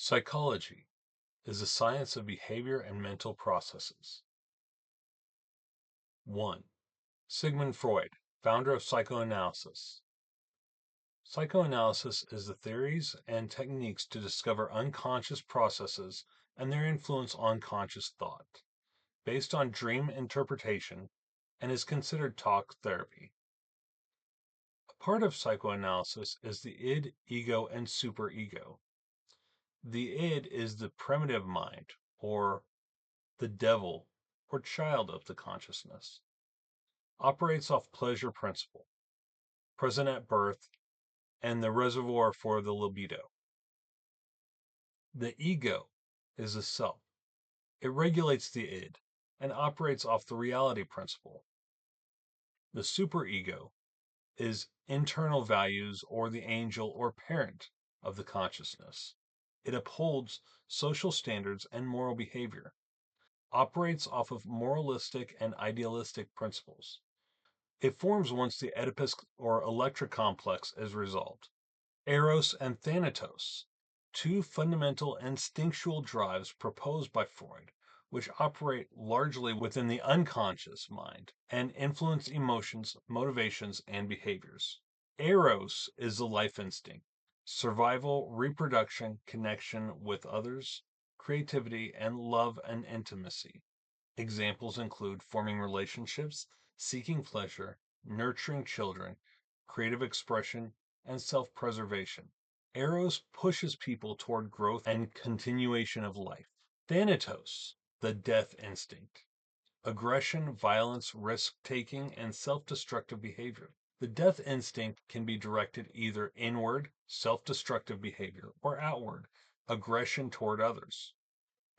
Psychology is the science of behavior and mental processes. 1. Sigmund Freud, founder of psychoanalysis. Psychoanalysis is the theories and techniques to discover unconscious processes and their influence on conscious thought, based on dream interpretation, and is considered talk therapy. A part of psychoanalysis is the id, ego, and superego. The id is the primitive mind, or the devil, or child of the consciousness, operates off pleasure principle, present at birth, and the reservoir for the libido. The ego is the self. It regulates the id and operates off the reality principle. The superego is internal values or the angel or parent of the consciousness. It upholds social standards and moral behavior, operates off of moralistic and idealistic principles. It forms once the Oedipus or Electra complex is resolved. Eros and Thanatos, two fundamental instinctual drives proposed by Freud, which operate largely within the unconscious mind and influence emotions, motivations, and behaviors. Eros is the life instinct, survival, reproduction, connection with others, creativity, and love and intimacy. Examples include forming relationships, seeking pleasure, nurturing children, creative expression, and self-preservation. Eros pushes people toward growth and continuation of life. Thanatos, the death instinct. Aggression, violence, risk-taking, and self-destructive behavior. The death instinct can be directed either inward, self-destructive behavior, or outward, aggression toward others.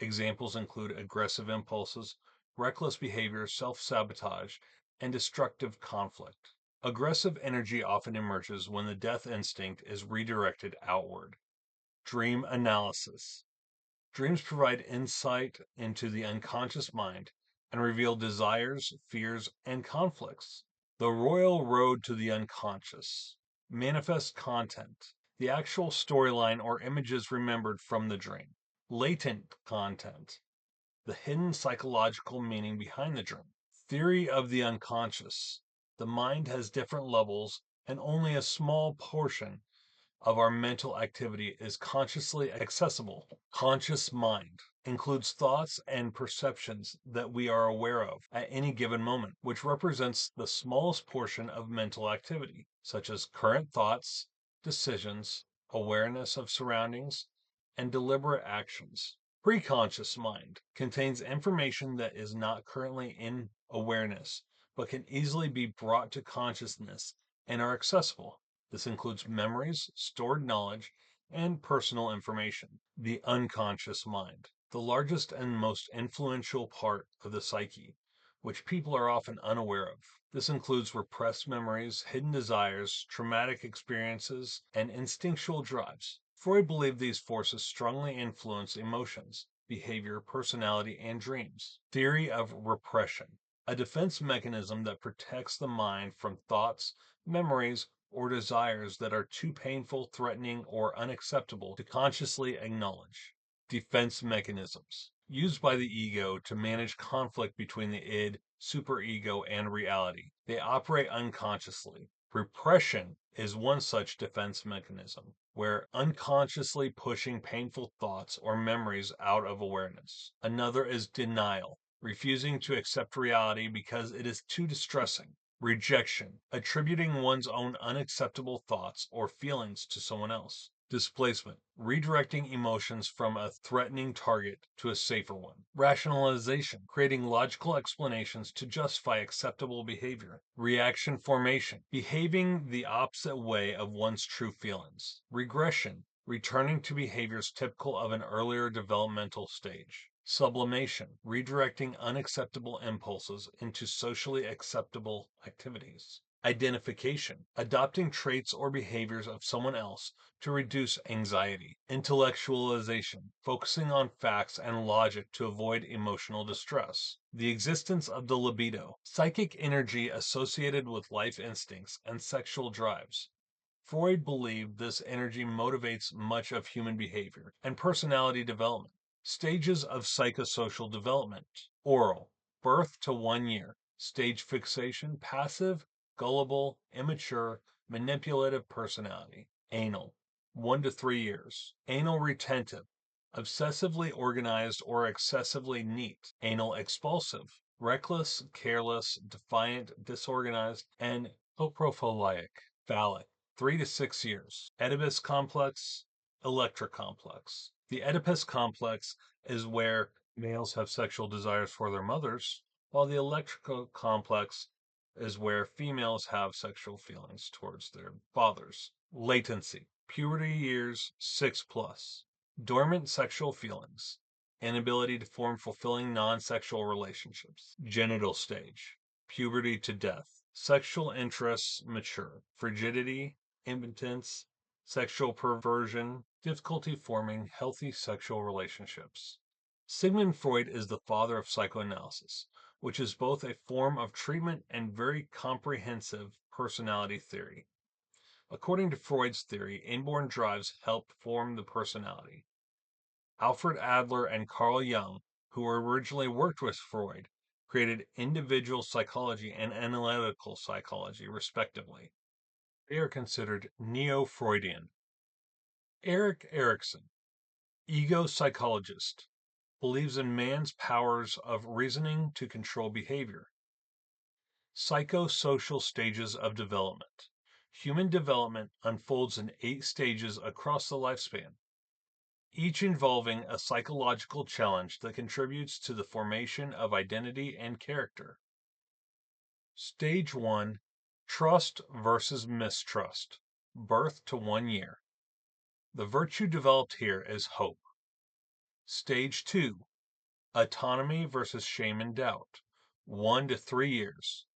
Examples include aggressive impulses, reckless behavior, self-sabotage, and destructive conflict. Aggressive energy often emerges when the death instinct is redirected outward. Dream analysis. Dreams provide insight into the unconscious mind and reveal desires, fears, and conflicts. The royal road to the unconscious. Manifest content. The actual storyline or images remembered from the dream. Latent content, the hidden psychological meaning behind the dream. Theory of the unconscious. The mind has different levels, and only a small portion of our mental activity is consciously accessible. Conscious mind includes thoughts and perceptions that we are aware of at any given moment, which represents the smallest portion of mental activity, such as current thoughts, decisions, awareness of surroundings, and deliberate actions. Preconscious mind contains information that is not currently in awareness, but can easily be brought to consciousness and are accessible. This includes memories, stored knowledge, and personal information. The unconscious mind, the largest and most influential part of the psyche, which people are often unaware of. This includes repressed memories, hidden desires, traumatic experiences, and instinctual drives. Freud believed these forces strongly influence emotions, behavior, personality, and dreams. Theory of repression, a defense mechanism that protects the mind from thoughts, memories, or desires that are too painful, threatening, or unacceptable to consciously acknowledge. Defense mechanisms, used by the ego to manage conflict between the id, superego, and reality. They operate unconsciously. Repression is one such defense mechanism, where unconsciously pushing painful thoughts or memories out of awareness. Another is denial, refusing to accept reality because it is too distressing. Rejection, attributing one's own unacceptable thoughts or feelings to someone else. Displacement, redirecting emotions from a threatening target to a safer one. Rationalization, creating logical explanations to justify acceptable behavior. Reaction formation, behaving the opposite way of one's true feelings. Regression, returning to behaviors typical of an earlier developmental stage. Sublimation, redirecting unacceptable impulses into socially acceptable activities. Identification, adopting traits or behaviors of someone else to reduce anxiety. Intellectualization, focusing on facts and logic to avoid emotional distress. The existence of the libido, psychic energy associated with life instincts and sexual drives. Freud believed this energy motivates much of human behavior and personality development. Stages of psychosocial development: oral, birth to 1 year. Stage fixation: passive, gullible, immature, manipulative personality. Anal, 1 to 3 years. Anal retentive, obsessively organized or excessively neat. Anal expulsive, reckless, careless, defiant, disorganized, and coprophiliac. Phallic, 3 to 6 years. Oedipus complex, Electra complex. The Oedipus complex is where males have sexual desires for their mothers, while the Electra complex is where females have sexual feelings towards their fathers. Latency: puberty years 6+. Dormant sexual feelings: inability to form fulfilling non-sexual relationships. Genital stage: puberty to death. Sexual interests mature. Frigidity, impotence, sexual perversion, difficulty forming healthy sexual relationships. Sigmund Freud is the father of psychoanalysis, which is both a form of treatment and very comprehensive personality theory. According to Freud's theory, inborn drives help form the personality. Alfred Adler and Carl Jung, who originally worked with Freud, created individual psychology and analytical psychology, respectively. They are considered neo-Freudian. Erik Erikson, ego psychologist, believes in man's powers of reasoning to control behavior. Psychosocial stages of development. Human development unfolds in 8 stages across the lifespan, each involving a psychological challenge that contributes to the formation of identity and character. Stage 1: Trust versus mistrust. Birth to 1 year. The virtue developed here is hope. Stage 2: Autonomy versus shame and doubt. 1 to 3 years.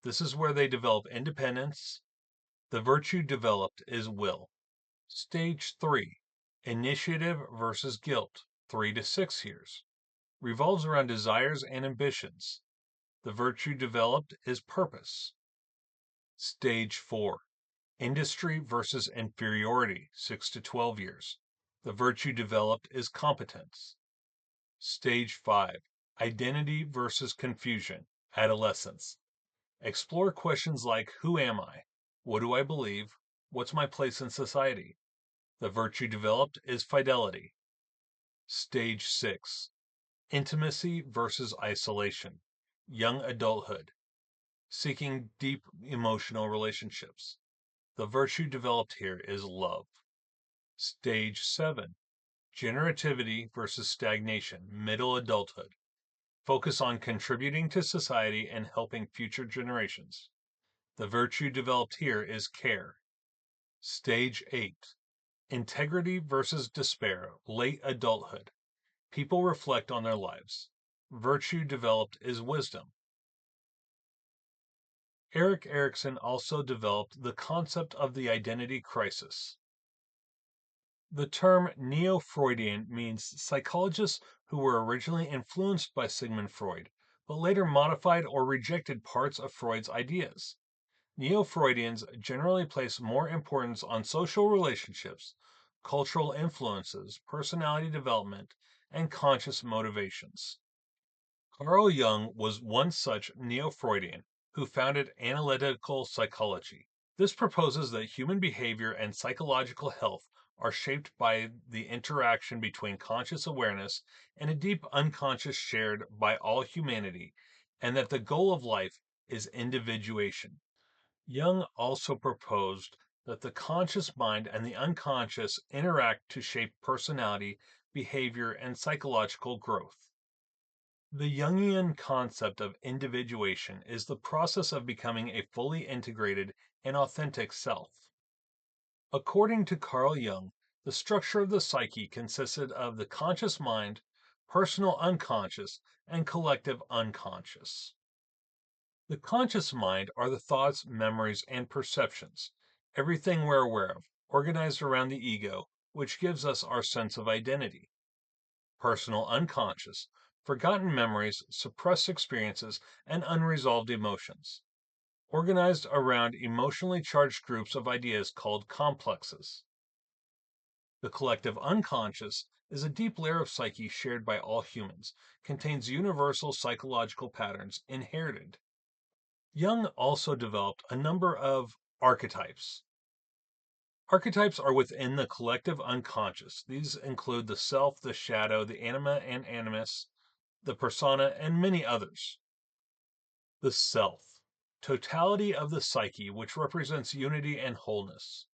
This is where they develop independence. The virtue developed is will. Stage 3: Initiative versus guilt. 3 to 6 years. Revolves around desires and ambitions. The virtue developed is purpose. Stage 4: Industry versus inferiority. 6 to 12 years. The virtue developed is competence. Stage 5: Identity versus confusion. Adolescence. Explore questions like, who am I? What do I believe? What's my place in society? The virtue developed is fidelity. Stage 6: Intimacy versus isolation. Young adulthood. Seeking deep emotional relationships. The virtue developed here is love. Stage 7: Generativity versus stagnation. Middle adulthood. Focus on contributing to society and helping future generations. The virtue developed here is care. Stage 8: Integrity versus despair. Late adulthood. People reflect on their lives. Virtue developed is wisdom. Erik Erikson also developed the concept of the identity crisis. The term neo-Freudian means psychologists who were originally influenced by Sigmund Freud, but later modified or rejected parts of Freud's ideas. Neo-Freudians generally place more importance on social relationships, cultural influences, personality development, and conscious motivations. Carl Jung was one such neo-Freudian who founded analytical psychology. This proposes that human behavior and psychological health are shaped by the interaction between conscious awareness and a deep unconscious shared by all humanity, and that the goal of life is individuation. Jung also proposed that the conscious mind and the unconscious interact to shape personality, behavior, and psychological growth. The Jungian concept of individuation is the process of becoming a fully integrated and authentic self. According to Carl Jung, the structure of the psyche consisted of the conscious mind, personal unconscious, and collective unconscious. The conscious mind are the thoughts, memories, and perceptions, everything we're aware of, organized around the ego, which gives us our sense of identity. Personal unconscious, forgotten memories, suppressed experiences, and unresolved emotions. organized around emotionally charged groups of ideas called complexes. The collective unconscious is a deep layer of psyche shared by all humans, contains universal psychological patterns inherited. Jung also developed a number of archetypes. Archetypes are within the collective unconscious. These include the self, the shadow, the anima and animus, the persona, and many others. The self, totality of the psyche, which represents unity and wholeness.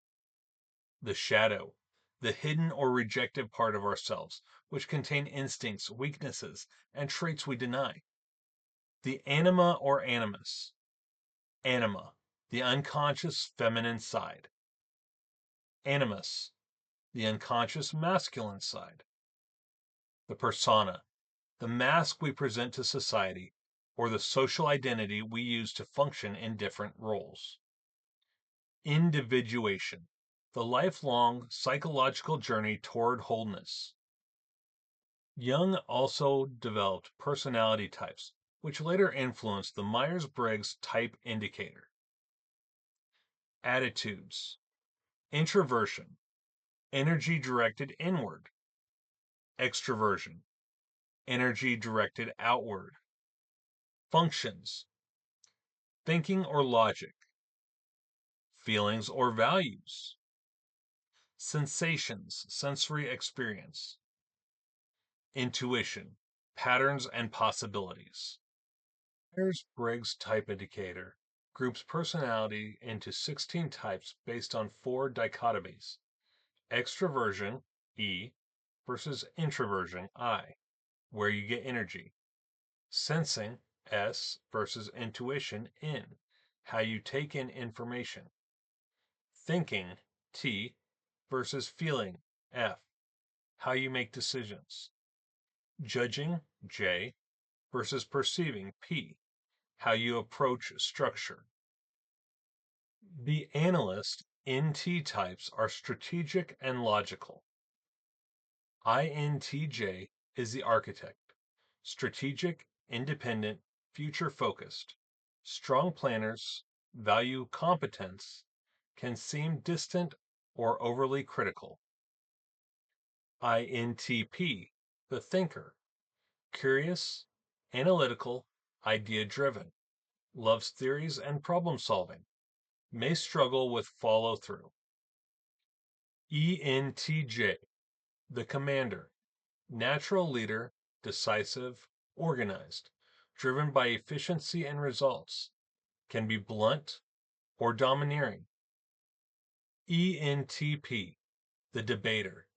The shadow, the hidden or rejected part of ourselves, which contain instincts, weaknesses, and traits we deny. The anima or animus. Anima, the unconscious feminine side. Animus, the unconscious masculine side. The persona, the mask we present to society, or the social identity we use to function in different roles. Individuation, the lifelong psychological journey toward wholeness. Jung also developed personality types, which later influenced the Myers-Briggs type indicator. Attitudes. Introversion, energy directed inward. Extroversion, energy directed outward. Functions, thinking or logic. Feelings or values. Sensations, sensory experience. Intuition, patterns and possibilities. Myers-Briggs type indicator groups personality into 16 types based on 4 dichotomies: extroversion, E, versus introversion, I, where you get energy; sensing, S, versus intuition, N, how you take in information; thinking, T, versus feeling, F, how you make decisions; judging, J, versus perceiving, P, how you approach structure. The analyst NT types are strategic and logical. INTJ is the architect, strategic, independent, future focused. Strong planners value competence, can seem distant or overly critical. INTP, the thinker, curious, analytical, idea driven, loves theories and problem solving, may struggle with follow through. ENTJ, the commander, natural leader, decisive, organized, driven by efficiency and results, can be blunt or domineering. ENTP, the debater,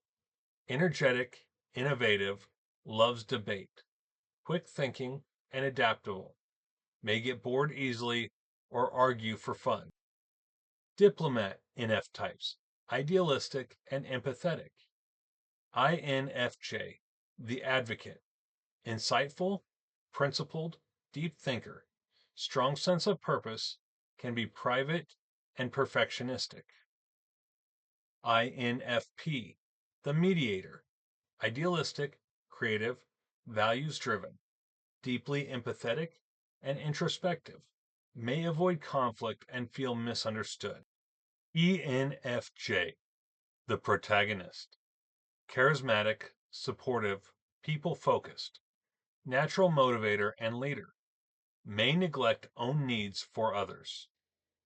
energetic, innovative, loves debate, quick thinking, and adaptable, may get bored easily or argue for fun. Diplomat NF types, idealistic and empathetic. INFJ, the advocate, insightful, principled, deep thinker, strong sense of purpose, can be private and perfectionistic. INFP, the mediator, idealistic, creative, values driven, deeply empathetic, and introspective, may avoid conflict and feel misunderstood. ENFJ, the protagonist, charismatic, supportive, people-focused, natural motivator and leader, may neglect own needs for others.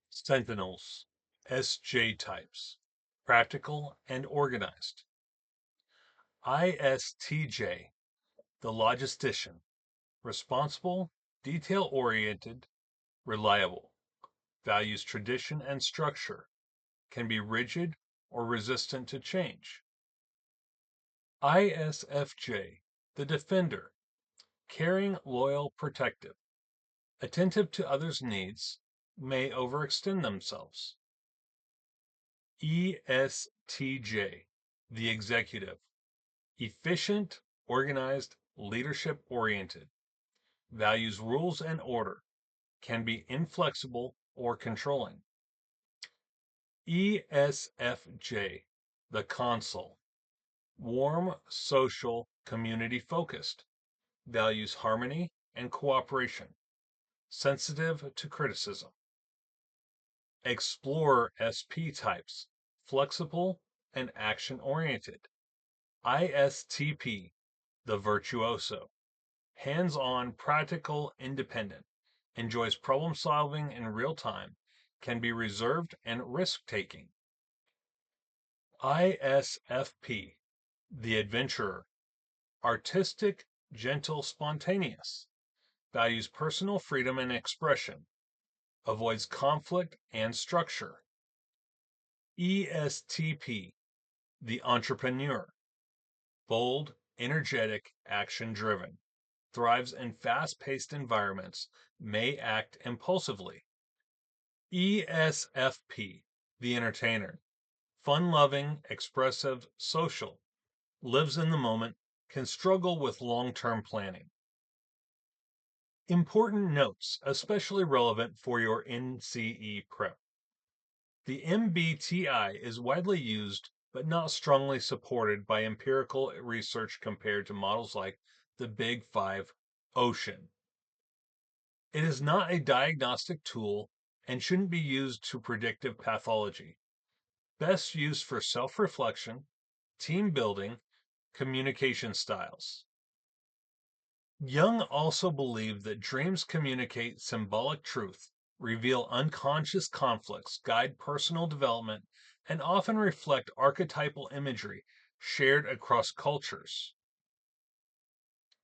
Sentinels, SJ types, practical and organized. ISTJ, the logistician, responsible, detail-oriented, reliable, values tradition and structure, can be rigid or resistant to change. ISFJ, the defender, caring, loyal, protective, attentive to others' needs, may overextend themselves. ESTJ, the executive, efficient, organized, leadership-oriented, values rules and order, can be inflexible or controlling. ESFJ, the consul, warm, social, community-focused, values harmony and cooperation, sensitive to criticism. Explorer SP types, flexible and action-oriented. ISTP, the virtuoso, hands-on, practical, independent, enjoys problem-solving in real time, can be reserved and risk-taking. ISFP, the adventurer, artistic, gentle, spontaneous, values personal freedom and expression, avoids conflict and structure. ESTP, the entrepreneur, bold, energetic, action-driven, thrives in fast-paced environments, may act impulsively. ESFP, the entertainer, fun-loving, expressive, social, lives in the moment, can struggle with long-term planning. Important notes, especially relevant for your NCE prep. The MBTI is widely used but not strongly supported by empirical research compared to models like the Big Five Ocean. It is not a diagnostic tool and shouldn't be used to predictive pathology. Best used for self-reflection, team building, communication styles. Jung also believed that dreams communicate symbolic truth, reveal unconscious conflicts, guide personal development, and often reflect archetypal imagery shared across cultures.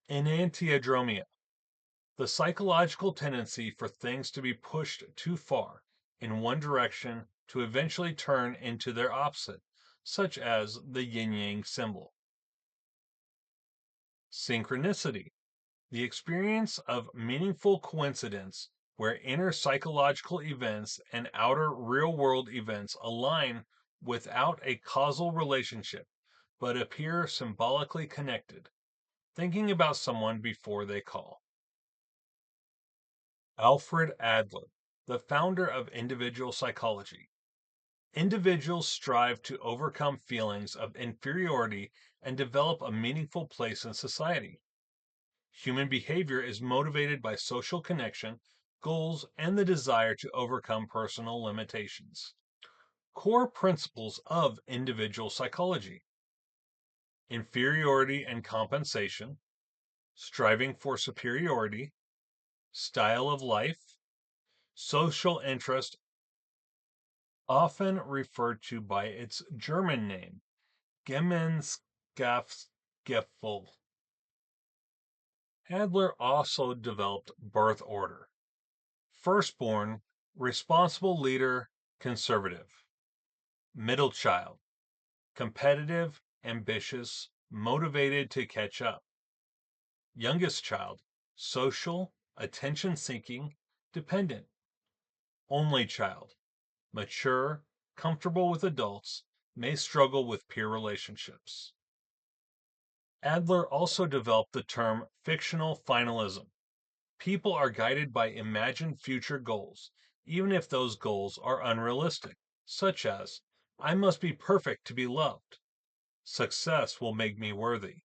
Enantiodromia, the psychological tendency for things to be pushed too far in one direction to eventually turn into their opposite, such as the yin-yang symbol. Synchronicity, the experience of meaningful coincidence where inner psychological events and outer real-world events align without a causal relationship, but appear symbolically connected. Thinking about someone before they call. Alfred Adler, the founder of individual psychology. Individuals strive to overcome feelings of inferiority and develop a meaningful place in society. Human behavior is motivated by social connection, goals, and the desire to overcome personal limitations. Core principles of individual psychology: inferiority and compensation, striving for superiority, style of life, social interest, often referred to by its German name, Gemeinschaftsgefühl. Adler also developed birth order. Firstborn, responsible leader, conservative. Middle child, competitive, ambitious, motivated to catch up. Youngest child, social, attention-seeking, dependent. Only child, mature, comfortable with adults, may struggle with peer relationships. Adler also developed the term fictional finalism. People are guided by imagined future goals, even if those goals are unrealistic, such as, I must be perfect to be loved. Success will make me worthy.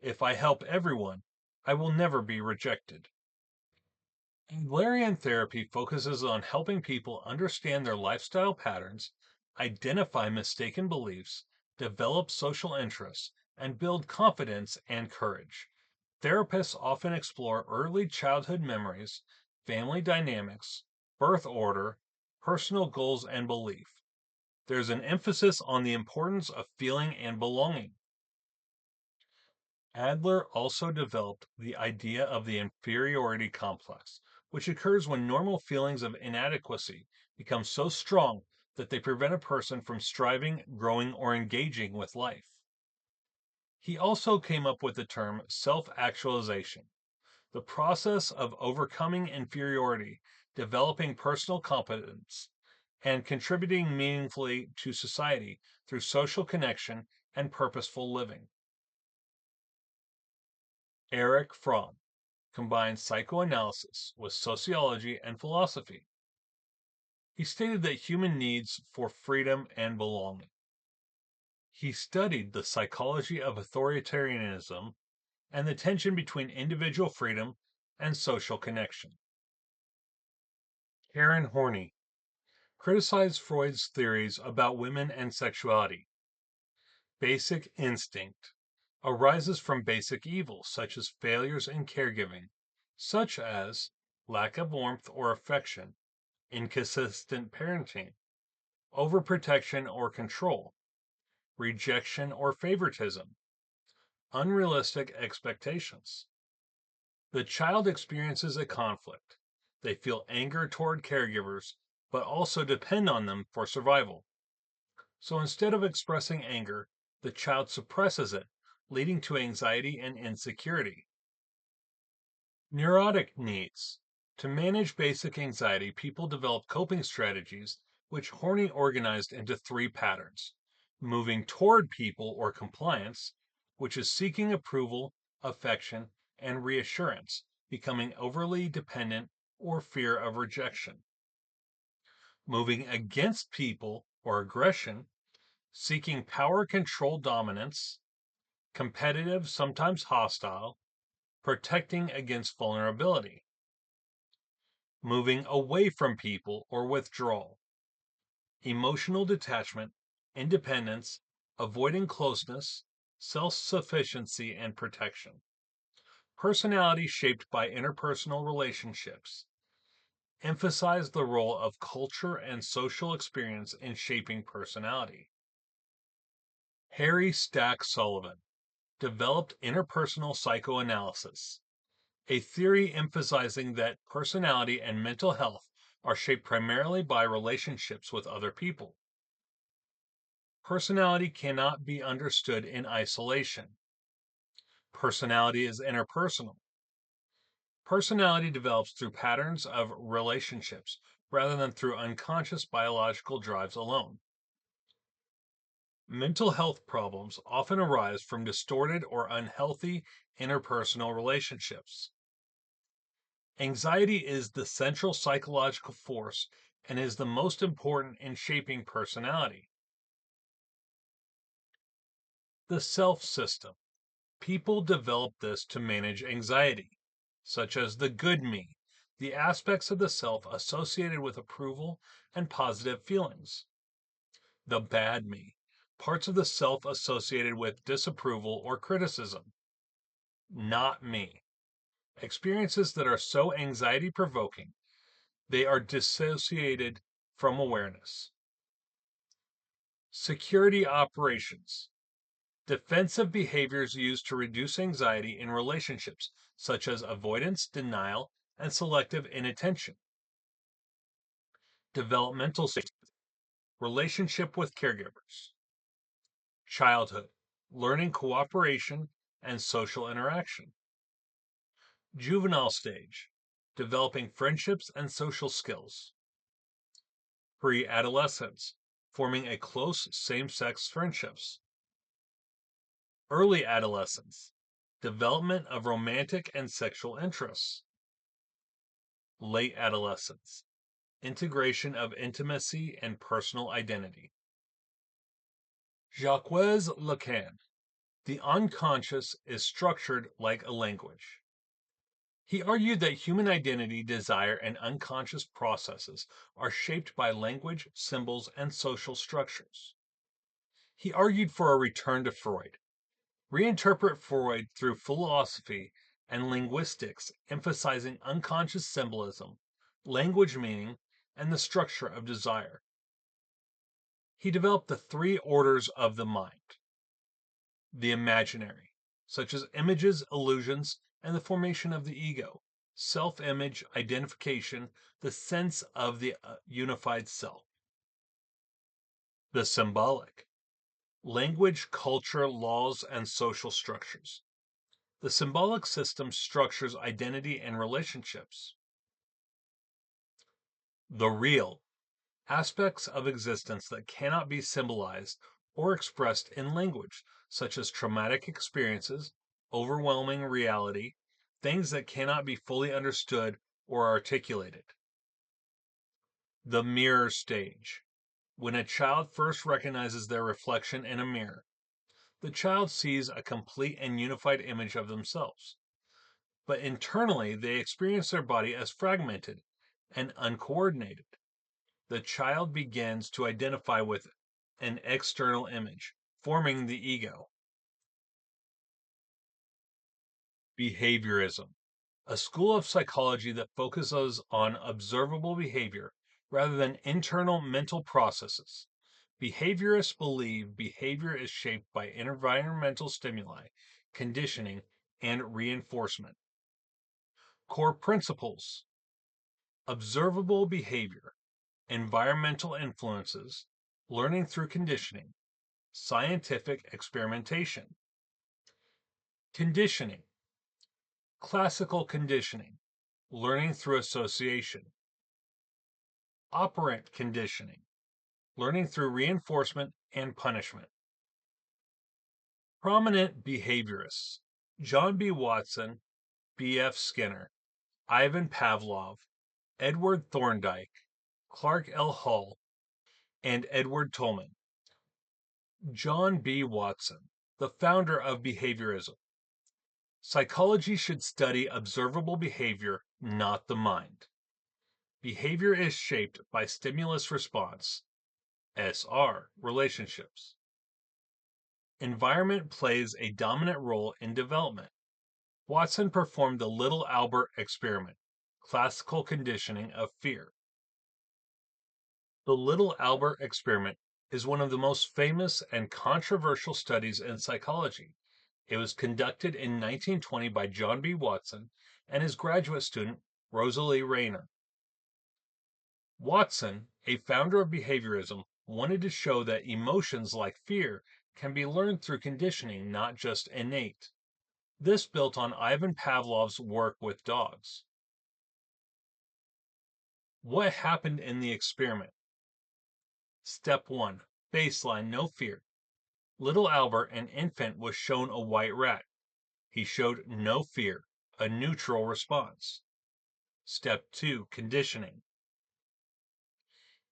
If I help everyone, I will never be rejected. Adlerian therapy focuses on helping people understand their lifestyle patterns, identify mistaken beliefs, develop social interests, and build confidence and courage. Therapists often explore early childhood memories, family dynamics, birth order, personal goals, and belief. There's an emphasis on the importance of feeling and belonging. Adler also developed the idea of the inferiority complex, which occurs when normal feelings of inadequacy become so strong that they prevent a person from striving, growing, or engaging with life. He also came up with the term self-actualization, the process of overcoming inferiority, developing personal competence, and contributing meaningfully to society through social connection and purposeful living. Erich Fromm combined psychoanalysis with sociology and philosophy. He stated that human needs for freedom and belonging. He studied the psychology of authoritarianism and the tension between individual freedom and social connection. Karen Horney, criticized Freud's theories about women and sexuality. Basic instinct arises from basic evils such as failures in caregiving, such as lack of warmth or affection, inconsistent parenting, overprotection or control, rejection or favoritism, unrealistic expectations. The child experiences a conflict. They feel anger toward caregivers, but also depend on them for survival. So instead of expressing anger, the child suppresses it, leading to anxiety and insecurity. Neurotic needs. To manage basic anxiety, people develop coping strategies which Horney organized into three patterns: moving toward people or compliance, which is seeking approval, affection, and reassurance, becoming overly dependent or fear of rejection; moving against people or aggression, seeking power, control, dominance, competitive, sometimes hostile, protecting against vulnerability; moving away from people or withdrawal, emotional detachment, independence, avoiding closeness, self-sufficiency, and protection. Personality shaped by interpersonal relationships. Emphasize the role of culture and social experience in shaping personality. Harry Stack Sullivan developed interpersonal psychoanalysis, a theory emphasizing that personality and mental health are shaped primarily by relationships with other people. Personality cannot be understood in isolation. Personality is interpersonal. Personality develops through patterns of relationships rather than through unconscious biological drives alone. Mental health problems often arise from distorted or unhealthy interpersonal relationships. Anxiety is the central psychological force and is the most important in shaping personality. The self system. People develop this to manage anxiety, such as the good me, the aspects of the self associated with approval and positive feelings; the bad me, parts of the self associated with disapproval or criticism; not me, experiences that are so anxiety provoking they are dissociated from awareness. Security operations. Defensive behaviors used to reduce anxiety in relationships, such as avoidance, denial, and selective inattention. Developmental stages. Relationship with caregivers. Childhood. Learning cooperation and social interaction. Juvenile stage. Developing friendships and social skills. Pre-adolescence. Forming a close same-sex friendships. Early adolescence. Development of romantic and sexual interests. Late adolescence. Integration of intimacy and personal identity. Jacques Lacan. The unconscious is structured like a language. He argued that human identity, desire, and unconscious processes are shaped by language, symbols, and social structures. He argued for a return to Freud. Reinterpret Freud through philosophy and linguistics, emphasizing unconscious symbolism, language meaning, and the structure of desire. He developed the three orders of the mind: the imaginary, such as images, illusions, and the formation of the ego; self-image, identification, the sense of the unified self; the symbolic, language, culture, laws, and social structures. The symbolic system structures identity and relationships. The real, aspects of existence that cannot be symbolized or expressed in language, such as traumatic experiences, overwhelming reality, things that cannot be fully understood or articulated. The mirror stage. When a child first recognizes their reflection in a mirror, the child sees a complete and unified image of themselves, but internally they experience their body as fragmented and uncoordinated. the child begins to identify with an external image, forming the ego. Behaviorism, a school of psychology that focuses on observable behavior rather than internal mental processes. Behaviorists believe behavior is shaped by environmental stimuli, conditioning, and reinforcement. Core principles: observable behavior, environmental influences, learning through conditioning, scientific experimentation. Conditioning: classical conditioning, learning through association. Operant conditioning, learning through reinforcement and punishment. Prominent behaviorists: John B. Watson, B.F. Skinner, Ivan Pavlov, Edward Thorndike, Clark L. Hull, and Edward Tolman. John B. Watson, the founder of behaviorism. Psychology should study observable behavior, not the mind. Behavior is shaped by stimulus response, SR, relationships. Environment plays a dominant role in development. Watson performed the Little Albert experiment, classical conditioning of fear. The Little Albert experiment is one of the most famous and controversial studies in psychology. It was conducted in 1920 by John B. Watson and his graduate student, Rosalie Rayner. Watson, a founder of behaviorism, wanted to show that emotions like fear can be learned through conditioning, not just innate. This built on Ivan Pavlov's work with dogs. What happened in the experiment? Step 1. Baseline, no fear. Little Albert, an infant, was shown a white rat. He showed no fear, a neutral response. Step 2. Conditioning.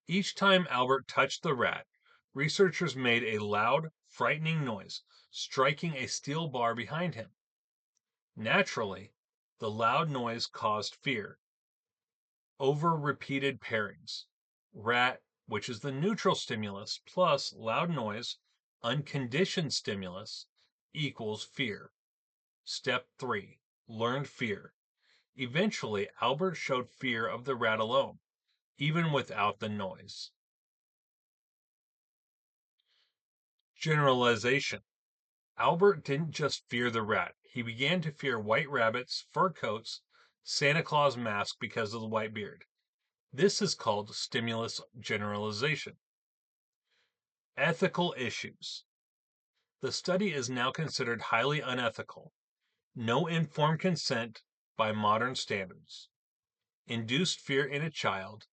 Each time Albert touched the rat, researchers made a loud, frightening noise, striking a steel bar behind him. Naturally, the loud noise caused fear. Over repeated pairings. Rat, which is the neutral stimulus, plus loud noise, unconditioned stimulus, equals fear. Step 3. Learned fear. Eventually, Albert showed fear of the rat alone, even without the noise. Generalization. Albert didn't just fear the rat. He began to fear white rabbits, fur coats, Santa Claus mask because of the white beard. This is called stimulus generalization. Ethical issues. The study is now considered highly unethical. No informed consent by modern standards. Induced fear in a child.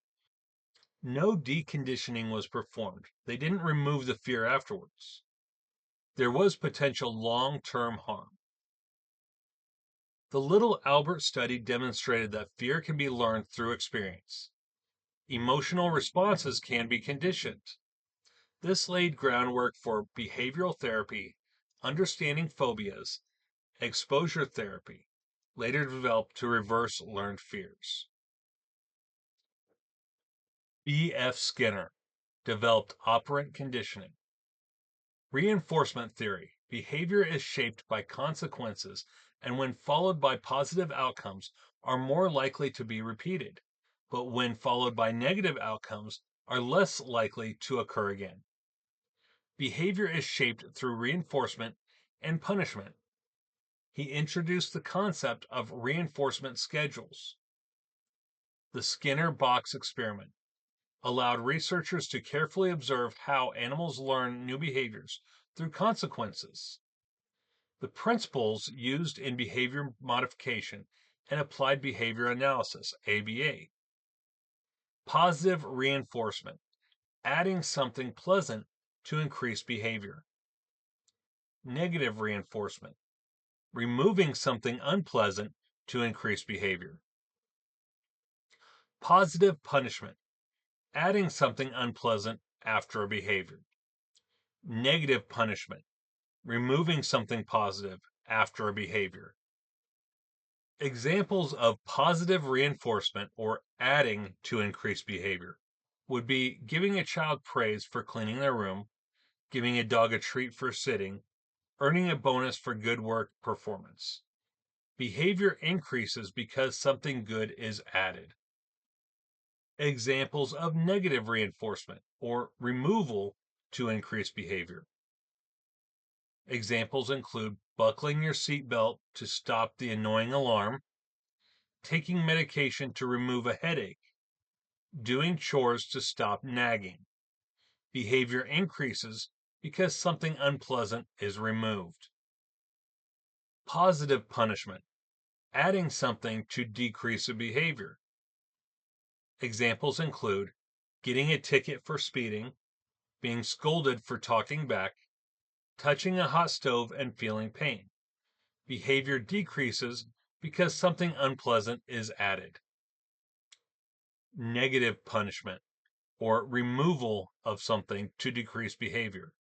No deconditioning was performed. They didn't remove the fear afterwards. There was potential long-term harm. The Little Albert study demonstrated that fear can be learned through experience. Emotional responses can be conditioned. This laid groundwork for behavioral therapy, understanding phobias, exposure therapy, later developed to reverse learned fears. B.F. Skinner developed operant conditioning. Reinforcement theory. Behavior is shaped by consequences, and when followed by positive outcomes, are more likely to be repeated, but when followed by negative outcomes, are less likely to occur again. Behavior is shaped through reinforcement and punishment. He introduced the concept of reinforcement schedules. The Skinner box experiment allowed researchers to carefully observe how animals learn new behaviors through consequences. The principles used in behavior modification and applied behavior analysis, ABA. Positive reinforcement, adding something pleasant to increase behavior. Negative reinforcement, removing something unpleasant to increase behavior. Positive punishment, adding something unpleasant after a behavior. Negative punishment, removing something positive after a behavior. Examples of positive reinforcement or adding to increase behavior. would be giving a child praise for cleaning their room, giving a dog a treat for sitting, earning a bonus for good work performance. Behavior increases because something good is added. Examples of negative reinforcement or removal to increase behavior. Examples include buckling your seatbelt to stop the annoying alarm, taking medication to remove a headache, doing chores to stop nagging. Behavior increases because something unpleasant is removed. Positive punishment, adding something to decrease a behavior. Examples include getting a ticket for speeding, being scolded for talking back, touching a hot stove and feeling pain. Behavior decreases because something unpleasant is added. Negative punishment, or removal of something to decrease behavior.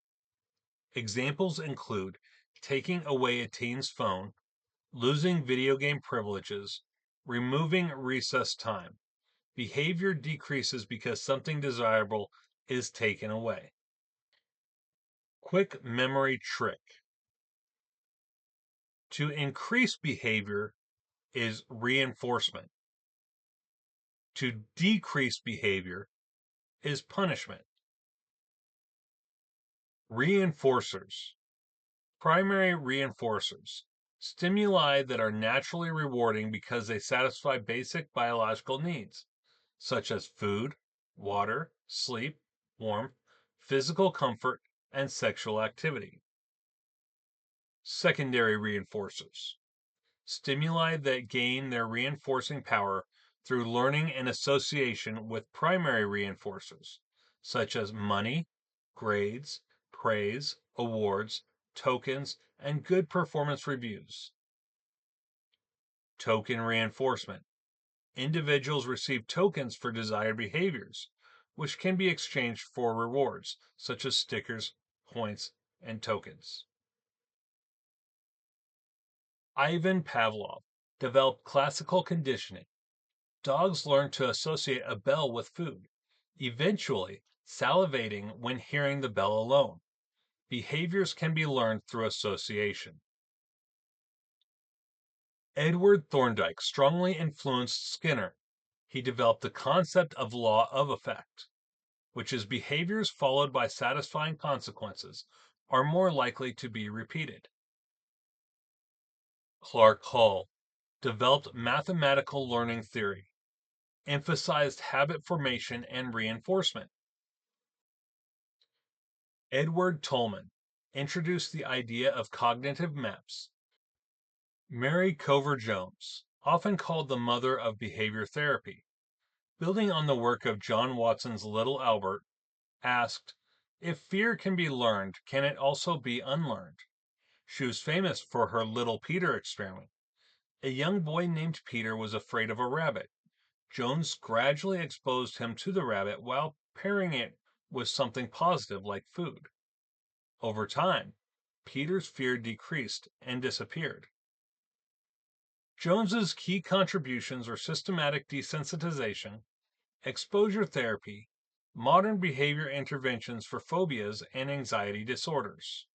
Examples include taking away a teen's phone, losing video game privileges, removing recess time. Behavior decreases because something desirable is taken away. Quick memory trick. To increase behavior is reinforcement. To decrease behavior is punishment. Reinforcers. Primary reinforcers. Stimuli that are naturally rewarding because they satisfy basic biological needs, such as food, water, sleep, warmth, physical comfort, and sexual activity. Secondary reinforcers. Stimuli that gain their reinforcing power through learning and association with primary reinforcers, such as money, grades, praise, awards, tokens, and good performance reviews. Token reinforcement. Individuals receive tokens for desired behaviors, which can be exchanged for rewards, such as stickers, points, and tokens. Ivan Pavlov developed classical conditioning. Dogs learn to associate a bell with food, eventually salivating when hearing the bell alone. Behaviors can be learned through association. Edward Thorndike strongly influenced Skinner. He developed the concept of law of effect, which is behaviors followed by satisfying consequences are more likely to be repeated. Clark Hall developed mathematical learning theory, emphasized habit formation and reinforcement. Edward Tolman introduced the idea of cognitive maps. Mary Cover Jones, often called the mother of behavior therapy, building on the work of John Watson's Little Albert, asked, if fear can be learned, can it also be unlearned? She was famous for her Little Peter experiment. A young boy named Peter was afraid of a rabbit. Jones gradually exposed him to the rabbit while pairing it with something positive like food. Over time, Peter's fear decreased and disappeared. Jones's key contributions were systematic desensitization, exposure therapy, modern behavior interventions for phobias and anxiety disorders.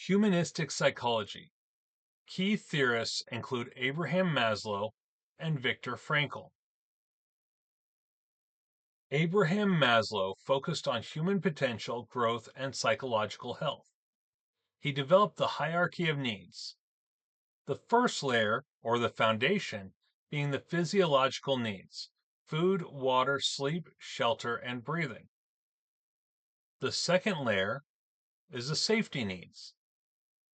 Humanistic psychology. Key theorists include Abraham Maslow and Viktor Frankl. Abraham Maslow focused on human potential, growth, and psychological health. He developed the hierarchy of needs. The first layer, or the foundation, being the physiological needs: food, water, sleep, shelter, and breathing. The second layer is the safety needs: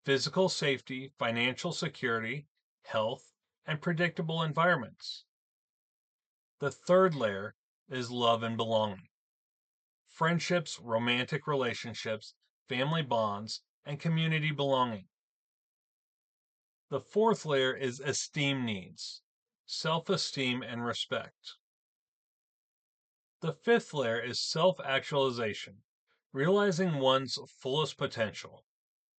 physical safety, financial security, health, and predictable environments. The third layer is love and belonging: friendships, romantic relationships, family bonds, and community belonging. The fourth layer is esteem needs: self-esteem and respect. The fifth layer is self-actualization: realizing one's fullest potential.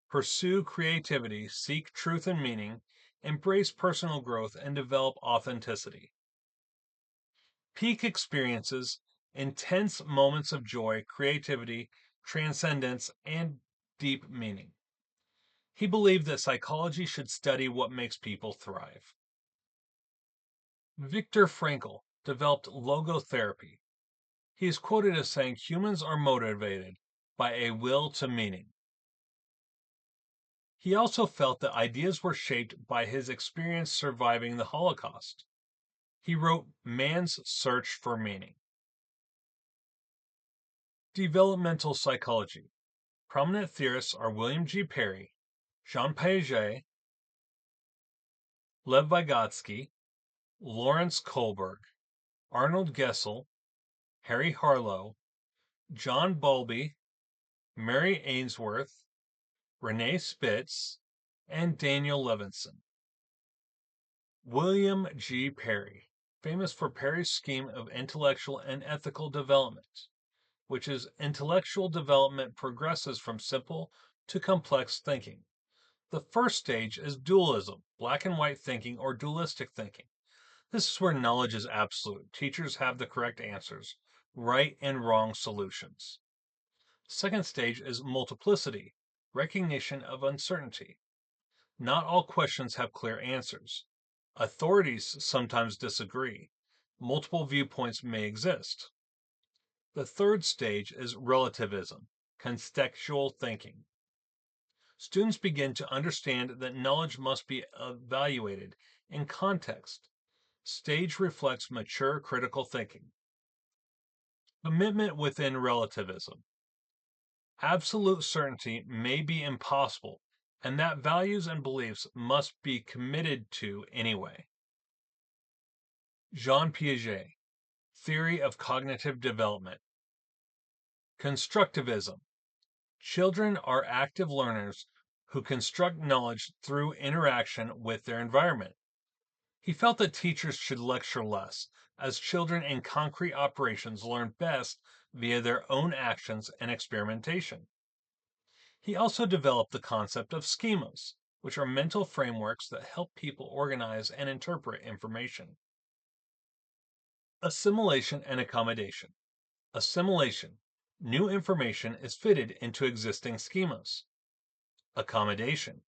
Pursue creativity, seek truth and meaning, embrace personal growth, and develop authenticity. Peak experiences intense moments of joy, creativity, transcendence, and deep meaning. He believed that psychology should study what makes people thrive. Viktor Frankl developed logotherapy. He is quoted as saying humans are motivated by a will to meaning. He also felt that ideas were shaped by his experience surviving the Holocaust. He wrote Man's Search for Meaning. Developmental psychology. Prominent theorists are William G. Perry, Jean Piaget, Lev Vygotsky, Lawrence Kohlberg, Arnold Gessel, Harry Harlow, John Bowlby, Mary Ainsworth, Renee Spitz, and Daniel Levinson. William G. Perry, famous for Perry's scheme of intellectual and ethical development, which is intellectual development progresses from simple to complex thinking. The first stage is dualism, black and white thinking or dualistic thinking. This is where knowledge is absolute. Teachers have the correct answers, right and wrong solutions. Second stage is multiplicity, recognition of uncertainty. Not all questions have clear answers. Authorities sometimes disagree. Multiple viewpoints may exist. The third stage is relativism, contextual thinking. Students begin to understand that knowledge must be evaluated in context. Stage reflects mature critical thinking. Commitment within relativism. Absolute certainty may be impossible, and that values and beliefs must be committed to anyway. Jean Piaget, Theory of Cognitive Development. Constructivism. Children are active learners who construct knowledge through interaction with their environment. He felt that teachers should lecture less, as children in concrete operations learn best via their own actions and experimentation. He also developed the concept of schemas, which are mental frameworks that help people organize and interpret information. Assimilation and accommodation. Assimilation. New information is fitted into existing schemas. Accommodation.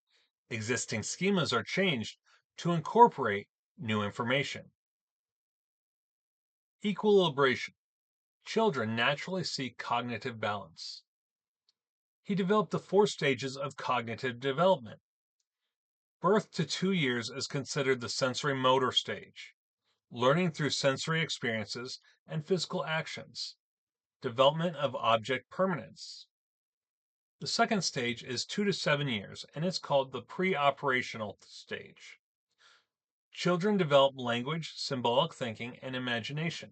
Existing schemas are changed to incorporate new information. Equilibration. Children naturally seek cognitive balance. He developed the 4 stages of cognitive development. Birth to 2 years is considered the sensory motor stage. Learning through sensory experiences and physical actions. Development of object permanence. The second stage is 2 to 7 years, and it's called the pre-operational stage. Children develop language, symbolic thinking, and imagination.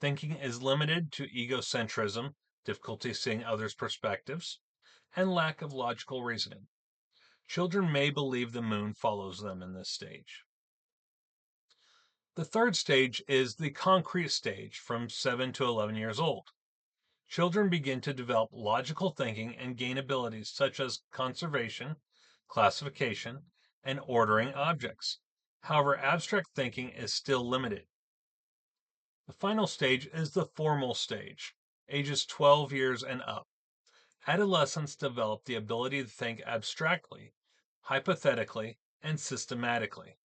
Thinking is limited to egocentrism, difficulty seeing others' perspectives, and lack of logical reasoning. Children may believe the moon follows them in this stage. The third stage is the concrete stage from 7 to 11 years old. Children begin to develop logical thinking and gain abilities such as conservation, classification, and ordering objects. However, abstract thinking is still limited. The final stage is the formal stage, ages 12 years and up. Adolescents develop the ability to think abstractly, hypothetically, and systematically.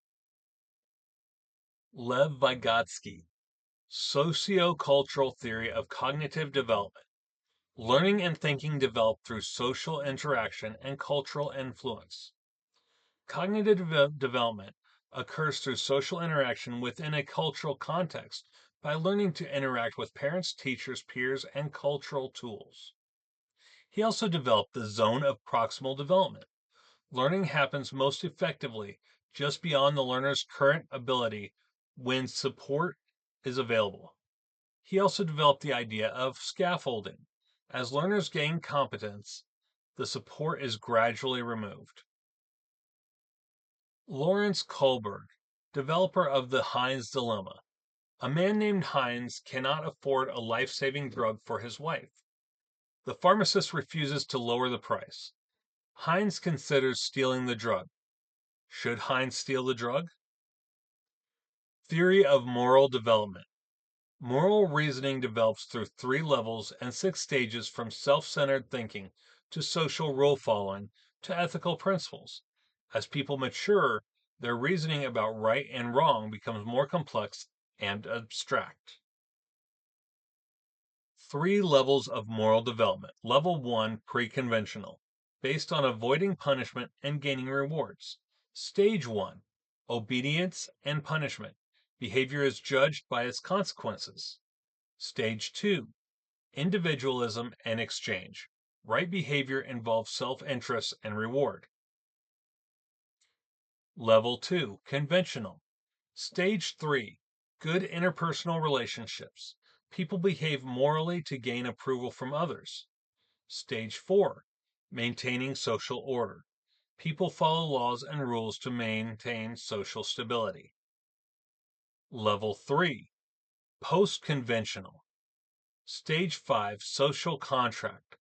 Lev Vygotsky, Sociocultural Theory of Cognitive Development. Learning and thinking develop through social interaction and cultural influence. Cognitive development occurs through social interaction within a cultural context by learning to interact with parents, teachers, peers, and cultural tools. He also developed the zone of proximal development. Learning happens most effectively just beyond the learner's current ability when support is available. He also developed the idea of scaffolding. As learners gain competence, the support is gradually removed. Lawrence Kohlberg, developer of the Heinz dilemma. A man named Heinz cannot afford a life-saving drug for his wife. The pharmacist refuses to lower the price. Heinz considers stealing the drug. Should Heinz steal the drug? Theory of moral development. Moral reasoning develops through 3 levels and 6 stages from self-centered thinking to social rule following to ethical principles. As people mature, their reasoning about right and wrong becomes more complex and abstract. 3 levels of moral development. Level 1, pre-conventional, based on avoiding punishment and gaining rewards. Stage 1, obedience and punishment. Behavior is judged by its consequences. Stage 2, individualism and exchange. Right behavior involves self-interest and reward. Level 2, conventional. Stage 3, good interpersonal relationships. People behave morally to gain approval from others. Stage 4, maintaining social order. People follow laws and rules to maintain social stability. Level 3, post-conventional. Stage 5, social contract.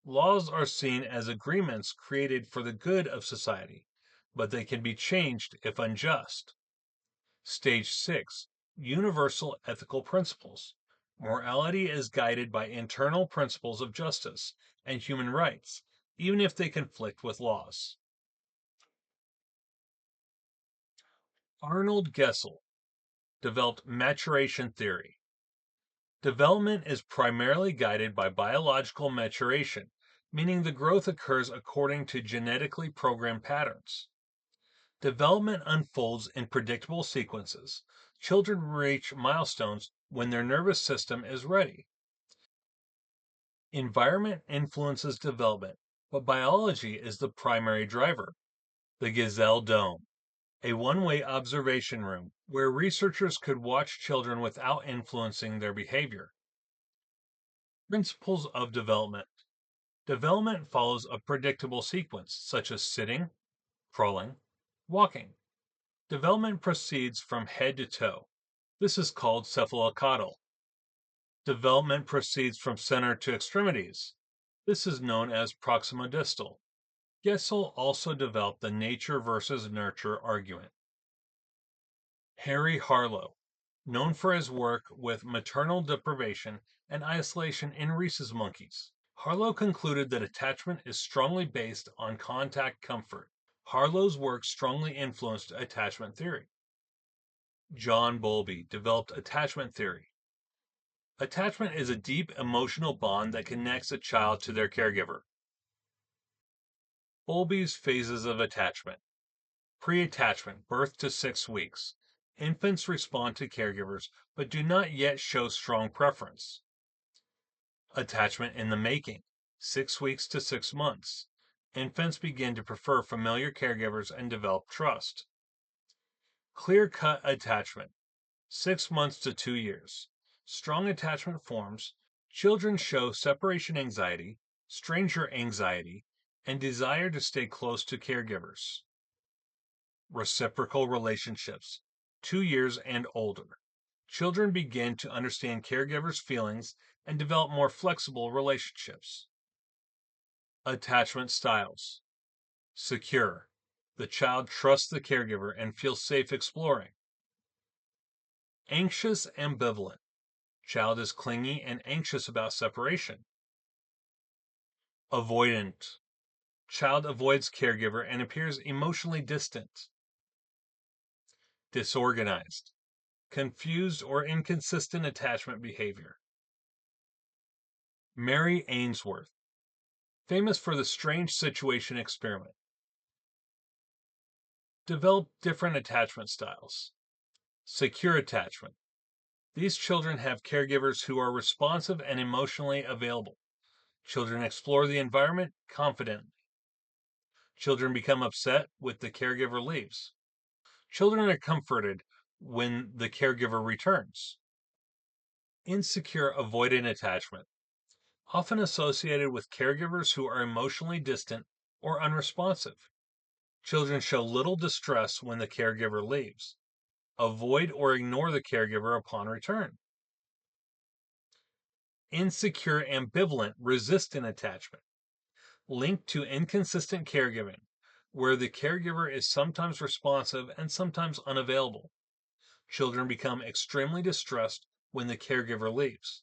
Laws are seen as agreements created for the good of society, but they can be changed if unjust. Stage 6, universal ethical principles. Morality is guided by internal principles of justice and human rights, even if they conflict with laws. Arnold Gesell developed maturation theory. Development is primarily guided by biological maturation, meaning the growth occurs according to genetically programmed patterns. Development unfolds in predictable sequences. Children reach milestones when their nervous system is ready. Environment influences development, but biology is the primary driver. The Gazelle Dome, a one-way observation room where researchers could watch children without influencing their behavior. Principles of development. Development follows a predictable sequence, such as sitting, crawling, walking. Development proceeds from head to toe. This is called cephalocaudal. Development proceeds from center to extremities. This is known as proximodistal. Gesell also developed the nature versus nurture argument. Harry Harlow, known for his work with maternal deprivation and isolation in rhesus monkeys. Harlow concluded that attachment is strongly based on contact comfort. Harlow's work strongly influenced attachment theory. John Bowlby developed attachment theory. Attachment is a deep emotional bond that connects a child to their caregiver. Bowlby's phases of attachment. Pre-attachment, birth to 6 weeks. Infants respond to caregivers but do not yet show strong preference. Attachment in the making, 6 weeks to 6 months. Infants begin to prefer familiar caregivers and develop trust. Clear-cut attachment, 6 months to 2 years. Strong attachment forms. Children show separation anxiety, stranger anxiety, and desire to stay close to caregivers. Reciprocal relationships, 2 years and older. Children begin to understand caregivers' feelings and develop more flexible relationships. Attachment styles. Secure. The child trusts the caregiver and feels safe exploring. Anxious ambivalent. Child is clingy and anxious about separation. Avoidant. Child avoids caregiver and appears emotionally distant. Disorganized. Confused or inconsistent attachment behavior. Mary Ainsworth, famous for the strange situation experiment. Developed different attachment styles. Secure attachment. These children have caregivers who are responsive and emotionally available. Children explore the environment confidently. Children become upset when the caregiver leaves. Children are comforted when the caregiver returns. Insecure avoidant attachment, often associated with caregivers who are emotionally distant or unresponsive. Children show little distress when the caregiver leaves. Avoid or ignore the caregiver upon return. Insecure ambivalent resistant attachment, linked to inconsistent caregiving, where the caregiver is sometimes responsive and sometimes unavailable. Children become extremely distressed when the caregiver leaves,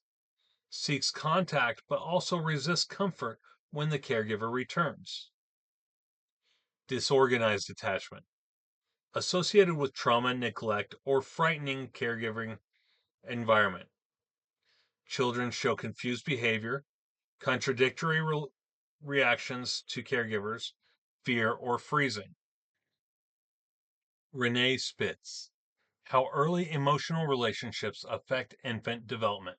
seeks contact but also resists comfort when the caregiver returns. Disorganized attachment, associated with trauma, neglect, or frightening caregiving environment. Children show confused behavior, contradictory reactions to caregivers, fear, or freezing. Renee Spitz, How Early Emotional Relationships Affect Infant Development.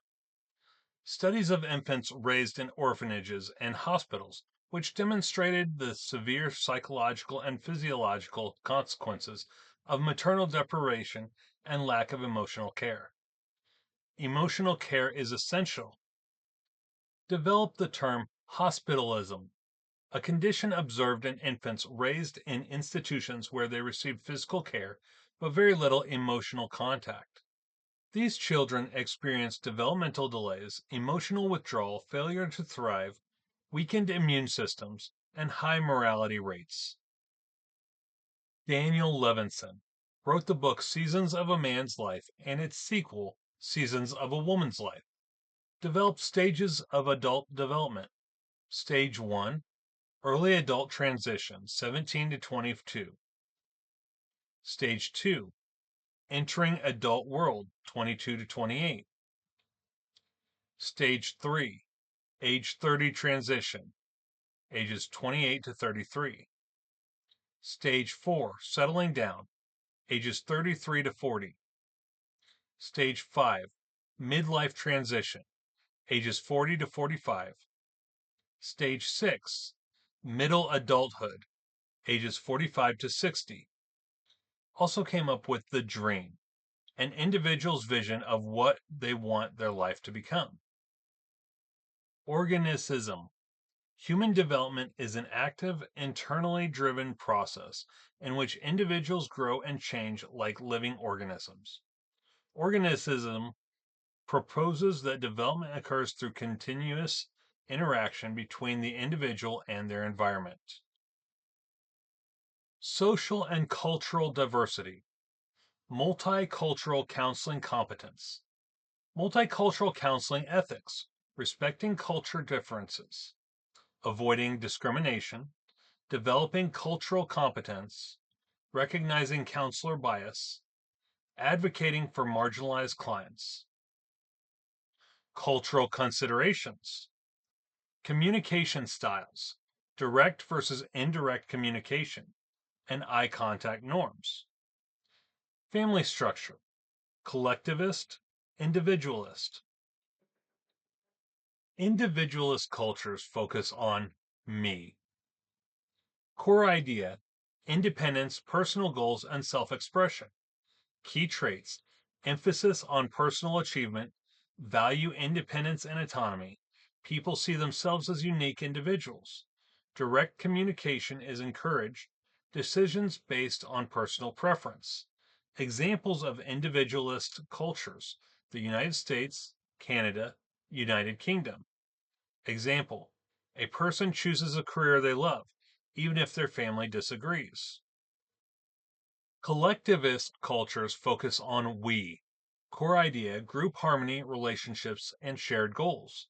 Studies of infants raised in orphanages and hospitals, which demonstrated the severe psychological and physiological consequences of maternal deprivation and lack of emotional care. Emotional care is essential. Developed the term hospitalism, a condition observed in infants raised in institutions where they received physical care but very little emotional contact. These children experience developmental delays, emotional withdrawal, failure to thrive, weakened immune systems, and high mortality rates. Daniel Levinson wrote the book Seasons of a Man's Life and its sequel, Seasons of a Woman's Life. Developed stages of adult development. Stage 1, Early Adult Transition, 17 to 22. Stage 2, Entering Adult World, 22 to 28. Stage 3, Age 30 Transition, ages 28 to 33. Stage 4, Settling Down, ages 33 to 40. Stage 5, Midlife Transition, ages 40 to 45. Stage 6, Middle Adulthood, ages 45 to 60. Also came up with the dream, an individual's vision of what they want their life to become. Organicism. Human development is an active, internally driven process in which individuals grow and change like living organisms. Organicism proposes that development occurs through continuous interaction between the individual and their environment. Social and cultural diversity. Multicultural counseling competence. Multicultural counseling ethics. Respecting culture differences. Avoiding discrimination. Developing cultural competence. Recognizing counselor bias. Advocating for marginalized clients. Cultural considerations. Communication styles. Direct versus indirect communication. And eye contact norms. Family structure. Collectivist, individualist. Individualist cultures focus on me. Core idea, independence, personal goals, and self-expression. Key traits, emphasis on personal achievement, value independence and autonomy. People see themselves as unique individuals. Direct communication is encouraged. Decisions based on personal preference. Examples of individualist cultures: the United States, Canada, United Kingdom. Example: a person chooses a career they love, even if their family disagrees. Collectivist cultures focus on we. Core idea, group harmony, relationships, and shared goals.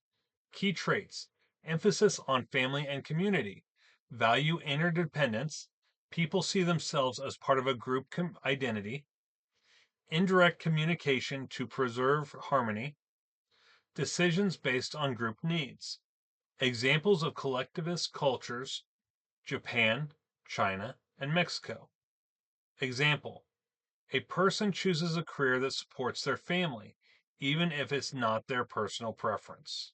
Key traits, emphasis on family and community. Value interdependence. People see themselves as part of a group identity. Indirect communication to preserve harmony. Decisions based on group needs. Examples of collectivist cultures: Japan, China, and Mexico. Example: a person chooses a career that supports their family, even if it's not their personal preference.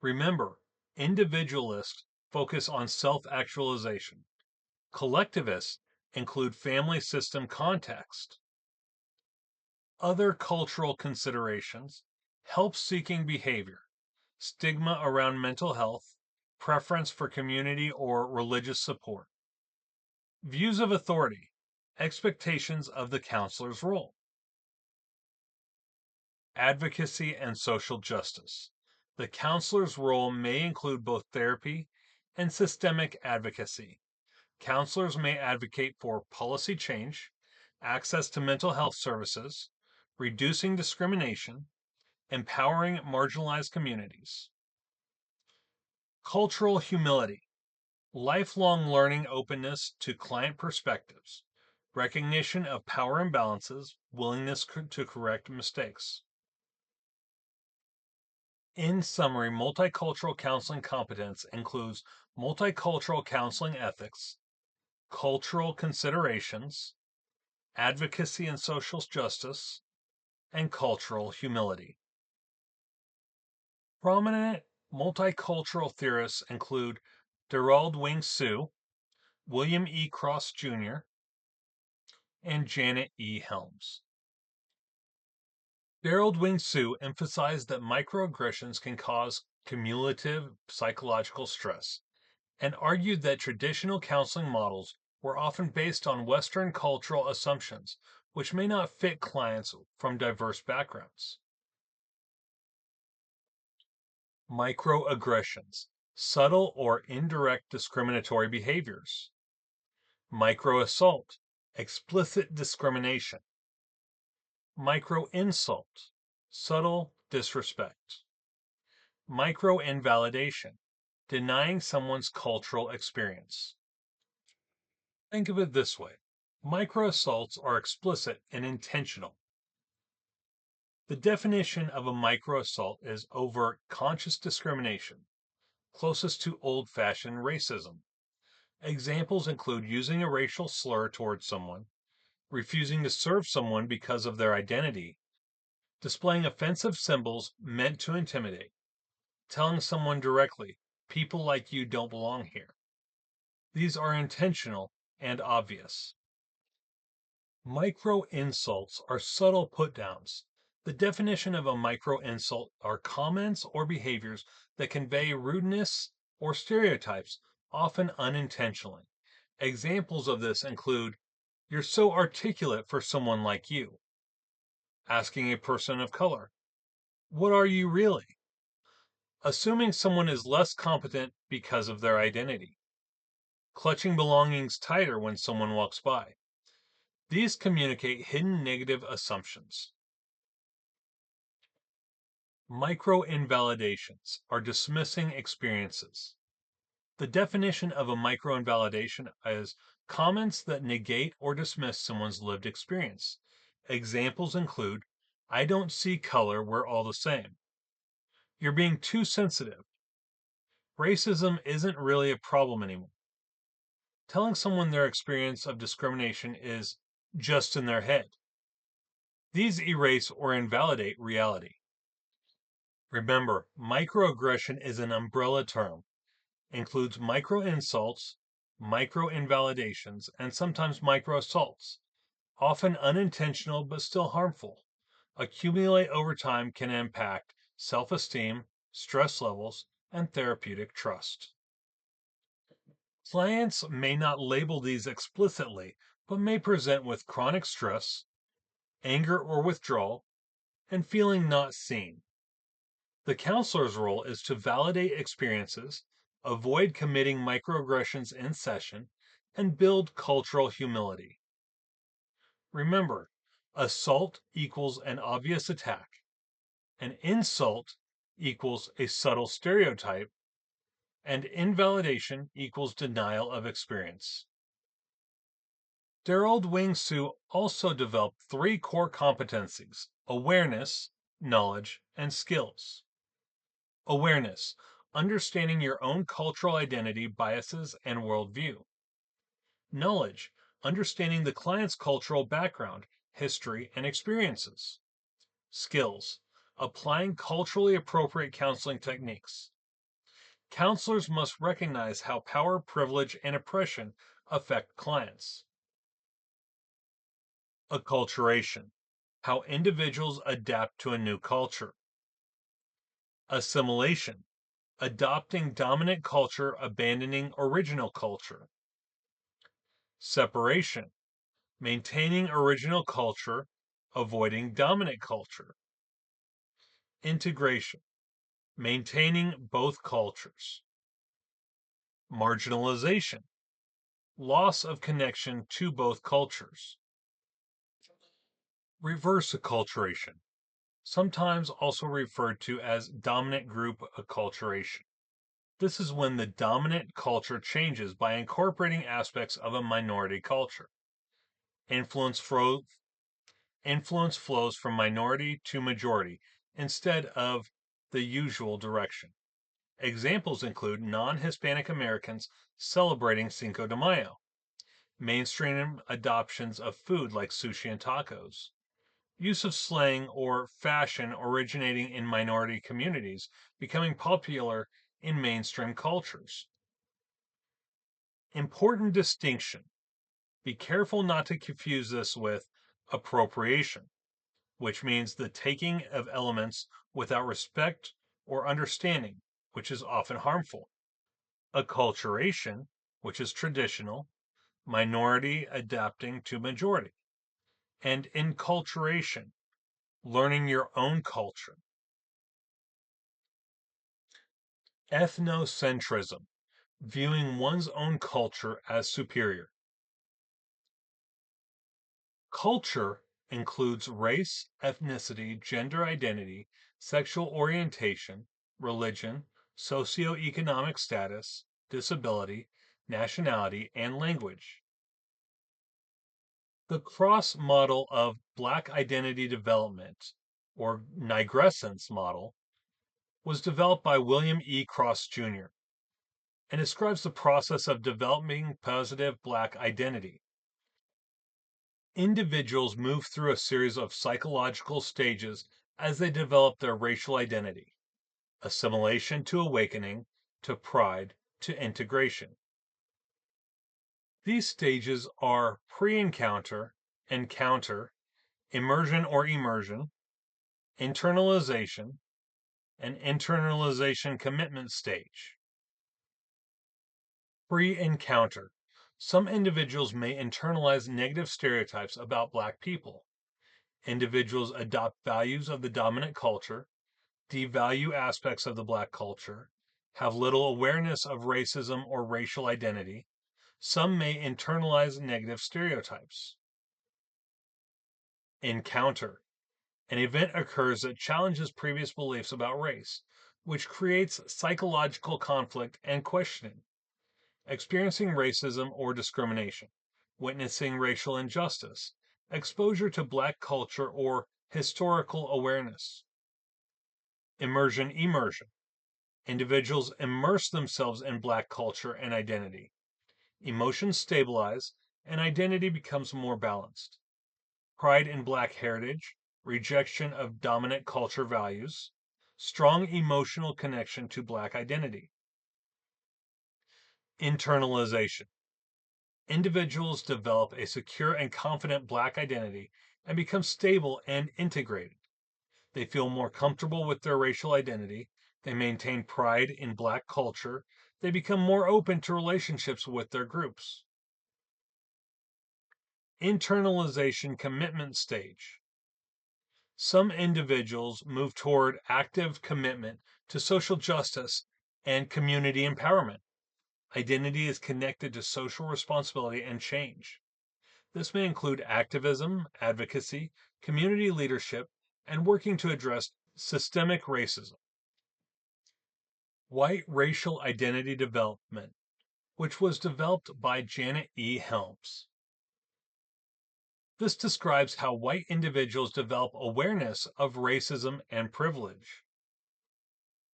Remember, individualists focus on self-actualization. Collectivists include family system context. Other cultural considerations: help-seeking behavior, stigma around mental health, preference for community or religious support. Views of authority, expectations of the counselor's role. Advocacy and social justice. The counselor's role may include both therapy and systemic advocacy. Counselors may advocate for policy change, access to mental health services, reducing discrimination, empowering marginalized communities. Cultural humility, lifelong learning openness to client perspectives, recognition of power imbalances, willingness to correct mistakes. In summary, multicultural counseling competence includes multicultural counseling ethics, cultural considerations, advocacy and social justice, and cultural humility. Prominent multicultural theorists include Derald Wing Sue, William E. Cross Jr., and Janet E. Helms. Derald Wing Sue emphasized that microaggressions can cause cumulative psychological stress and argued that traditional counseling models were often based on Western cultural assumptions, which may not fit clients from diverse backgrounds. Microaggressions, subtle or indirect discriminatory behaviors. Microassault, explicit discrimination. Microinsult, subtle disrespect. Microinvalidation, denying someone's cultural experience. Think of it this way. Microassaults are explicit and intentional. The definition of a microassault is overt conscious discrimination, closest to old-fashioned racism. Examples include using a racial slur towards someone, refusing to serve someone because of their identity, displaying offensive symbols meant to intimidate, telling someone directly, "People like you don't belong here." These are intentional and obvious. Micro insults are subtle put-downs. The definition of a micro insult are comments or behaviors that convey rudeness or stereotypes, often unintentionally. Examples of this include, "You're so articulate for someone like you." Asking a person of color, "What are you really?" Assuming someone is less competent because of their identity. Clutching belongings tighter when someone walks by. These communicate hidden negative assumptions. Micro-invalidations are dismissing experiences. The definition of a micro-invalidation is comments that negate or dismiss someone's lived experience. Examples include, "I don't see color, we're all the same." "You're being too sensitive." "Racism isn't really a problem anymore." Telling someone their experience of discrimination is just in their head. These erase or invalidate reality. Remember, microaggression is an umbrella term, includes micro insults, micro invalidations, and sometimes micro assaults, often unintentional but still harmful. Accumulate over time can impact self-esteem, stress levels, and therapeutic trust. Clients may not label these explicitly, but may present with chronic stress, anger or withdrawal, and feeling not seen. The counselor's role is to validate experiences, avoid committing microaggressions in session, and build cultural humility. Remember, assault equals an obvious attack, an insult equals a subtle stereotype, and invalidation equals denial of experience. Derald Wing Sue also developed 3 core competencies: awareness, knowledge, and skills. Awareness, understanding your own cultural identity, biases, and worldview. Knowledge, understanding the client's cultural background, history, and experiences. Skills, applying culturally appropriate counseling techniques. Counselors must recognize how power, privilege, and oppression affect clients. Acculturation, how individuals adapt to a new culture. Assimilation, adopting dominant culture, abandoning original culture. Separation, maintaining original culture, avoiding dominant culture. Integration, maintaining both cultures. Marginalization, loss of connection to both cultures. Reverse acculturation, sometimes also referred to as dominant group acculturation. This is when the dominant culture changes by incorporating aspects of a minority culture. Influence, influence flows from minority to majority instead of the usual direction. Examples include non-Hispanic Americans celebrating Cinco de Mayo, mainstream adoptions of food like sushi and tacos, use of slang or fashion originating in minority communities becoming popular in mainstream cultures. Important distinction. Be careful not to confuse this with appropriation, which means the taking of elements without respect or understanding, which is often harmful. Acculturation, which is traditional, minority adapting to majority. And enculturation, learning your own culture. Ethnocentrism, viewing one's own culture as superior. Culture includes race, ethnicity, gender identity, sexual orientation, religion, socioeconomic status, disability, nationality, and language. The cross model of Black identity development, or Nigrescence model, was developed by William E. Cross Jr. and describes the process of developing positive Black identity. Individuals move through a series of psychological stages as they develop their racial identity: assimilation to awakening, to pride, to integration. These stages are pre-encounter, encounter, immersion or immersion, internalization, and internalization commitment stage. Pre-encounter. Some individuals may internalize negative stereotypes about Black people. Individuals adopt values of the dominant culture, devalue aspects of the Black culture, have little awareness of racism or racial identity. Some may internalize negative stereotypes. Encounter. An event occurs that challenges previous beliefs about race, which creates psychological conflict and questioning. Experiencing racism or discrimination, witnessing racial injustice, exposure to Black culture or historical awareness. Immersion. Individuals immerse themselves in Black culture and identity. Emotions stabilize and identity becomes more balanced. Pride in Black heritage, rejection of dominant culture values, strong emotional connection to Black identity. Internalization. Individuals develop a secure and confident Black identity and become stable and integrated. They feel more comfortable with their racial identity. They maintain pride in Black culture. They become more open to relationships with their groups. Internalization commitment stage. Some individuals move toward active commitment to social justice and community empowerment. Identity is connected to social responsibility and change. This may include activism, advocacy, community leadership, and working to address systemic racism. White racial identity development, which was developed by Janet E. Helms. This describes how white individuals develop awareness of racism and privilege.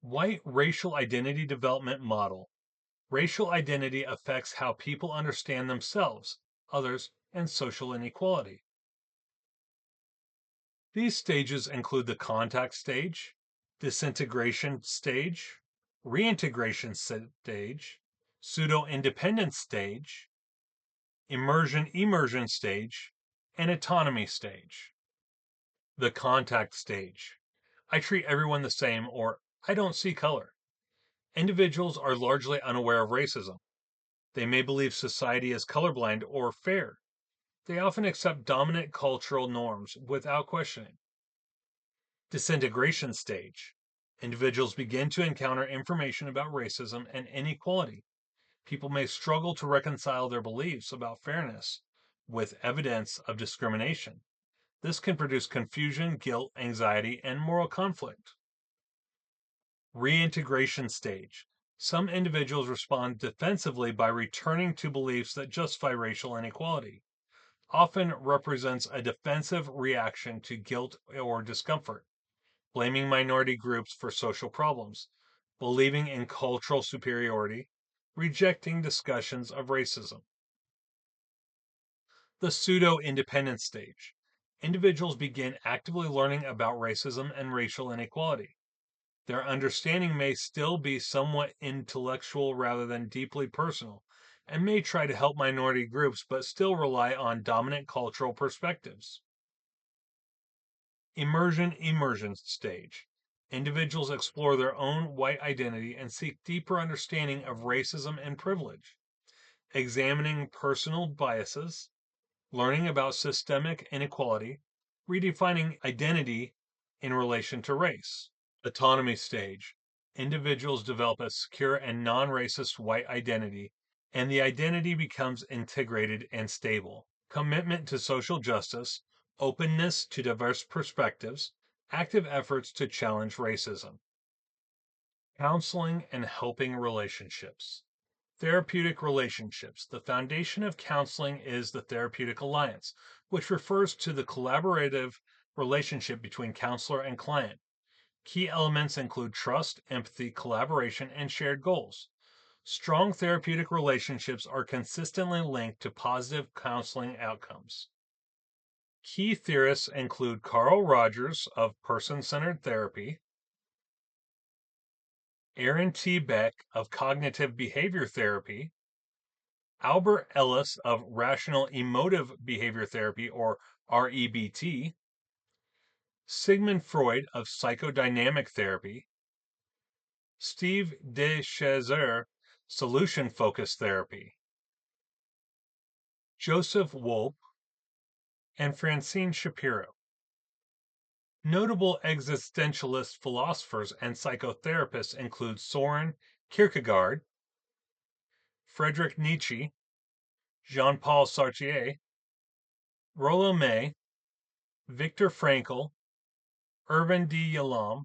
White racial identity development model. Racial identity affects how people understand themselves, others, and social inequality. These stages include the contact stage, disintegration stage, reintegration stage, pseudo-independence stage, immersion stage, and autonomy stage. The contact stage. I treat everyone the same, or I don't see color. Individuals are largely unaware of racism. They may believe society is colorblind or fair. They often accept dominant cultural norms without questioning. Disintegration stage. Individuals begin to encounter information about racism and inequality. People may struggle to reconcile their beliefs about fairness with evidence of discrimination. This can produce confusion, guilt, anxiety, and moral conflict. Reintegration stage. Some individuals respond defensively by returning to beliefs that justify racial inequality. Often represents a defensive reaction to guilt or discomfort, blaming minority groups for social problems, believing in cultural superiority, rejecting discussions of racism. The pseudo-independence stage. Individuals begin actively learning about racism and racial inequality. Their understanding may still be somewhat intellectual rather than deeply personal, and may try to help minority groups but still rely on dominant cultural perspectives. Immersion stage. Individuals explore their own white identity and seek deeper understanding of racism and privilege, examining personal biases, learning about systemic inequality, redefining identity in relation to race. Autonomy stage. Individuals develop a secure and non-racist white identity, and the identity becomes integrated and stable. Commitment to social justice, openness to diverse perspectives, active efforts to challenge racism. Counseling and helping relationships. Therapeutic relationships. The foundation of counseling is the therapeutic alliance, which refers to the collaborative relationship between counselor and client. Key elements include trust, empathy, collaboration, and shared goals. Strong therapeutic relationships are consistently linked to positive counseling outcomes. Key theorists include Carl Rogers of person-centered therapy, Aaron T. Beck of cognitive behavior therapy, Albert Ellis of rational emotive behavior therapy or REBT, Sigmund Freud of psychodynamic therapy, Steve DeShazer, solution-focused therapy, Joseph Wolpe, and Francine Shapiro. Notable existentialist philosophers and psychotherapists include Soren Kierkegaard, Friedrich Nietzsche, Jean-Paul Sartre, Rollo May, Viktor Frankl, Irvin D. Yalom,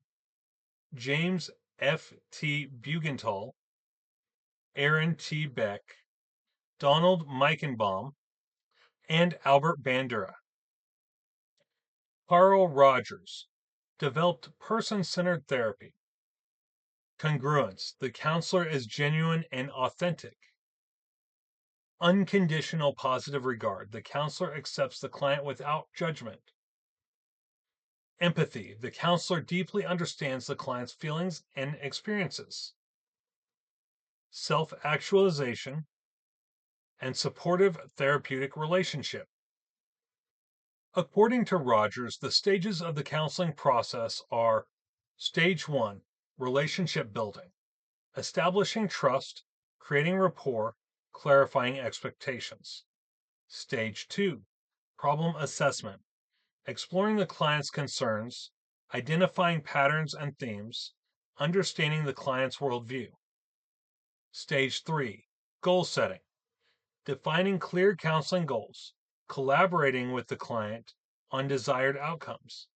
James F. T. Bugental, Aaron T. Beck, Donald Meichenbaum, and Albert Bandura. Carl Rogers developed person-centered therapy. Congruence. The counselor is genuine and authentic. Unconditional positive regard. The counselor accepts the client without judgment. Empathy. The counselor deeply understands the client's feelings and experiences. Self-actualization and supportive therapeutic relationship. According to Rogers, the stages of the counseling process are Stage 1, relationship building, establishing trust, creating rapport, clarifying expectations. Stage 2, problem assessment, exploring the client's concerns, identifying patterns and themes, understanding the client's worldview. Stage 3, goal setting, defining clear counseling goals, collaborating with the client on desired outcomes.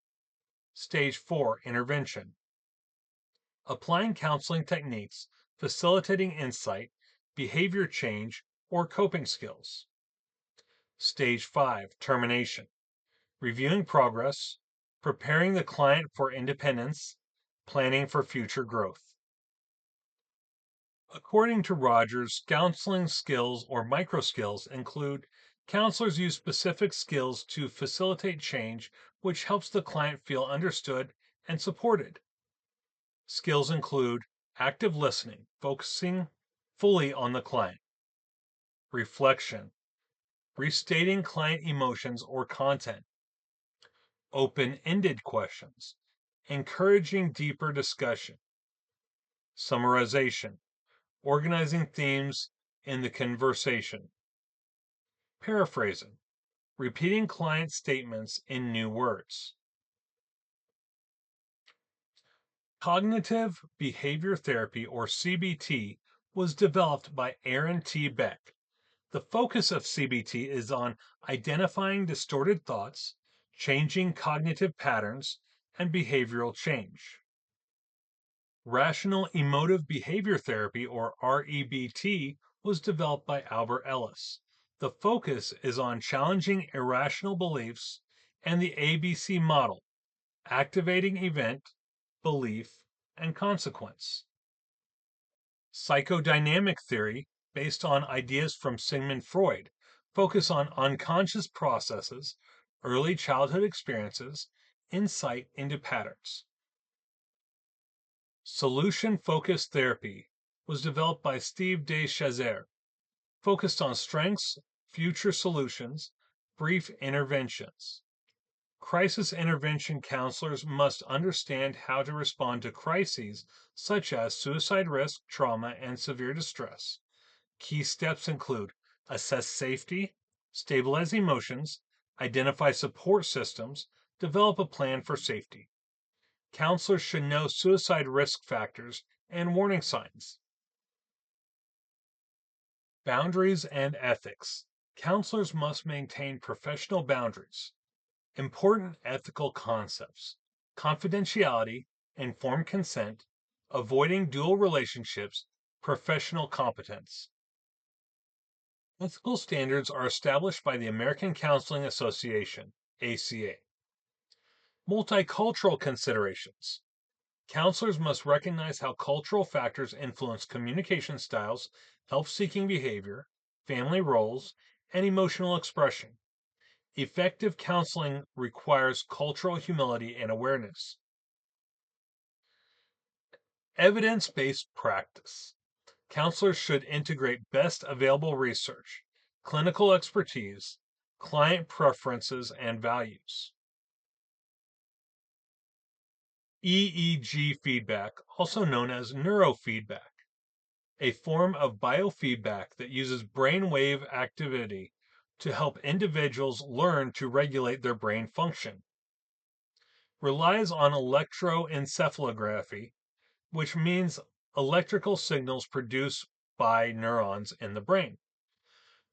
Stage 4, intervention, applying counseling techniques, facilitating insight, behavior change, or coping skills. Stage 5, termination, reviewing progress, preparing the client for independence, planning for future growth. According to Rogers, counseling skills or micro skills include counselors use specific skills to facilitate change, which helps the client feel understood and supported. Skills include active listening, focusing fully on the client, reflection, restating client emotions or content, open-ended questions, encouraging deeper discussion, summarization, organizing themes in the conversation, paraphrasing, repeating client statements in new words. Cognitive behavior therapy, or CBT, was developed by Aaron T. Beck. The focus of CBT is on identifying distorted thoughts, changing cognitive patterns, and behavioral change. Rational Emotive Behavior Therapy, or REBT, was developed by Albert Ellis. The focus is on challenging irrational beliefs and the ABC model, activating event, belief, and consequence. Psychodynamic theory, based on ideas from Sigmund Freud, focus on unconscious processes, early childhood experiences, insight into patterns. Solution-focused therapy was developed by Steve DeShazer, focused on strengths, future solutions, brief interventions. Crisis intervention counselors must understand how to respond to crises such as suicide risk, trauma, and severe distress. Key steps include assess safety, stabilize emotions, identify support systems, develop a plan for safety. Counselors should know suicide risk factors and warning signs. Boundaries and ethics. Counselors must maintain professional boundaries. Important ethical concepts: confidentiality, informed consent, avoiding dual relationships, professional competence. Ethical standards are established by the American Counseling Association, ACA. Multicultural considerations. Counselors must recognize how cultural factors influence communication styles, help-seeking behavior, family roles, and emotional expression. Effective counseling requires cultural humility and awareness. Evidence-based practice. Counselors should integrate best available research, clinical expertise, client preferences, and values. EEG feedback, also known as neurofeedback, a form of biofeedback that uses brainwave activity to help individuals learn to regulate their brain function. Relies on electroencephalography, which means electrical signals produced by neurons in the brain.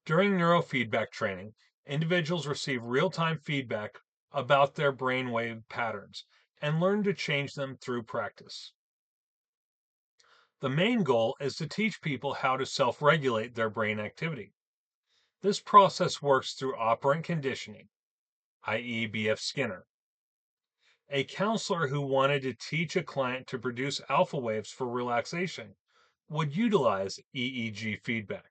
During neurofeedback training, individuals receive real-time feedback about their brainwave patterns and learn to change them through practice. The main goal is to teach people how to self-regulate their brain activity. This process works through operant conditioning, i.e. B.F. Skinner. A counselor who wanted to teach a client to produce alpha waves for relaxation would utilize EEG feedback.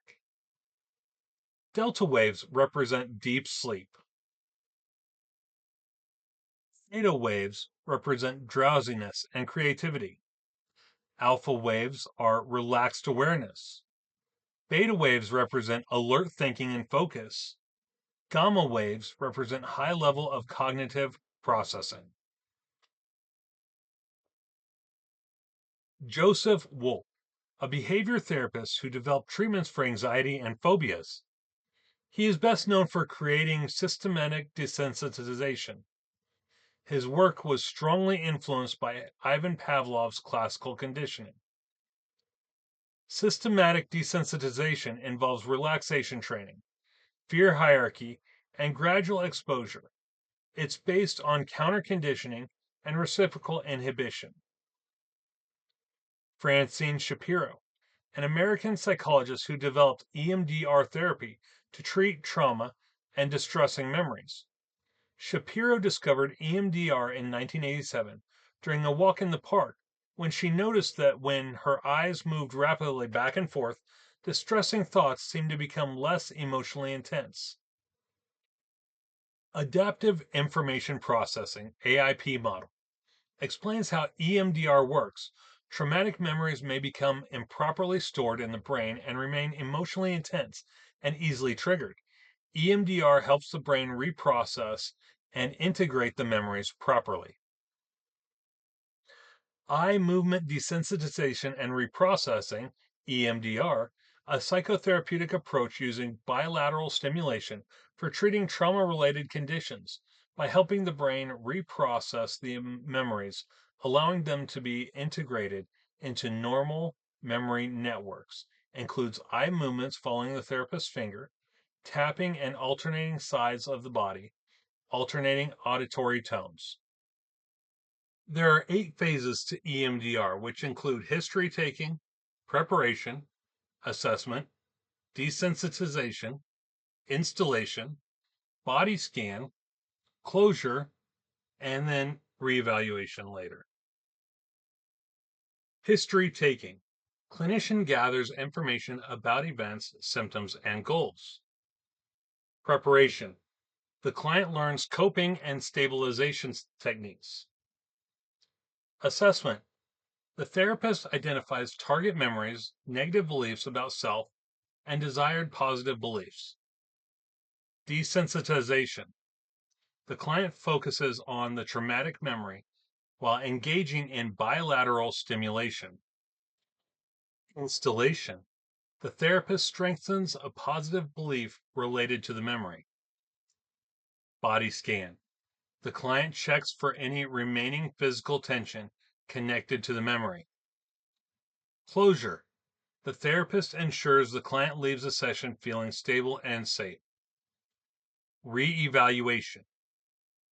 Delta waves represent deep sleep. Theta waves represent drowsiness and creativity. Alpha waves are relaxed awareness. Beta waves represent alert thinking and focus. Gamma waves represent high level of cognitive processing. Joseph Wolf, a behavior therapist who developed treatments for anxiety and phobias. He is best known for creating systematic desensitization. His work was strongly influenced by Ivan Pavlov's classical conditioning. Systematic desensitization involves relaxation training, fear hierarchy, and gradual exposure. It's based on counter-conditioning and reciprocal inhibition. Francine Shapiro, an American psychologist who developed EMDR therapy to treat trauma and distressing memories. Shapiro discovered EMDR in 1987 during a walk in the park when she noticed that when her eyes moved rapidly back and forth, distressing thoughts seemed to become less emotionally intense. Adaptive Information Processing, AIP model, explains how EMDR works. Traumatic memories may become improperly stored in the brain and remain emotionally intense and easily triggered. EMDR helps the brain reprocess and integrate the memories properly. Eye movement desensitization and reprocessing, EMDR, a psychotherapeutic approach using bilateral stimulation for treating trauma-related conditions by helping the brain reprocess the memories, allowing them to be integrated into normal memory networks. Includes eye movements following the therapist's finger, tapping and alternating sides of the body, alternating auditory tones. There are 8 phases to EMDR, which include history taking, preparation, assessment, desensitization, installation, body scan, closure, and then reevaluation later. History taking. Clinician gathers information about events, symptoms, and goals. Preparation. The client learns coping and stabilization techniques. Assessment. The therapist identifies target memories, negative beliefs about self, and desired positive beliefs. Desensitization. The client focuses on the traumatic memory while engaging in bilateral stimulation. Installation. The therapist strengthens a positive belief related to the memory. Body scan. The client checks for any remaining physical tension connected to the memory. Closure. The therapist ensures the client leaves the session feeling stable and safe. Re-evaluation.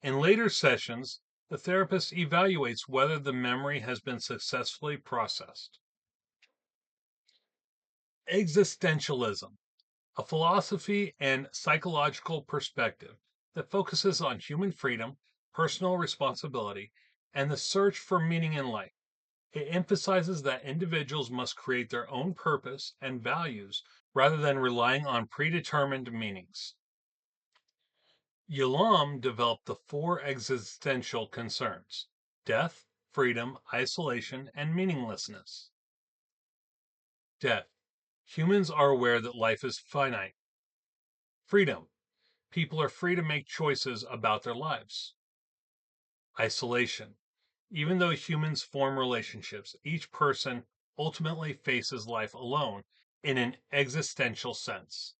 In later sessions, the therapist evaluates whether the memory has been successfully processed. Existentialism, a philosophy and psychological perspective that focuses on human freedom, personal responsibility, and the search for meaning in life. It emphasizes that individuals must create their own purpose and values rather than relying on predetermined meanings. Yalom developed the 4 existential concerns: death, freedom, isolation, and meaninglessness. Death. Humans are aware that life is finite. Freedom. People are free to make choices about their lives. Isolation. Even though humans form relationships, each person ultimately faces life alone in an existential sense.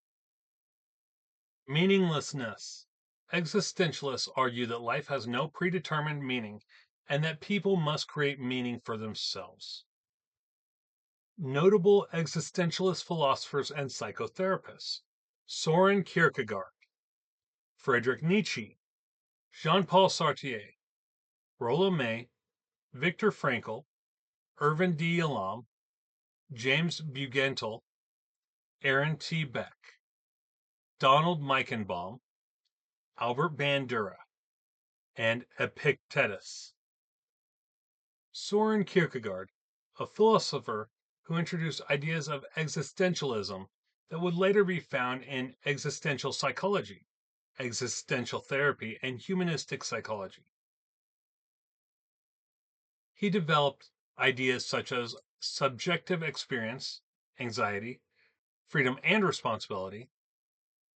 Meaninglessness. Existentialists argue that life has no predetermined meaning and that people must create meaning for themselves. Notable existentialist philosophers and psychotherapists: Soren Kierkegaard, Friedrich Nietzsche, Jean-Paul Sartre, Rollo May, Viktor Frankl, Irvin D. Yalom, James Bugental, Aaron T. Beck, Donald Meichenbaum, Albert Bandura, and Epictetus. Soren Kierkegaard, a philosopher who introduced ideas of existentialism that would later be found in existential psychology, existential therapy, and humanistic psychology. He developed ideas such as subjective experience, anxiety, freedom and responsibility,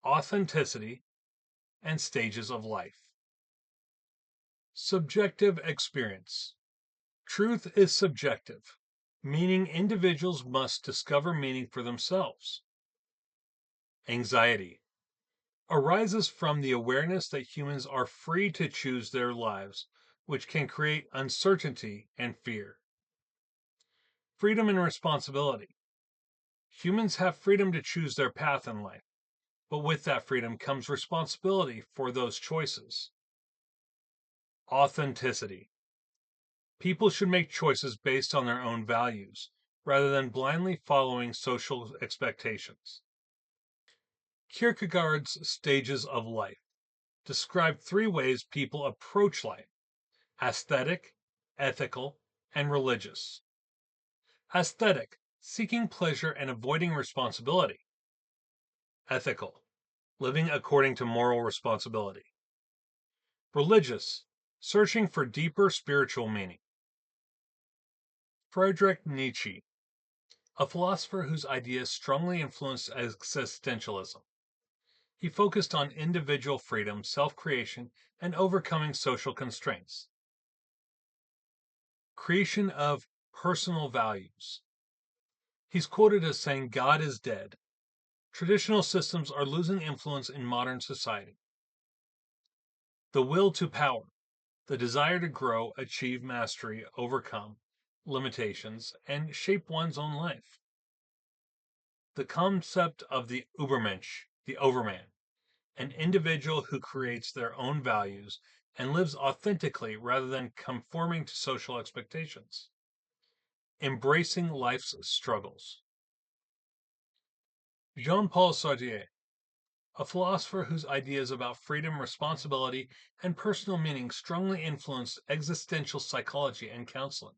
authenticity, and stages of life. Subjective experience. Truth is subjective, meaning individuals must discover meaning for themselves. Anxiety arises from the awareness that humans are free to choose their lives, which can create uncertainty and fear. Freedom and responsibility. Humans have freedom to choose their path in life, but with that freedom comes responsibility for those choices. Authenticity. People should make choices based on their own values, rather than blindly following social expectations. Kierkegaard's stages of life describe 3 ways people approach life: aesthetic, ethical, and religious. Aesthetic, seeking pleasure and avoiding responsibility. Ethical, living according to moral responsibility. Religious, searching for deeper spiritual meaning. Friedrich Nietzsche, a philosopher whose ideas strongly influenced existentialism. He focused on individual freedom, self-creation, and overcoming social constraints. Creation of personal values. He's quoted as saying, "God is dead. Traditional systems are losing influence in modern society." The will to power. The desire to grow, achieve mastery, overcome limitations, and shape one's own life. The concept of the Übermensch, the overman. an individual who creates their own values and lives authentically rather than conforming to social expectations. Embracing life's struggles. Jean-Paul Sartre, a philosopher whose ideas about freedom, responsibility, and personal meaning strongly influenced existential psychology and counseling.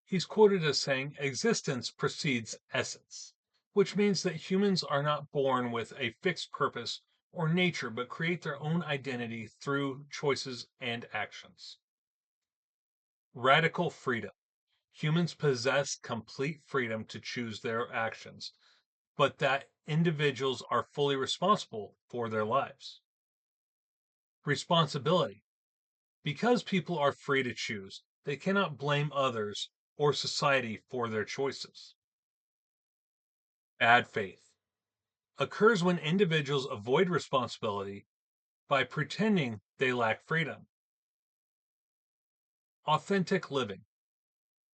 He's quoted as saying, "Existence precedes essence," which means that humans are not born with a fixed purpose or nature, but create their own identity through choices and actions. Radical freedom. Humans possess complete freedom to choose their actions, but that individuals are fully responsible for their lives. Responsibility. Because people are free to choose, they cannot blame others or society for their choices. Bad faith occurs when individuals avoid responsibility by pretending they lack freedom. Authentic living.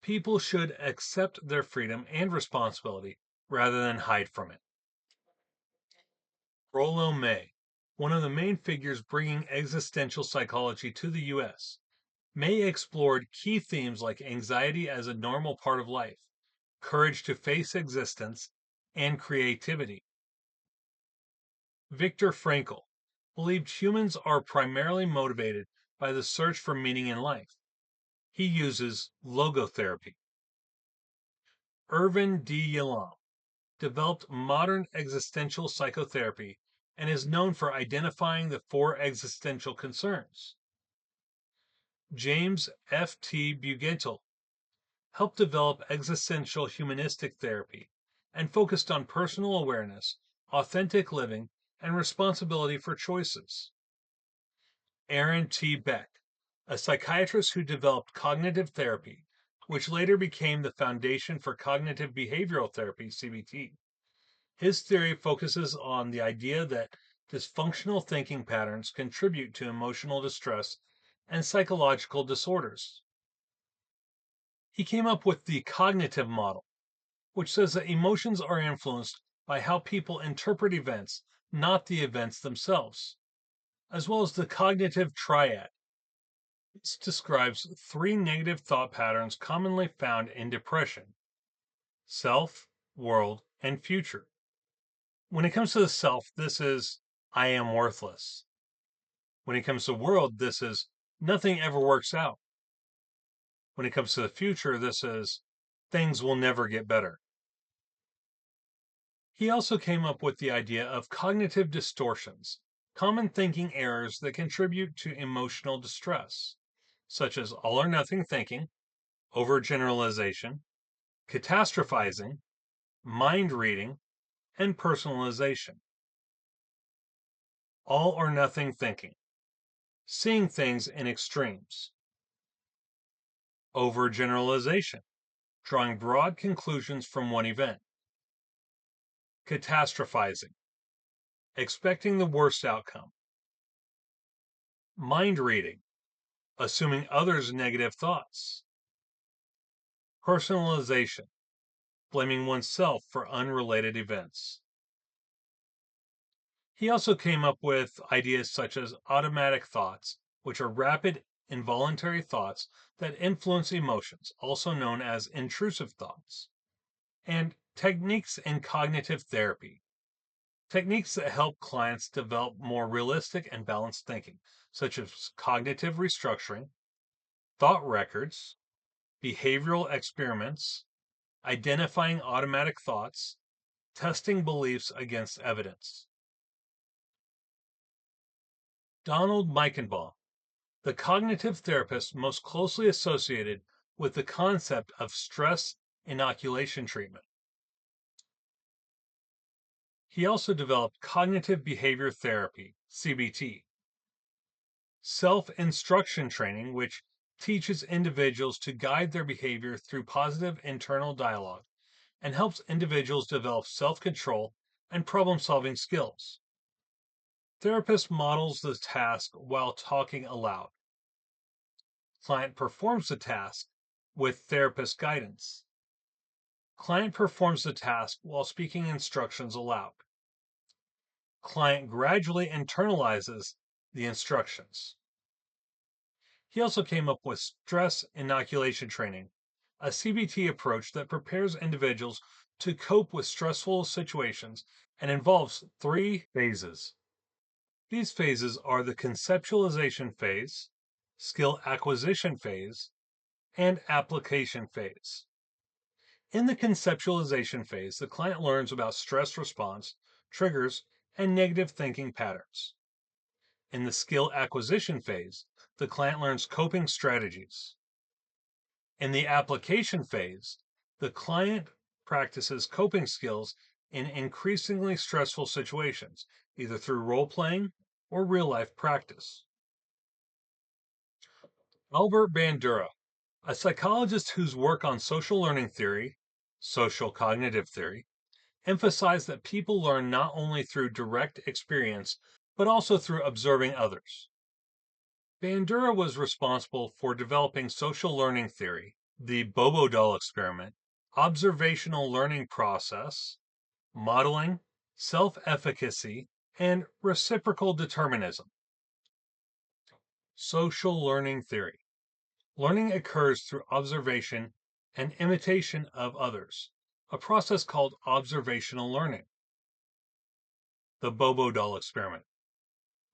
People should accept their freedom and responsibility rather than hide from it. Rollo May, one of the main figures bringing existential psychology to the U.S., May explored key themes like anxiety as a normal part of life, courage to face existence, and creativity. Viktor Frankl believed humans are primarily motivated by the search for meaning in life. He uses logotherapy. Irvin D. Yalom developed modern existential psychotherapy and is known for identifying the four existential concerns. James F. T. Bugentel helped develop existential humanistic therapy and focused on personal awareness, authentic living, and responsibility for choices. Aaron T. Beck, a psychiatrist who developed cognitive therapy, which later became the foundation for cognitive behavioral therapy, CBT. His theory focuses on the idea that dysfunctional thinking patterns contribute to emotional distress and psychological disorders. He came up with the cognitive model, which says that emotions are influenced by how people interpret events, not the events themselves, as well as the cognitive triad. This describes three negative thought patterns commonly found in depression: self, world, and future. When it comes to the self, this is, I am worthless. When it comes to world, this is, nothing ever works out. When it comes to the future, this is, things will never get better. He also came up with the idea of cognitive distortions, common thinking errors that contribute to emotional distress, such as all or nothing thinking, overgeneralization, catastrophizing, mind reading, and personalization. All or nothing thinking, seeing things in extremes. Overgeneralization, drawing broad conclusions from one event. Catastrophizing, expecting the worst outcome. Mind reading, assuming others' negative thoughts. Personalization, blaming oneself for unrelated events. He also came up with ideas such as automatic thoughts, which are rapid, involuntary thoughts that influence emotions, also known as intrusive thoughts, and techniques in cognitive therapy, techniques that help clients develop more realistic and balanced thinking, such as cognitive restructuring, thought records, behavioral experiments, identifying automatic thoughts, testing beliefs against evidence. Donald Meichenbaum, the cognitive therapist most closely associated with the concept of stress inoculation treatment. He also developed cognitive behavior therapy, CBT, self-instruction training, which teaches individuals to guide their behavior through positive internal dialogue and helps individuals develop self-control and problem-solving skills. Therapist models the task while talking aloud. Client performs the task with therapist guidance. Client performs the task while speaking instructions aloud. client gradually internalizes the instructions. He also came up with stress inoculation training, a CBT approach that prepares individuals to cope with stressful situations and involves 3 phases. These phases are the conceptualization phase, skill acquisition phase, and application phase. In the conceptualization phase, the client learns about stress response, triggers, and negative thinking patterns. In the skill acquisition phase, the client learns coping strategies. In the application phase, the client practices coping skills in increasingly stressful situations, either through role playing or real life practice. Albert Bandura, a psychologist whose work on social learning theory, social cognitive theory, emphasized that people learn not only through direct experience, but also through observing others. Bandura was responsible for developing social learning theory, the Bobo doll experiment, observational learning process, modeling, self-efficacy, and reciprocal determinism. Social learning theory. Learning occurs through observation and imitation of others, a process called observational learning. The Bobo doll experiment.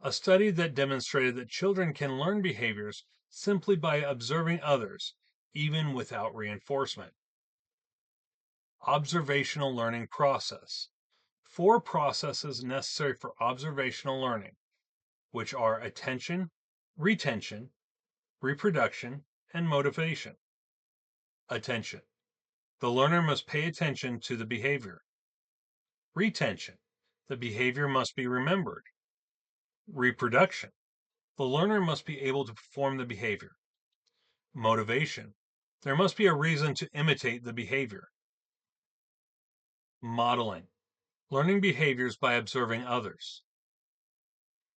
A study that demonstrated that children can learn behaviors simply by observing others, even without reinforcement. Observational learning process. 4 processes necessary for observational learning, which are attention, retention, reproduction, and motivation. Attention. The learner must pay attention to the behavior. Retention. The behavior must be remembered. Reproduction. The learner must be able to perform the behavior. Motivation. There must be a reason to imitate the behavior. Modeling. Learning behaviors by observing others.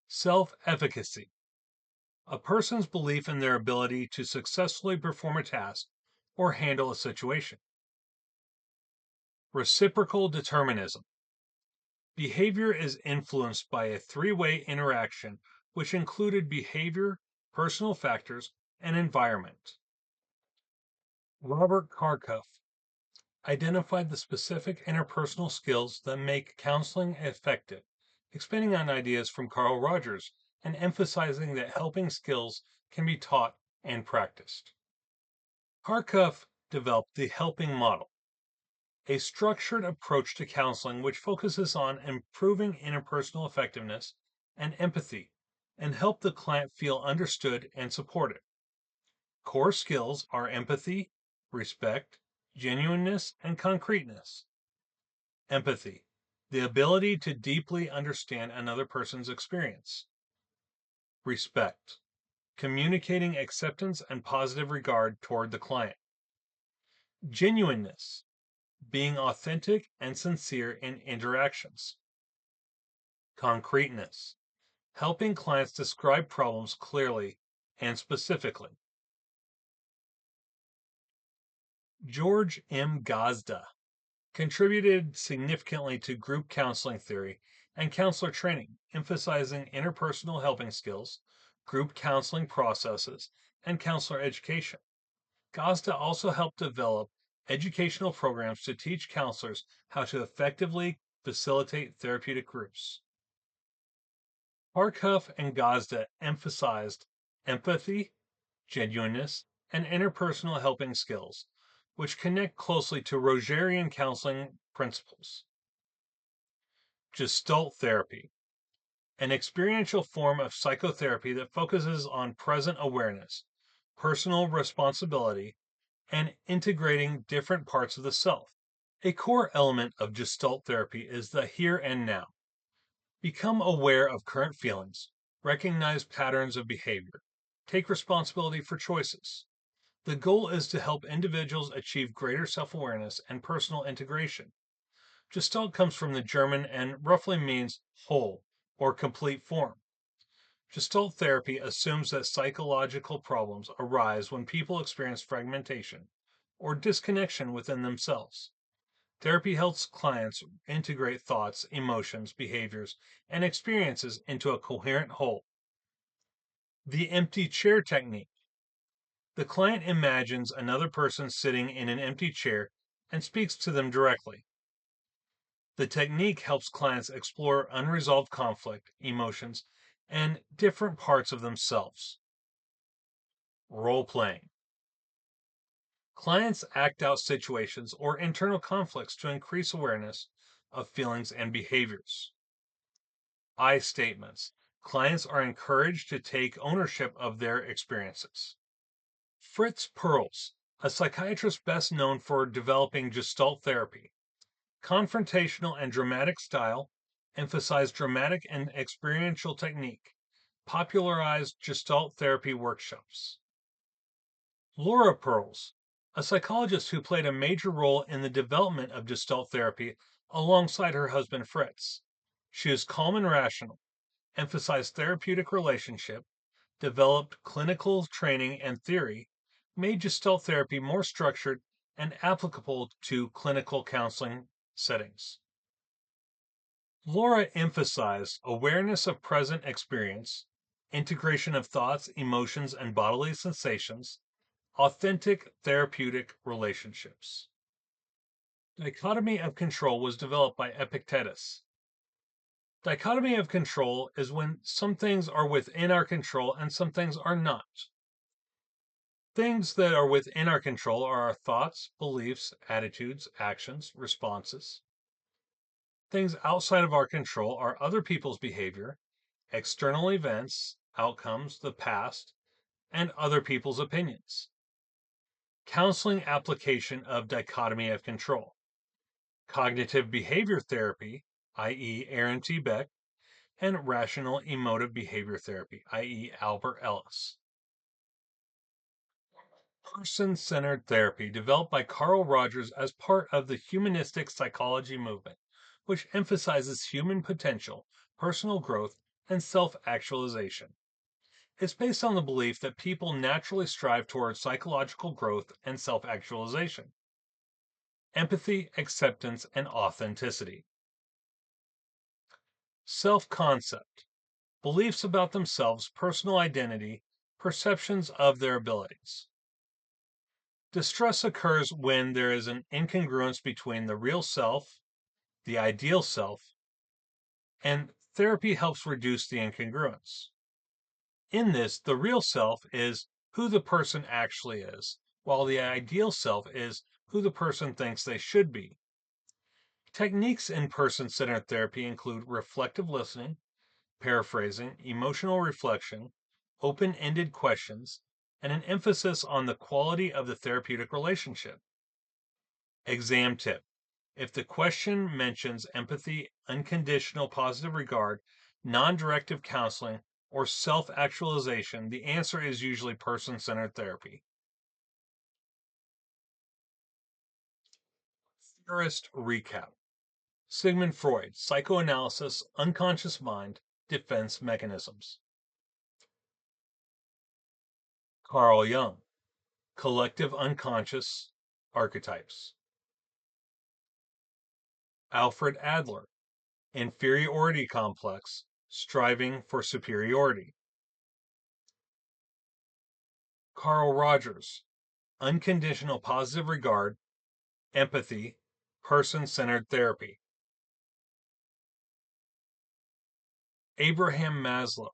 Self-efficacy. A person's belief in their ability to successfully perform a task or handle a situation. Reciprocal determinism. Behavior is influenced by a 3-way interaction which included behavior, personal factors, and environment. Robert Karkoff identified the specific interpersonal skills that make counseling effective, expanding on ideas from Carl Rogers and emphasizing that helping skills can be taught and practiced. Karkoff developed the helping model, a structured approach to counseling which focuses on improving interpersonal effectiveness and empathy and help the client feel understood and supported. Core skills are empathy, respect, genuineness, and concreteness. Empathy, the ability to deeply understand another person's experience. Respect, communicating acceptance and positive regard toward the client. Genuineness, being authentic and sincere in interactions. Concreteness, helping clients describe problems clearly and specifically. George M. Gazda contributed significantly to group counseling theory and counselor training, emphasizing interpersonal helping skills, group counseling processes, and counselor education. Gazda also helped develop educational programs to teach counselors how to effectively facilitate therapeutic groups. Karkoff and Gazda emphasized empathy, genuineness, and interpersonal helping skills, which connect closely to Rogerian counseling principles. Gestalt therapy, an experiential form of psychotherapy that focuses on present awareness, personal responsibility, and integrating different parts of the self. A core element of Gestalt therapy is the here and now. Become aware of current feelings, recognize patterns of behavior, take responsibility for choices. The goal is to help individuals achieve greater self-awareness and personal integration. Gestalt comes from the German and roughly means whole or complete form. Gestalt therapy assumes that psychological problems arise when people experience fragmentation or disconnection within themselves. Therapy helps clients integrate thoughts, emotions, behaviors, and experiences into a coherent whole. The empty chair technique. The client imagines another person sitting in an empty chair and speaks to them directly. The technique helps clients explore unresolved conflict, emotions, and different parts of themselves. Role playing. Clients act out situations or internal conflicts to increase awareness of feelings and behaviors. I statements. Clients are encouraged to take ownership of their experiences. Fritz Perls, a psychiatrist best known for developing Gestalt therapy. Confrontational and dramatic style, emphasized dramatic and experiential technique, popularized Gestalt therapy workshops. Laura Perls, a psychologist who played a major role in the development of Gestalt therapy alongside her husband Fritz. She is calm and rational, emphasized therapeutic relationship, developed clinical training and theory, made Gestalt therapy more structured and applicable to clinical counseling settings. Laura emphasized awareness of present experience, integration of thoughts, emotions, and bodily sensations, authentic therapeutic relationships. Dichotomy of control was developed by Epictetus. Dichotomy of control is when some things are within our control and some things are not. Things that are within our control are our thoughts, beliefs, attitudes, actions, responses. Things outside of our control are other people's behavior, external events, outcomes, the past, and other people's opinions. Counseling application of dichotomy of control. Cognitive behavior therapy, i.e., Aaron T. Beck, and rational emotive behavior therapy, i.e., Albert Ellis. Person-centered therapy developed by Carl Rogers as part of the humanistic psychology movement, which emphasizes human potential, personal growth, and self-actualization. It's based on the belief that people naturally strive towards psychological growth and self-actualization. Empathy, acceptance, and authenticity. Self-concept. Beliefs about themselves, personal identity, perceptions of their abilities. Distress occurs when there is an incongruence between the real self, the ideal self, and therapy helps reduce the incongruence. In this, the real self is who the person actually is, while the ideal self is who the person thinks they should be. Techniques in person-centered therapy include reflective listening, paraphrasing, emotional reflection, open-ended questions, and an emphasis on the quality of the therapeutic relationship. Exam tip. If the question mentions empathy, unconditional positive regard, non-directive counseling, or self-actualization, the answer is usually person-centered therapy. Theorist recap. Sigmund Freud, psychoanalysis, unconscious mind, defense mechanisms. Carl Jung, collective unconscious archetypes. Alfred Adler, inferiority complex, striving for superiority. Carl Rogers, unconditional positive regard, empathy, person-centered therapy. Abraham Maslow,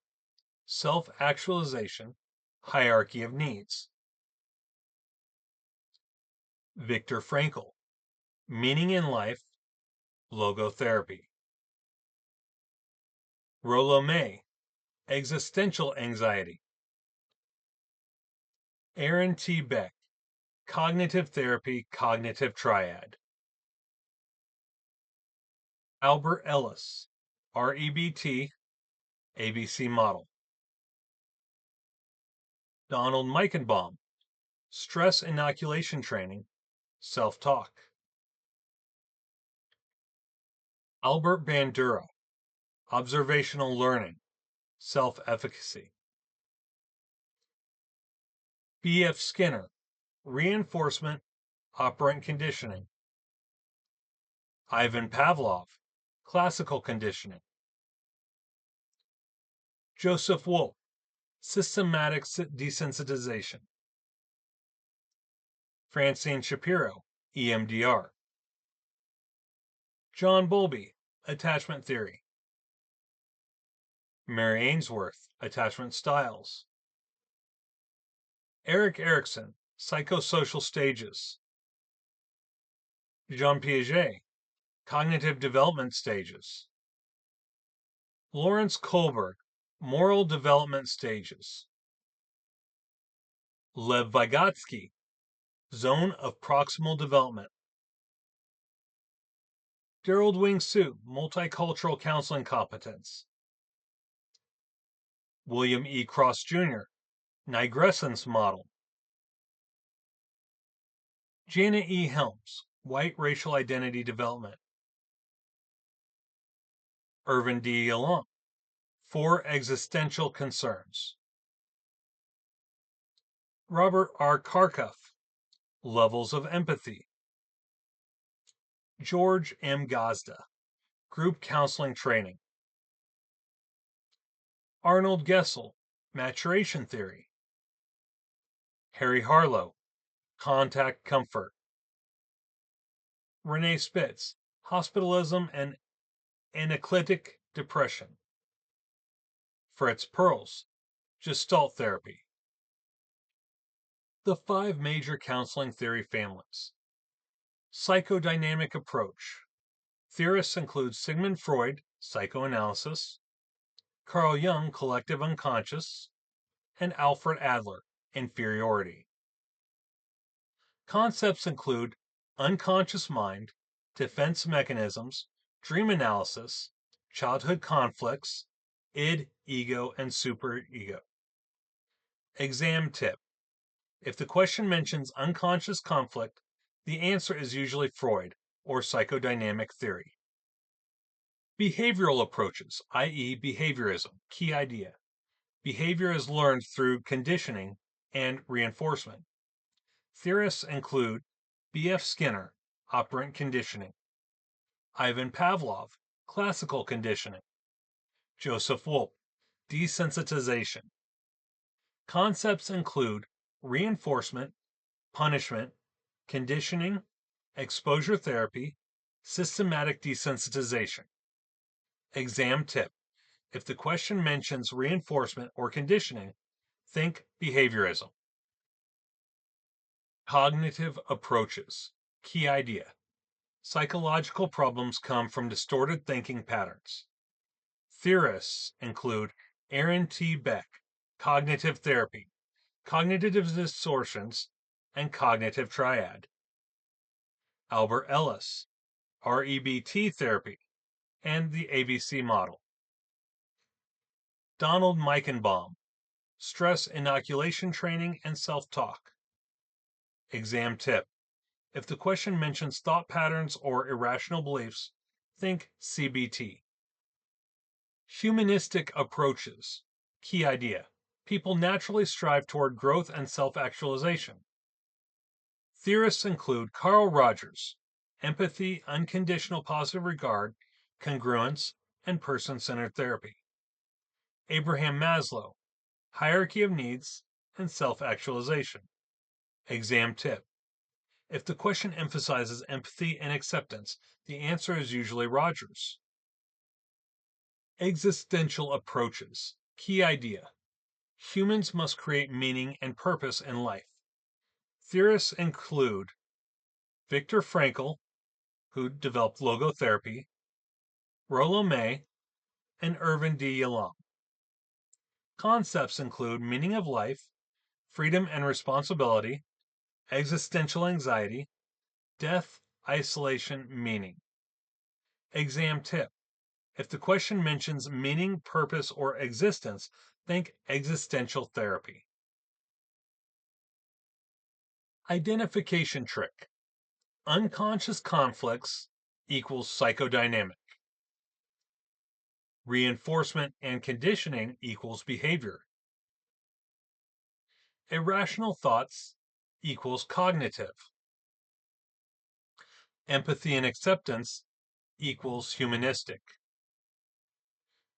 self-actualization, hierarchy of needs. Viktor Frankl, meaning in life, logotherapy. Rollo May, existential anxiety. Aaron T. Beck, cognitive therapy, cognitive triad. Albert Ellis, REBT, ABC model. Donald Meichenbaum, stress inoculation training, self-talk. Albert Bandura, observational learning, self-efficacy. B.F. Skinner, reinforcement, operant conditioning. Ivan Pavlov, classical conditioning. Joseph Wolf, systematic desensitization. Francine Shapiro, EMDR. John Bowlby, attachment theory. Mary Ainsworth, attachment styles. Eric Erikson, psychosocial stages. Jean Piaget, cognitive development stages. Lawrence Kohlberg, moral development stages. Lev Vygotsky, zone of proximal development. Gerald Wing Su, multicultural counseling competence. William E. Cross Jr., Nigrescence model. Janet E. Helms, white racial identity development. Irvin D. Yalom, four existential concerns. Robert R. Karkoff, levels of empathy. George M. Gazda, group counseling training. Arnold Gessel, maturation theory. Harry Harlow, contact comfort. Renee Spitz, hospitalism and aneclitic depression. Fritz Perls, Gestalt therapy. The five major counseling theory families. Psychodynamic approach. Theorists include Sigmund Freud, psychoanalysis, Carl Jung, collective unconscious, and Alfred Adler, inferiority. Concepts include unconscious mind, defense mechanisms, dream analysis, childhood conflicts, id, ego, and superego. Exam tip. If the question mentions unconscious conflict, the answer is usually Freud or psychodynamic theory. Behavioral approaches, i.e. behaviorism, key idea. Behavior is learned through conditioning and reinforcement. Theorists include B.F. Skinner, operant conditioning. Ivan Pavlov, classical conditioning. Joseph Wolf, desensitization. Concepts include reinforcement, punishment, conditioning, exposure therapy, systematic desensitization. Exam tip. If the question mentions reinforcement or conditioning, think behaviorism. Cognitive approaches. Key idea. Psychological problems come from distorted thinking patterns. Theorists include Aaron T. Beck, cognitive therapy, cognitive distortions, and cognitive triad. Albert Ellis, REBT therapy, and the ABC model. Donald Meichenbaum, stress inoculation training and self-talk. Exam tip. If the question mentions thought patterns or irrational beliefs, think CBT. Humanistic approaches. Key idea. People naturally strive toward growth and self-actualization. Theorists include Carl Rogers, empathy, unconditional positive regard, congruence, and person-centered therapy. Abraham Maslow, hierarchy of needs and self-actualization. Exam tip. If the question emphasizes empathy and acceptance, the answer is usually Rogers. Existential approaches. Key idea. Humans must create meaning and purpose in life. Theorists include Viktor Frankl, who developed logotherapy, Rollo May, and Irvin D. Yalom. Concepts include meaning of life, freedom and responsibility, existential anxiety, death, isolation, meaning. Exam tip. If the question mentions meaning, purpose, or existence, think existential therapy. Identification trick. Unconscious conflicts equals psychodynamic. Reinforcement and conditioning equals behavior. Irrational thoughts equals cognitive. Empathy and acceptance equals humanistic.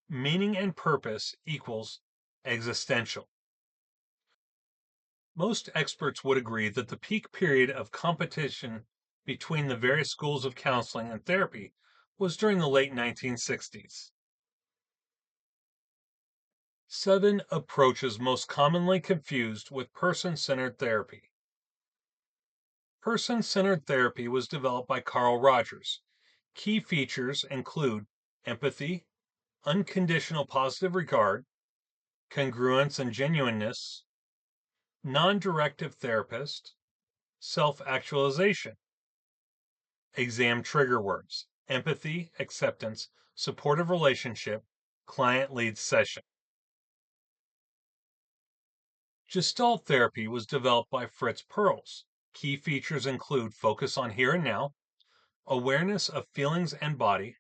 Meaning and purpose equals existential. Most experts would agree that the peak period of competition between the various schools of counseling and therapy was during the late 1960s. 7 approaches most commonly confused with person-centered therapy. Person-centered therapy was developed by Carl Rogers. Key features include empathy, unconditional positive regard, congruence and genuineness, non-directive therapist, self-actualization. Exam trigger words: empathy, acceptance, supportive relationship, client lead session. Gestalt therapy was developed by Fritz Perls. Key features include focus on here and now, awareness of feelings and body,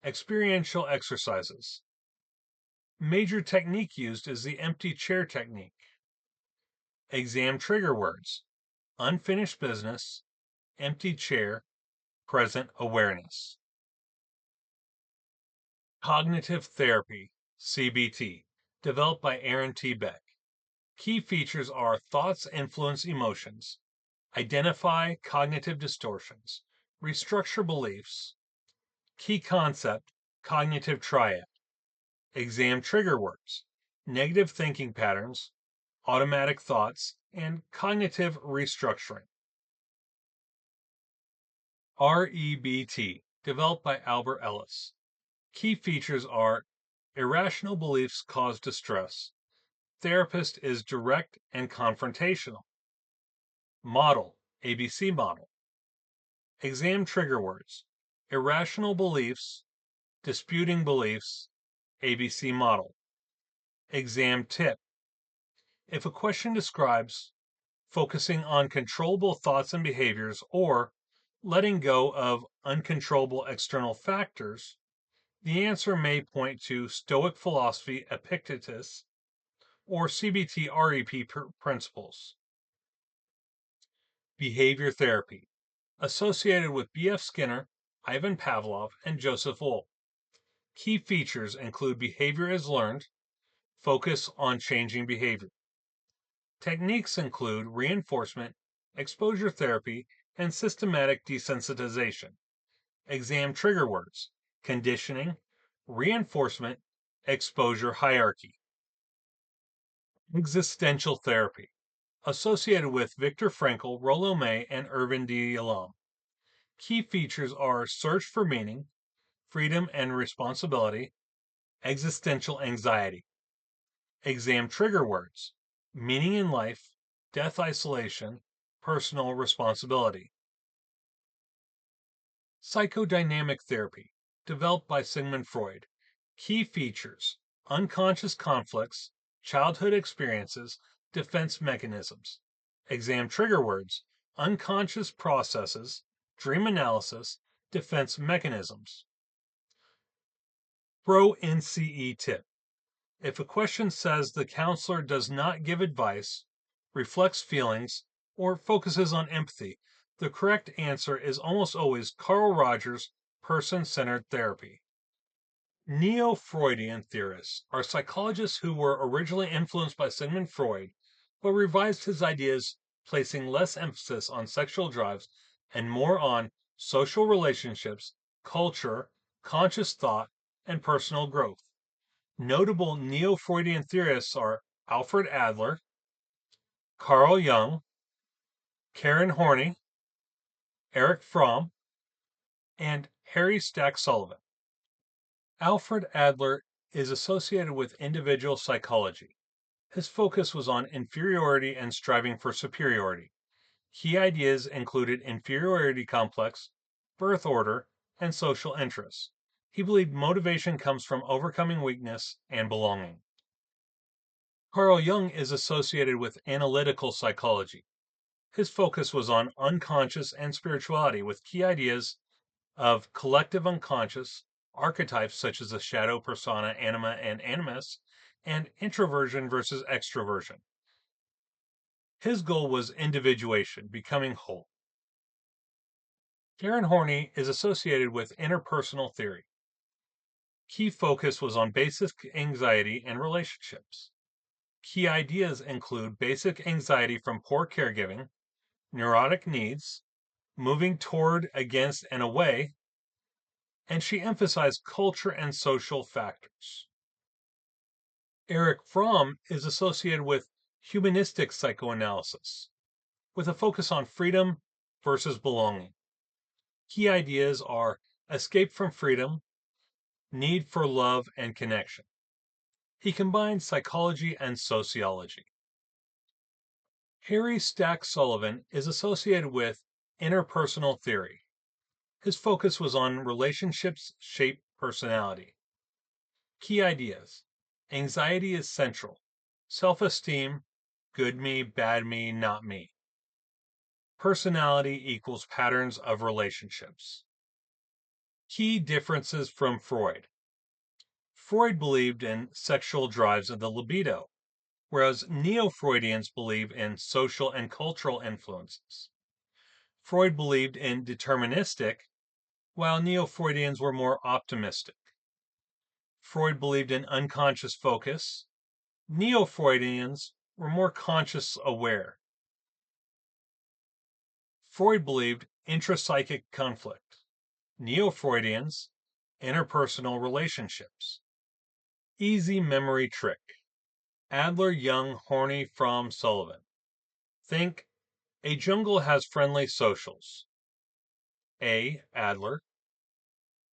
experiential exercises. Major technique used is the empty chair technique. Exam trigger words: unfinished business, empty chair, present awareness. Cognitive therapy, CBT, developed by Aaron T. Beck. Key features are thoughts influence emotions, identify cognitive distortions, restructure beliefs. Key concept, cognitive triad. Exam trigger words: negative thinking patterns, automatic thoughts, and cognitive restructuring. REBT, developed by Albert Ellis. Key features are irrational beliefs cause distress. Therapist is direct and confrontational. Model, ABC model. Exam trigger words: irrational beliefs, disputing beliefs, ABC model. Exam tip: if a question describes focusing on controllable thoughts and behaviors or letting go of uncontrollable external factors, the answer may point to Stoic philosophy, Epictetus, or CBT REP principles. Behavior therapy, associated with B.F. Skinner, Ivan Pavlov, and Joseph Wolf. Key features include behavior as learned, focus on changing behavior. Techniques include reinforcement, exposure therapy, and systematic desensitization. Exam trigger words: conditioning, reinforcement, exposure hierarchy. Existential therapy, associated with Viktor Frankl, Rollo May, and Irvin D. Yalom. Key features are search for meaning, freedom and responsibility, existential anxiety. Exam trigger words: meaning in life, death isolation, personal responsibility. Psychodynamic therapy, developed by Sigmund Freud. Key features: unconscious conflicts, childhood experiences, defense mechanisms. Exam trigger words: unconscious processes, dream analysis, defense mechanisms. Pro NCE tip: if a question says the counselor does not give advice, reflects feelings, or focuses on empathy, the correct answer is almost always Carl Rogers' person-centered therapy. Neo-Freudian theorists are psychologists who were originally influenced by Sigmund Freud, but revised his ideas, placing less emphasis on sexual drives and more on social relationships, culture, conscious thought, and personal growth. Notable Neo-Freudian theorists are Alfred Adler, Carl Jung, Karen Horney, Eric Fromm, and Harry Stack Sullivan. Alfred Adler is associated with individual psychology. His focus was on inferiority and striving for superiority. Key ideas included inferiority complex, birth order, and social interests. He believed motivation comes from overcoming weakness and belonging. Carl Jung is associated with analytical psychology. His focus was on unconscious and spirituality, with key ideas of collective unconscious, archetypes such as the shadow, persona, anima, and animus, and introversion versus extroversion. His goal was individuation, becoming whole. Karen Horney is associated with interpersonal theory. Key focus was on basic anxiety and relationships. Key ideas include basic anxiety from poor caregiving, neurotic needs, moving toward, against, and away, and she emphasized culture and social factors. Erich Fromm is associated with humanistic psychoanalysis, with a focus on freedom versus belonging. Key ideas are escape from freedom, need for love and connection. He combined psychology and sociology. Harry Stack Sullivan is associated with interpersonal theory. His focus was on relationships shape personality. Key ideas. Anxiety is central. Self-esteem, good me, bad me, not me. Personality equals patterns of relationships. Key differences from Freud. Freud believed in sexual drives of the libido, whereas Neo-Freudians believe in social and cultural influences. Freud believed in deterministic, while Neo-Freudians were more optimistic. Freud believed in unconscious focus. Neo-Freudians were more conscious aware. Freud believed intrapsychic conflict. Neo-Freudians, interpersonal relationships. Easy memory trick. Adler, Young, Horney, Fromm, Sullivan. Think, a jungle has friendly socials. A. Adler.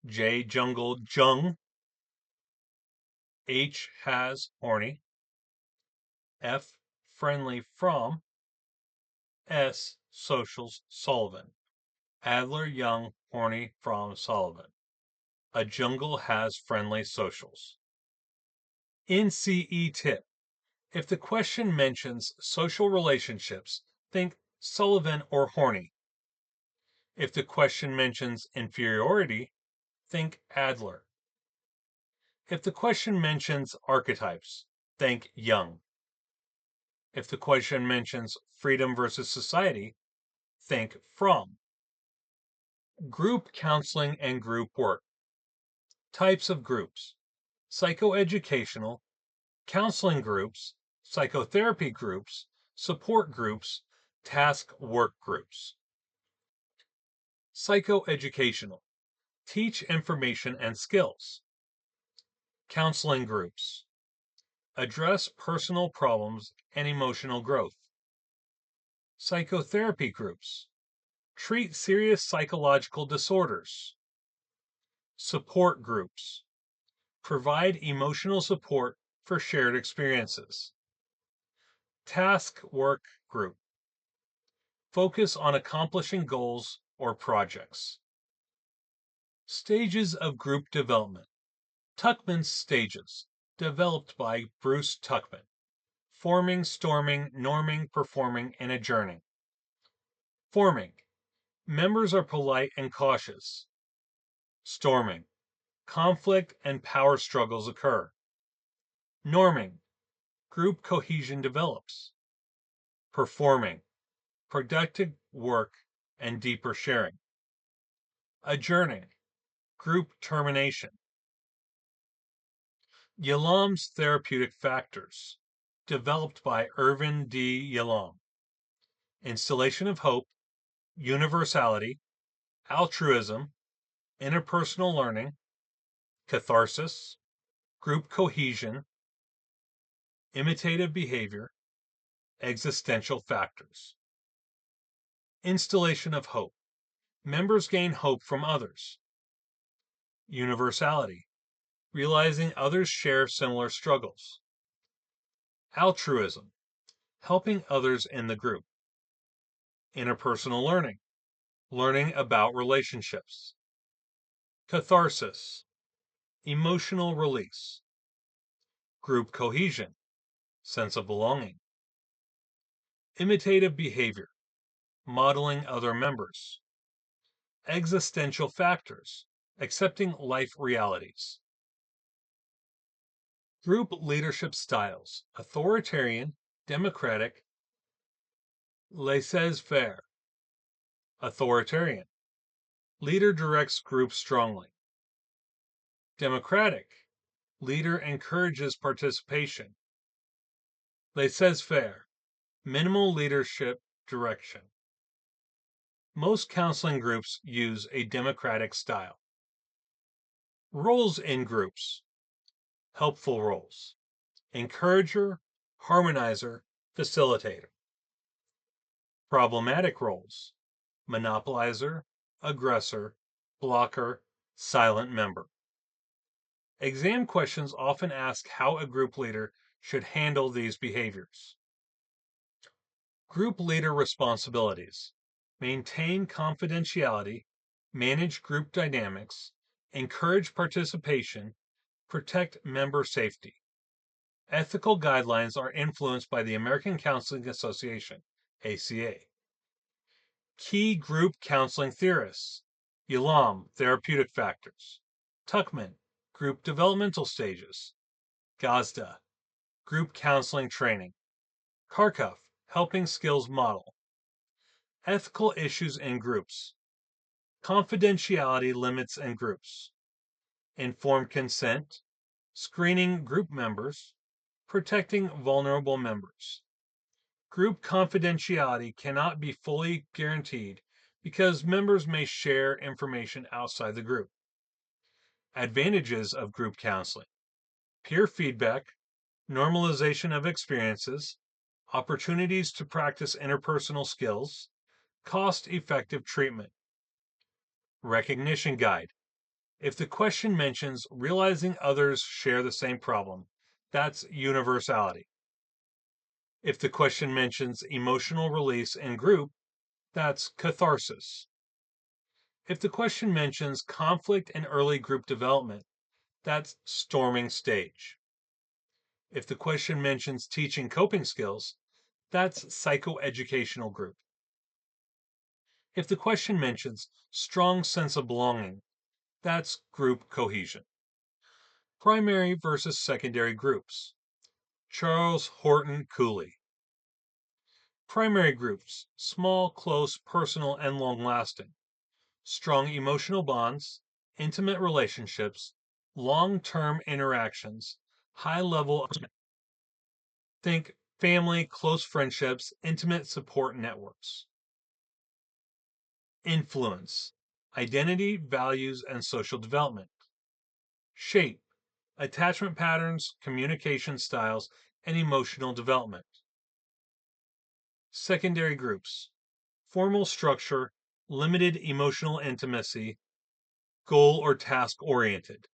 J. Jungle, Jung. H. Has, Horney. F. Friendly, Fromm. S. Socials, Sullivan. Adler, Young, Horney, Fromm, Sullivan. A jungle has friendly socials. NCE tip. If the question mentions social relationships, think Sullivan or Horney. If the question mentions inferiority, think Adler. If the question mentions archetypes, think Jung. If the question mentions freedom versus society, think Fromm. Group counseling and group work. Types of groups. Psychoeducational, counseling groups, psychotherapy groups, support groups, task work groups. Psychoeducational. Teach information and skills. Counseling groups. Address personal problems and emotional growth. Psychotherapy groups. Treat serious psychological disorders. Support groups. Provide emotional support for shared experiences. Task work group. Focus on accomplishing goals or projects. Stages of group development. Tuckman's stages, developed by Bruce Tuckman. Forming, storming, norming, performing, and adjourning. Forming. Members are polite and cautious. Storming. Conflict and power struggles occur. Norming. Group cohesion develops. Performing. Productive work and deeper sharing. Adjourning. Group termination. Yalom's therapeutic factors, developed by Irvin D. Yalom. Installation of hope, universality, altruism, interpersonal learning, catharsis, group cohesion, imitative behavior, existential factors. Installation of hope. Members gain hope from others. Universality. Realizing others share similar struggles. Altruism. Helping others in the group. Interpersonal learning. Learning about relationships. Catharsis. Emotional release. Group cohesion. Sense of belonging. Imitative behavior. Modeling other members. Existential factors. Accepting life realities. Group leadership styles. Authoritarian, democratic, laissez-faire. Authoritarian. Leader directs group strongly. Democratic. Leader encourages participation. Laissez-faire. Minimal leadership direction. Most counseling groups use a democratic style. Roles in groups. Helpful roles. Encourager, harmonizer, facilitator. Problematic roles. Monopolizer, aggressor, blocker, silent member. Exam questions often ask how a group leader should handle these behaviors. Group leader responsibilities. Maintain confidentiality, manage group dynamics, encourage participation, protect member safety. Ethical guidelines are influenced by the American Counseling Association, ACA. Key group counseling theorists. Elam, therapeutic factors. Tuckman, group developmental stages. Gazda, group counseling training. Kharkov, helping skills model. Ethical issues in groups. Confidentiality limits in groups. Informed consent. Screening group members. Protecting vulnerable members. Group confidentiality cannot be fully guaranteed because members may share information outside the group. Advantages of group counseling. Peer feedback, normalization of experiences, opportunities to practice interpersonal skills, cost-effective treatment. Recognition guide. If the question mentions realizing others share the same problem, that's universality. If the question mentions emotional release in group, that's catharsis. If the question mentions conflict and early group development, that's storming stage. If the question mentions teaching coping skills, that's psychoeducational group. If the question mentions strong sense of belonging, that's group cohesion. Primary versus secondary groups. Charles Horton Cooley. Primary groups, small, close, personal, and long-lasting. Strong emotional bonds, intimate relationships, long-term interactions, high level of think family, close friendships, intimate support networks. Influence, identity, values, and social development. Shape, attachment patterns, communication styles, and emotional development. Secondary groups, formal structure, limited emotional intimacy, goal or task oriented,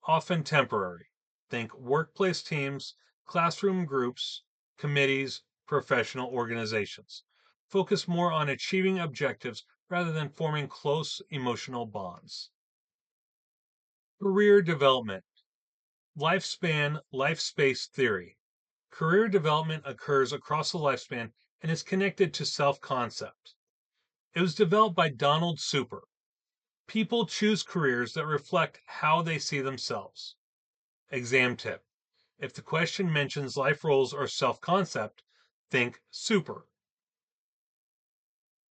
often temporary. Think workplace teams, classroom groups, committees, professional organizations. Focus more on achieving objectives rather than forming close emotional bonds. Career development. Lifespan, life space theory. Career development occurs across the lifespan and is connected to self-concept. It was developed by Donald Super. People choose careers that reflect how they see themselves. Exam tip. If the question mentions life roles or self-concept, think Super.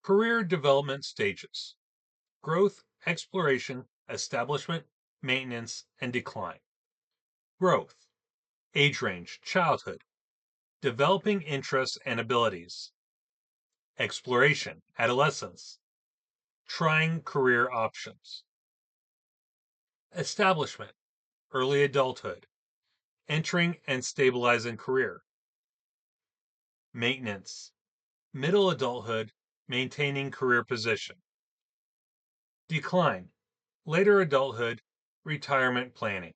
Career development stages. Growth, exploration, establishment, maintenance, and decline. Growth. Age range, childhood. Developing interests and abilities. Exploration, adolescence. Trying career options. Establishment, early adulthood. Entering and stabilizing career. Maintenance, middle adulthood, maintaining career position. Decline, later adulthood, retirement planning.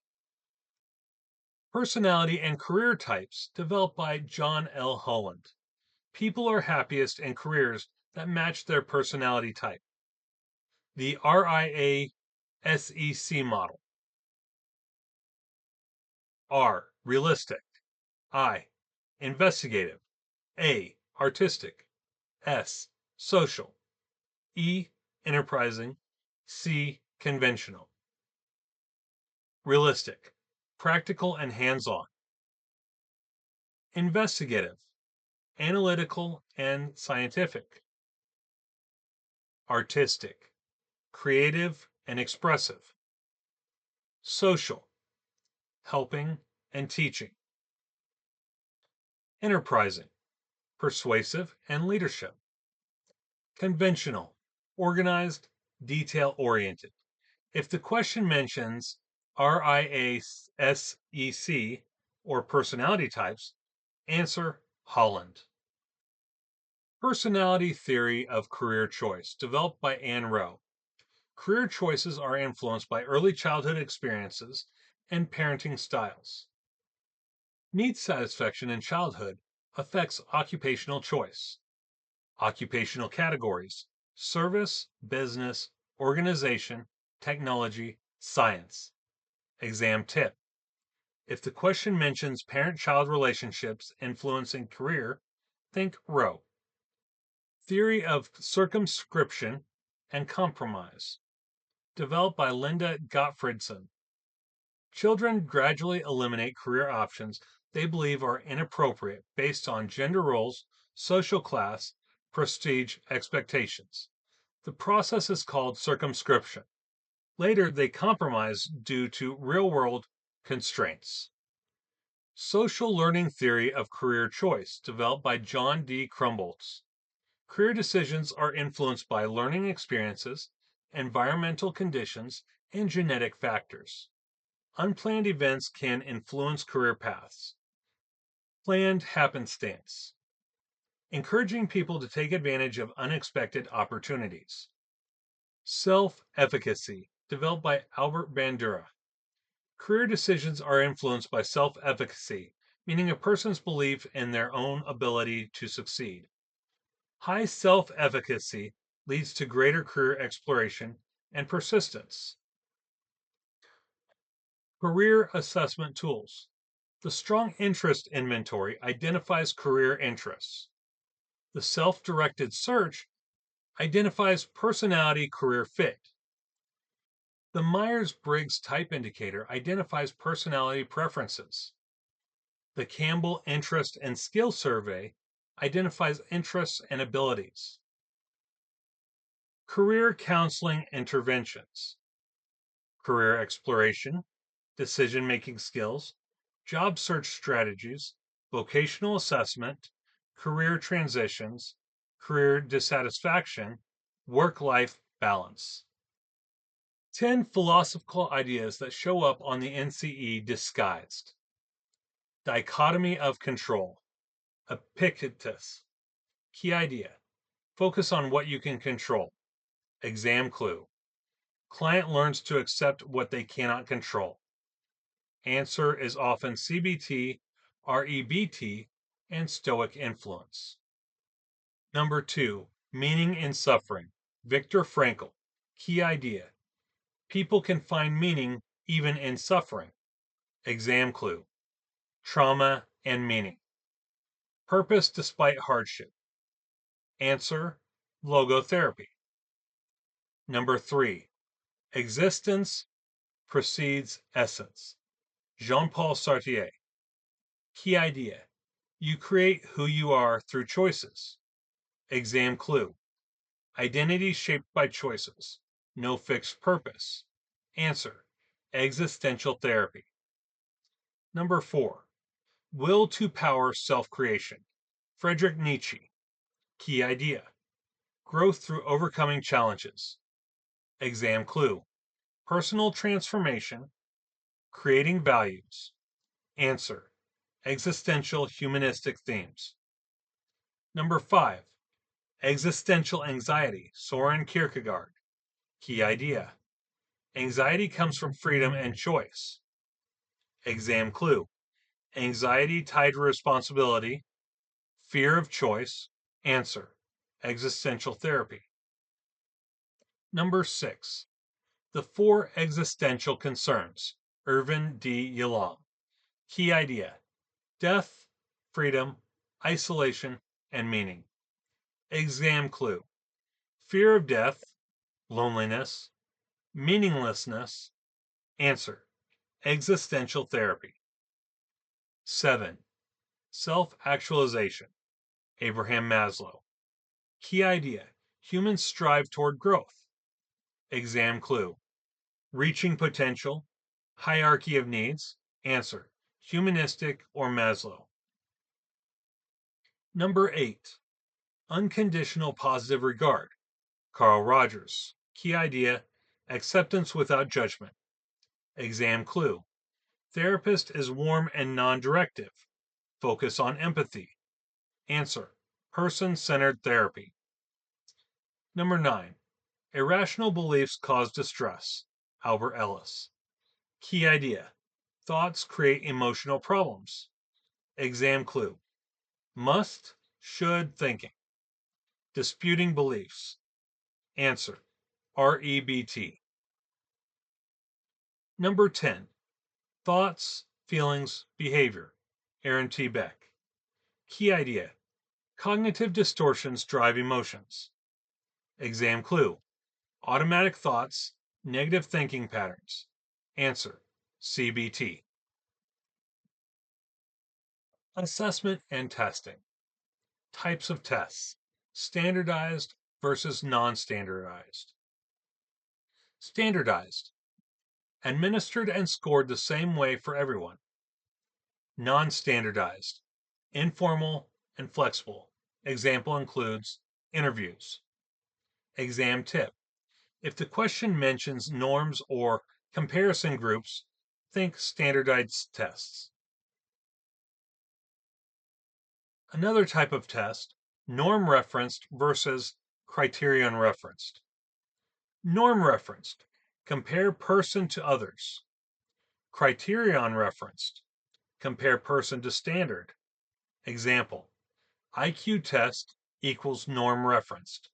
Personality and career types developed by John L. Holland. People are happiest in careers that match their personality type. The RIASEC model. R. Realistic. I. Investigative. A. Artistic. S. Social. E. Enterprising. C. Conventional. Realistic. Practical and hands-on. Investigative. Analytical and scientific. Artistic. creative and expressive. Social, helping and teaching. Enterprising, persuasive and leadership. Conventional, organized, detail-oriented. If the question mentions RIASEC or personality types, answer Holland. Personality theory of career choice, developed by Ann Rowe. Career choices are influenced by early childhood experiences and parenting styles. Need satisfaction in childhood affects occupational choice. Occupational categories: service, business, organization, technology, science. Exam tip: if the question mentions parent-child relationships influencing career, think Rowe. Theory of circumscription and compromise, developed by Linda Gottfredson. Children gradually eliminate career options they believe are inappropriate based on gender roles, social class, prestige, expectations. The process is called circumscription. Later, they compromise due to real-world constraints. Social learning theory of career choice, developed by John D. Crumboltz. Career decisions are influenced by learning experiences, environmental conditions, and genetic factors. Unplanned events can influence career paths. Planned happenstance, encouraging people to take advantage of unexpected opportunities. Self-efficacy, developed by Albert Bandura. Career decisions are influenced by self-efficacy, meaning a person's belief in their own ability to succeed. High self-efficacy leads to greater career exploration and persistence. Career assessment tools. The strong interest inventory identifies career interests. The self-directed search identifies personality career fit. The Myers-Briggs Type Indicator identifies personality preferences. The Campbell Interest and Skill Survey identifies interests and abilities. Career counseling interventions. Career exploration, decision-making skills, job search strategies, vocational assessment, career transitions, career dissatisfaction, work-life balance. 10 philosophical ideas that show up on the NCE disguised. Dichotomy of control. Epictetus. Key idea: focus on what you can control. Exam clue: client learns to accept what they cannot control. Answer is often CBT, REBT, and Stoic influence. Number 2, meaning in suffering. Viktor Frankl. Key idea: people can find meaning even in suffering. Exam clue: trauma and meaning. Purpose despite hardship. Answer: logotherapy. Number 3, existence precedes essence. Jean-Paul Sartre. Key idea: you create who you are through choices. Exam clue: identity shaped by choices. No fixed purpose. Answer: existential therapy. Number 4, will to power self-creation. Friedrich Nietzsche. Key idea: growth through overcoming challenges. Exam clue: personal transformation, creating values. Answer: existential humanistic themes. Number 5, existential anxiety. Soren Kierkegaard. Key idea: anxiety comes from freedom and choice. Exam clue: anxiety tied to responsibility, fear of choice. Answer: existential therapy. Number 6, the 4 existential concerns. Irvin D. Yalom. Key idea: death, freedom, isolation, and meaning. Exam clue: fear of death, loneliness, meaninglessness. Answer: existential therapy. 7, self-actualization. Abraham Maslow. Key idea: humans strive toward growth. Exam clue. Reaching potential, hierarchy of needs. Answer. Humanistic or Maslow. Number 8. Unconditional positive regard. Carl Rogers. Key idea, acceptance without judgment. Exam clue. Therapist is warm and non-directive. Focus on empathy. Answer. Person-centered therapy. Number 9. Irrational beliefs cause distress. Albert Ellis. Key idea. Thoughts create emotional problems. Exam clue. Must, should thinking. Disputing beliefs. Answer. REBT. Number 10. Thoughts, feelings, behavior. Aaron T. Beck. Key idea. Cognitive distortions drive emotions. Exam clue. Automatic thoughts, negative thinking patterns. Answer. CBT. Assessment and testing. Types of tests. Standardized versus non-standardized. Standardized. Administered and scored the same way for everyone. Non-standardized. Informal and flexible. Example includes interviews. Exam tip. If the question mentions norms or comparison groups, think standardized tests. Another type of test, norm referenced versus criterion referenced. Norm referenced, compare person to others. Criterion referenced, compare person to standard. Example, IQ test equals norm referenced.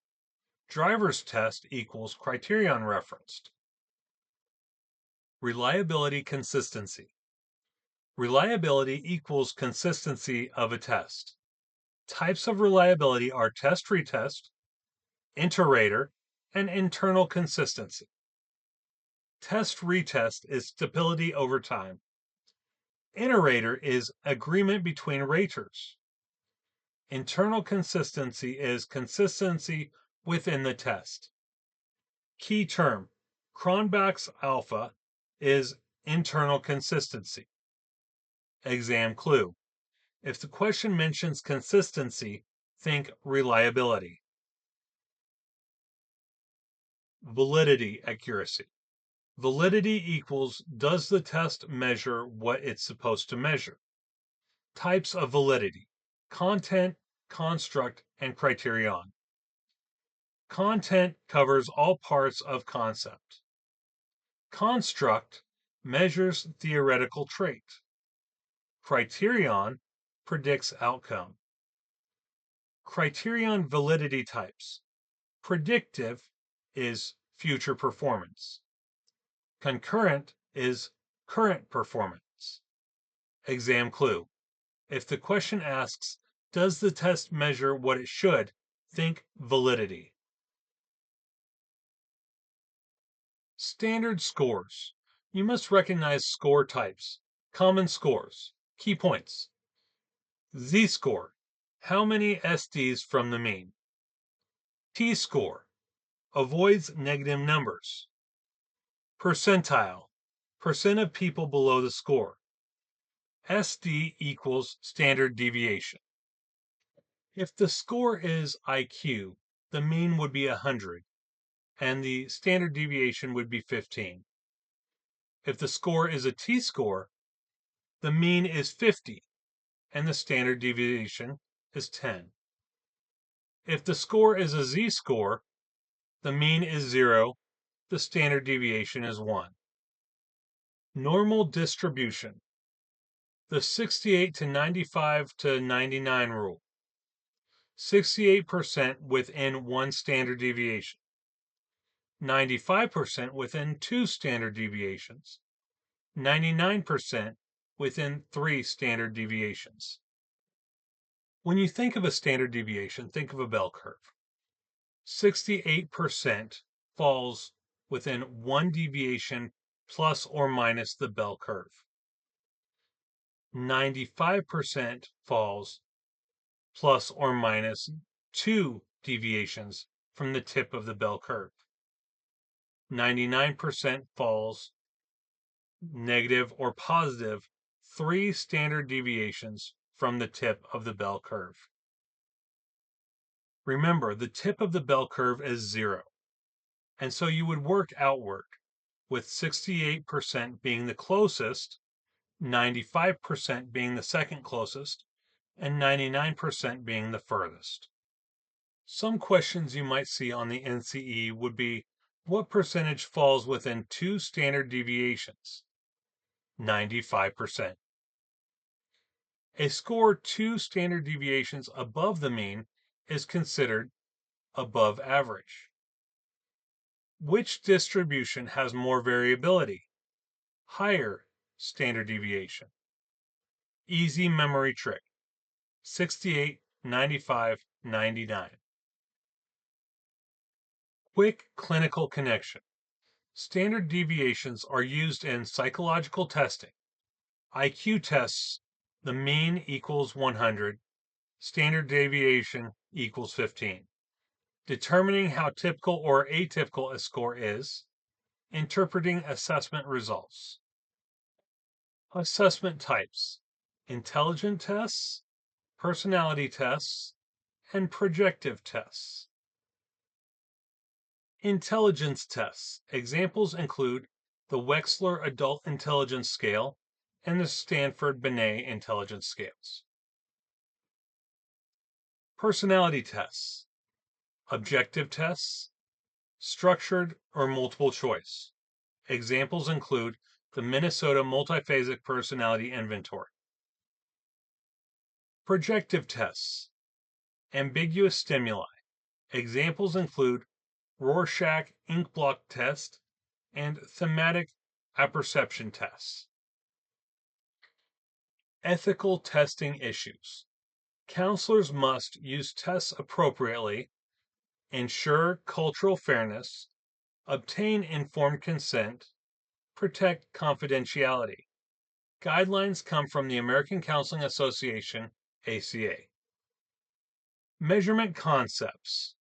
Driver's test equals criterion referenced. Reliability consistency. Reliability equals consistency of a test. Types of reliability are test-retest, inter-rater, and internal consistency. Test-retest is stability over time. Inter-rater is agreement between raters. Internal consistency is consistency within the test. Key term, Cronbach's alpha is internal consistency. Exam clue. If the question mentions consistency, think reliability. Validity accuracy. Validity equals does the test measure what it's supposed to measure? Types of validity. Content, construct, and criterion. Content covers all parts of concept. Construct measures theoretical trait. Criterion predicts outcome. Criterion validity types. Predictive is future performance. Concurrent is current performance. Exam clue. If the question asks, does the test measure what it should, think validity. Standard scores. You must recognize score types. Common scores. Key points. Z-score. How many SDs from the mean? T-score. Avoids negative numbers. Percentile. Percent of people below the score. SD equals standard deviation. If the score is IQ, the mean would be 100, and the standard deviation would be 15. If the score is a T-score, the mean is 50, and the standard deviation is 10. If the score is a Z-score, the mean is 0, the standard deviation is 1. Normal distribution. The 68 to 95 to 99 rule. 68% within one standard deviation. 95% within two standard deviations. 99% within 3 standard deviations. When you think of a standard deviation, think of a bell curve. 68% falls within 1 deviation plus or minus the bell curve. 95% falls plus or minus 2 deviations from the tip of the bell curve. 99% false, negative, or positive 3 standard deviations from the tip of the bell curve. Remember, the tip of the bell curve is 0, and so you would work outward, with 68% being the closest, 95% being the second closest, and 99% being the furthest. Some questions you might see on the NCE would be, what percentage falls within 2 standard deviations? 95%. A score 2 standard deviations above the mean is considered above average. Which distribution has more variability? Higher standard deviation. Easy memory trick. 68, 95, 99. Quick clinical connection. Standard deviations are used in psychological testing. IQ tests, the mean equals 100, standard deviation equals 15. Determining how typical or atypical a score is. Interpreting assessment results. Assessment types: intelligent tests, personality tests, and projective tests. Intelligence tests. Examples include the Wechsler Adult Intelligence Scale and the Stanford Binet Intelligence Scales. Personality tests. Objective tests, structured or multiple choice. Examples include the Minnesota Multiphasic Personality Inventory. Projective tests. Ambiguous stimuli. Examples include Rorschach ink blot test and thematic apperception tests. Ethical testing issues. Counselors must use tests appropriately, ensure cultural fairness, obtain informed consent, protect confidentiality. Guidelines come from the American Counseling Association, ACA. Measurement concepts.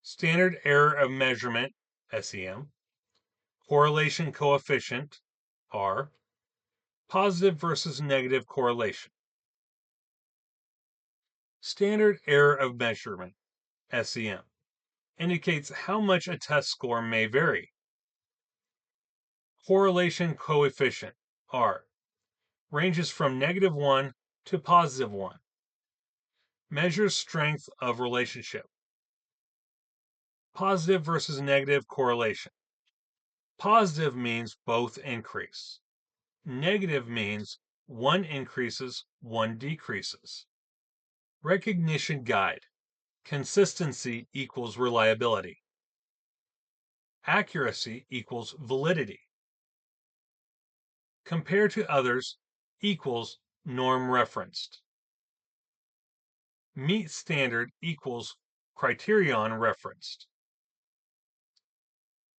Standard error of measurement, SEM. Correlation coefficient, R. Positive versus negative correlation. Standard error of measurement, SEM, indicates how much a test score may vary. Correlation coefficient, R, ranges from -1 to +1. Measures strength of relationship. Positive versus negative correlation. Positive means both increase. Negative means one increases, one decreases. Recognition guide. Consistency equals reliability. Accuracy equals validity. Compare to others equals norm referenced. Meet standard equals criterion referenced.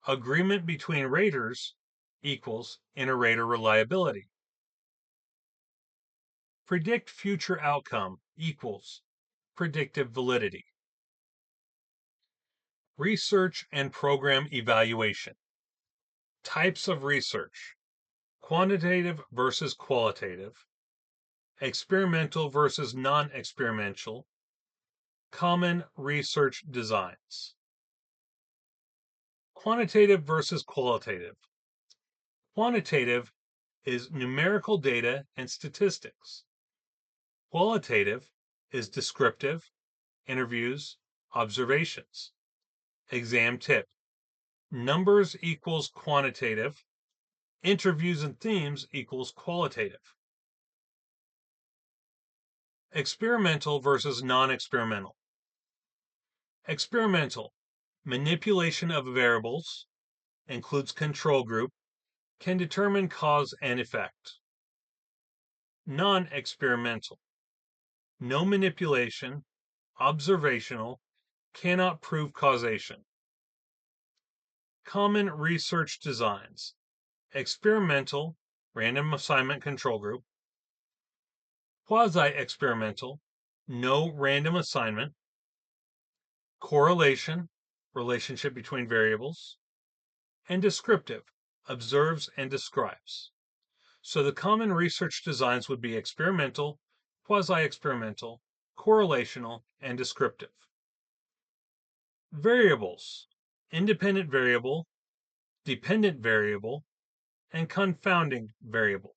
Agreement between raters equals inter-rater reliability. Predict future outcome equals predictive validity. Research and program evaluation. Types of research: quantitative versus qualitative, experimental versus non-experimental, common research designs. Quantitative versus qualitative. Quantitative is numerical data and statistics. Qualitative is descriptive, interviews, observations. Exam tip: numbers equals quantitative, interviews and themes equals qualitative. Experimental versus non-experimental. Experimental: manipulation of variables, includes control group, can determine cause and effect. Non-experimental: no manipulation, observational, cannot prove causation. Common research designs: experimental, random assignment control group. Quasi-experimental, no random assignment. Correlation, relationship between variables. and descriptive, observes and describes. So the common research designs would be experimental, quasi-experimental, correlational, and descriptive. Variables: independent variable, dependent variable, and confounding variable.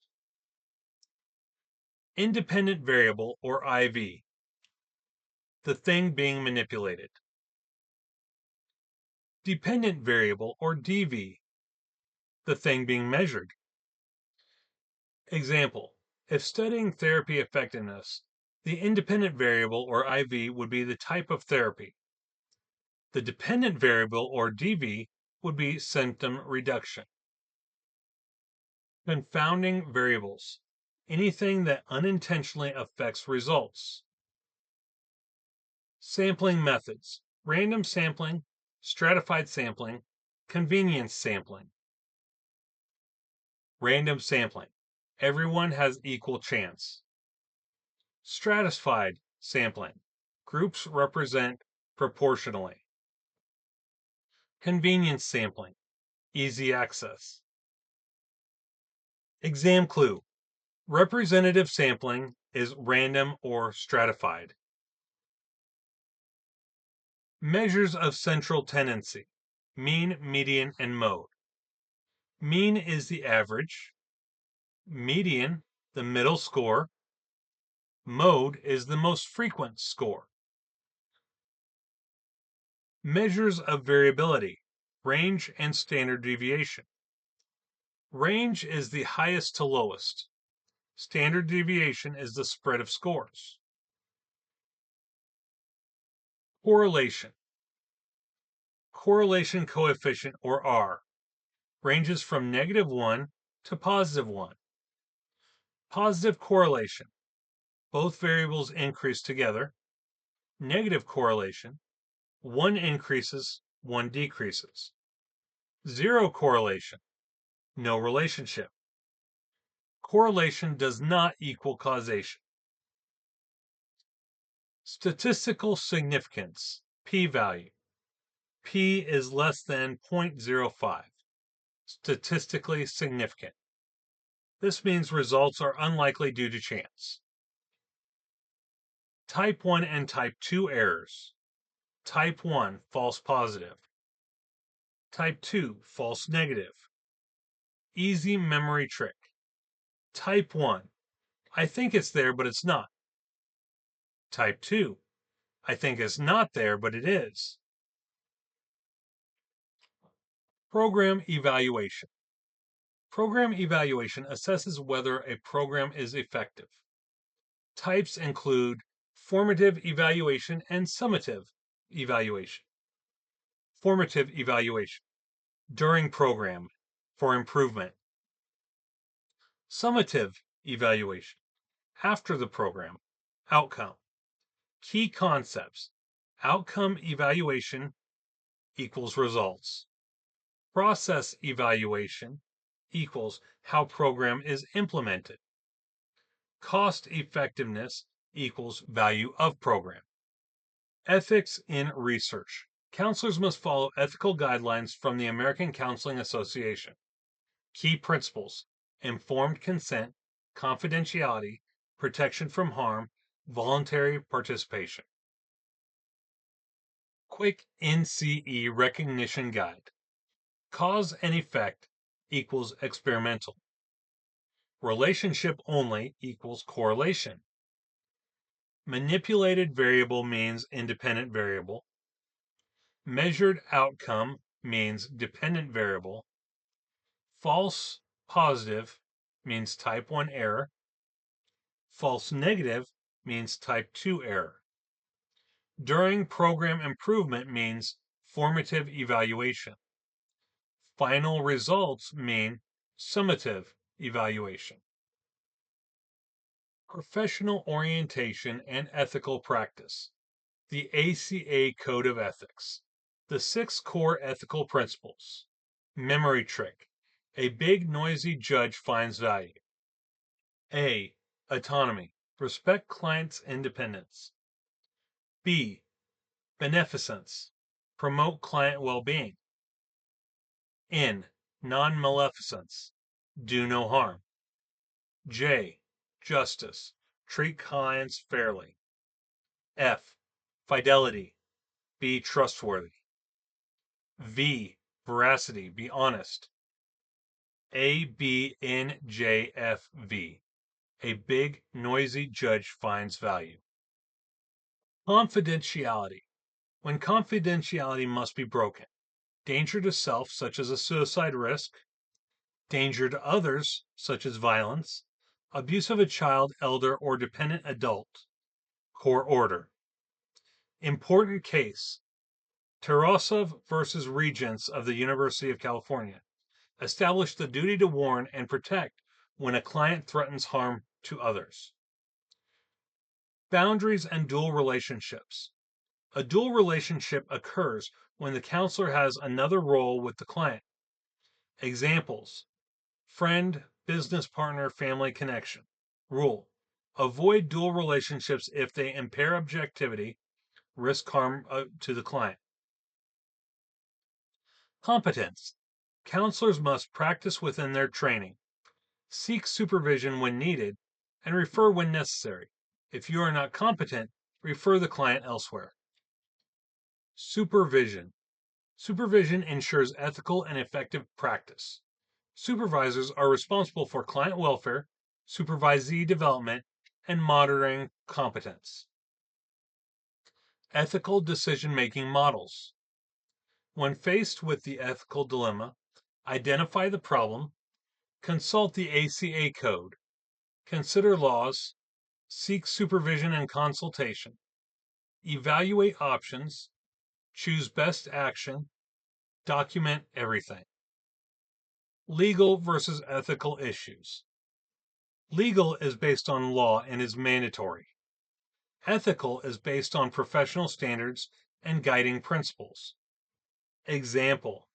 Independent variable, or IV, the thing being manipulated. Dependent variable, or DV, the thing being measured. Example: if studying therapy effectiveness, the independent variable, or IV, would be the type of therapy. The dependent variable, or DV, would be symptom reduction. Confounding variables: anything that unintentionally affects results. Sampling methods: random sampling, stratified sampling, convenience sampling. Random sampling: everyone has equal chance. Stratified sampling: groups represent proportionally. Convenience sampling: easy access. Exam clue: representative sampling is random or stratified. Measures of central tendency: mean, median, and mode. Mean is the average. Median, the middle score. Mode is the most frequent score. Measures of variability: range and standard deviation. Range is the highest to lowest. Standard deviation is the spread of scores. Correlation. Correlation coefficient, or R, ranges from -1 to +1. Positive correlation: both variables increase together. Negative correlation: one increases, one decreases. Zero correlation: no relationship. Correlation does not equal causation. Statistical significance, p-value. P is less than 0.05. Statistically significant. This means results are unlikely due to chance. Type 1 and Type 2 errors. Type 1, false positive. Type 2, false negative. Easy memory trick. Type 1, I think it's there, but it's not. Type 2, I think it's not there, but it is. Program evaluation. Program evaluation assesses whether a program is effective. Types include formative evaluation and summative evaluation. Formative evaluation: during program, for improvement. Summative evaluation: after the program, outcome. Key concepts: outcome evaluation equals results. Process evaluation equals how program is implemented. Cost effectiveness equals value of program. Ethics in research. Counselors must follow ethical guidelines from the American Counseling Association. Key principles: informed consent, confidentiality, protection from harm, voluntary participation. Quick NCE recognition guide. Cause and effect equals experimental. Relationship only equals correlation. Manipulated variable means independent variable. Measured outcome means dependent variable. False positive means type 1 error. False negative means type 2 error. During program improvement means formative evaluation. Final results mean summative evaluation. Professional orientation and ethical practice. The ACA Code of Ethics. The 6 core ethical principles. Memory trick: a big noisy judge finds value. A. Autonomy: respect client's independence. B. Beneficence: promote client well-being. N. Non-maleficence. Do no harm. J. Justice. Treat clients fairly. F. Fidelity. Be trustworthy. V. Veracity. Be honest. A, B, N, J, F, V. A big, noisy judge finds value. Confidentiality. When confidentiality must be broken. Danger to self, such as a suicide risk. Danger to others, such as violence. Abuse of a child, elder, or dependent adult. Court order. Important case. Tarasov versus Regents of the University of California. Established the duty to warn and protect when a client threatens harm to others. Boundaries and dual relationships. A dual relationship occurs when the counselor has another role with the client. Examples: friend, business partner, family connection. Rule: avoid dual relationships if they impair objectivity, risk harm to the client. Competence. Counselors must practice within their training, seek supervision when needed, and refer when necessary. If you are not competent, refer the client elsewhere. Supervision. Supervision ensures ethical and effective practice. Supervisors are responsible for client welfare, supervisee development, and monitoring competence. Ethical decision-making models. When faced with the ethical dilemma, identify the problem, consult the ACA code, consider laws, seek supervision and consultation, evaluate options, choose best action, document everything. Legal versus ethical issues. Legal is based on law and is mandatory. Ethical is based on professional standards and guiding principles. Example: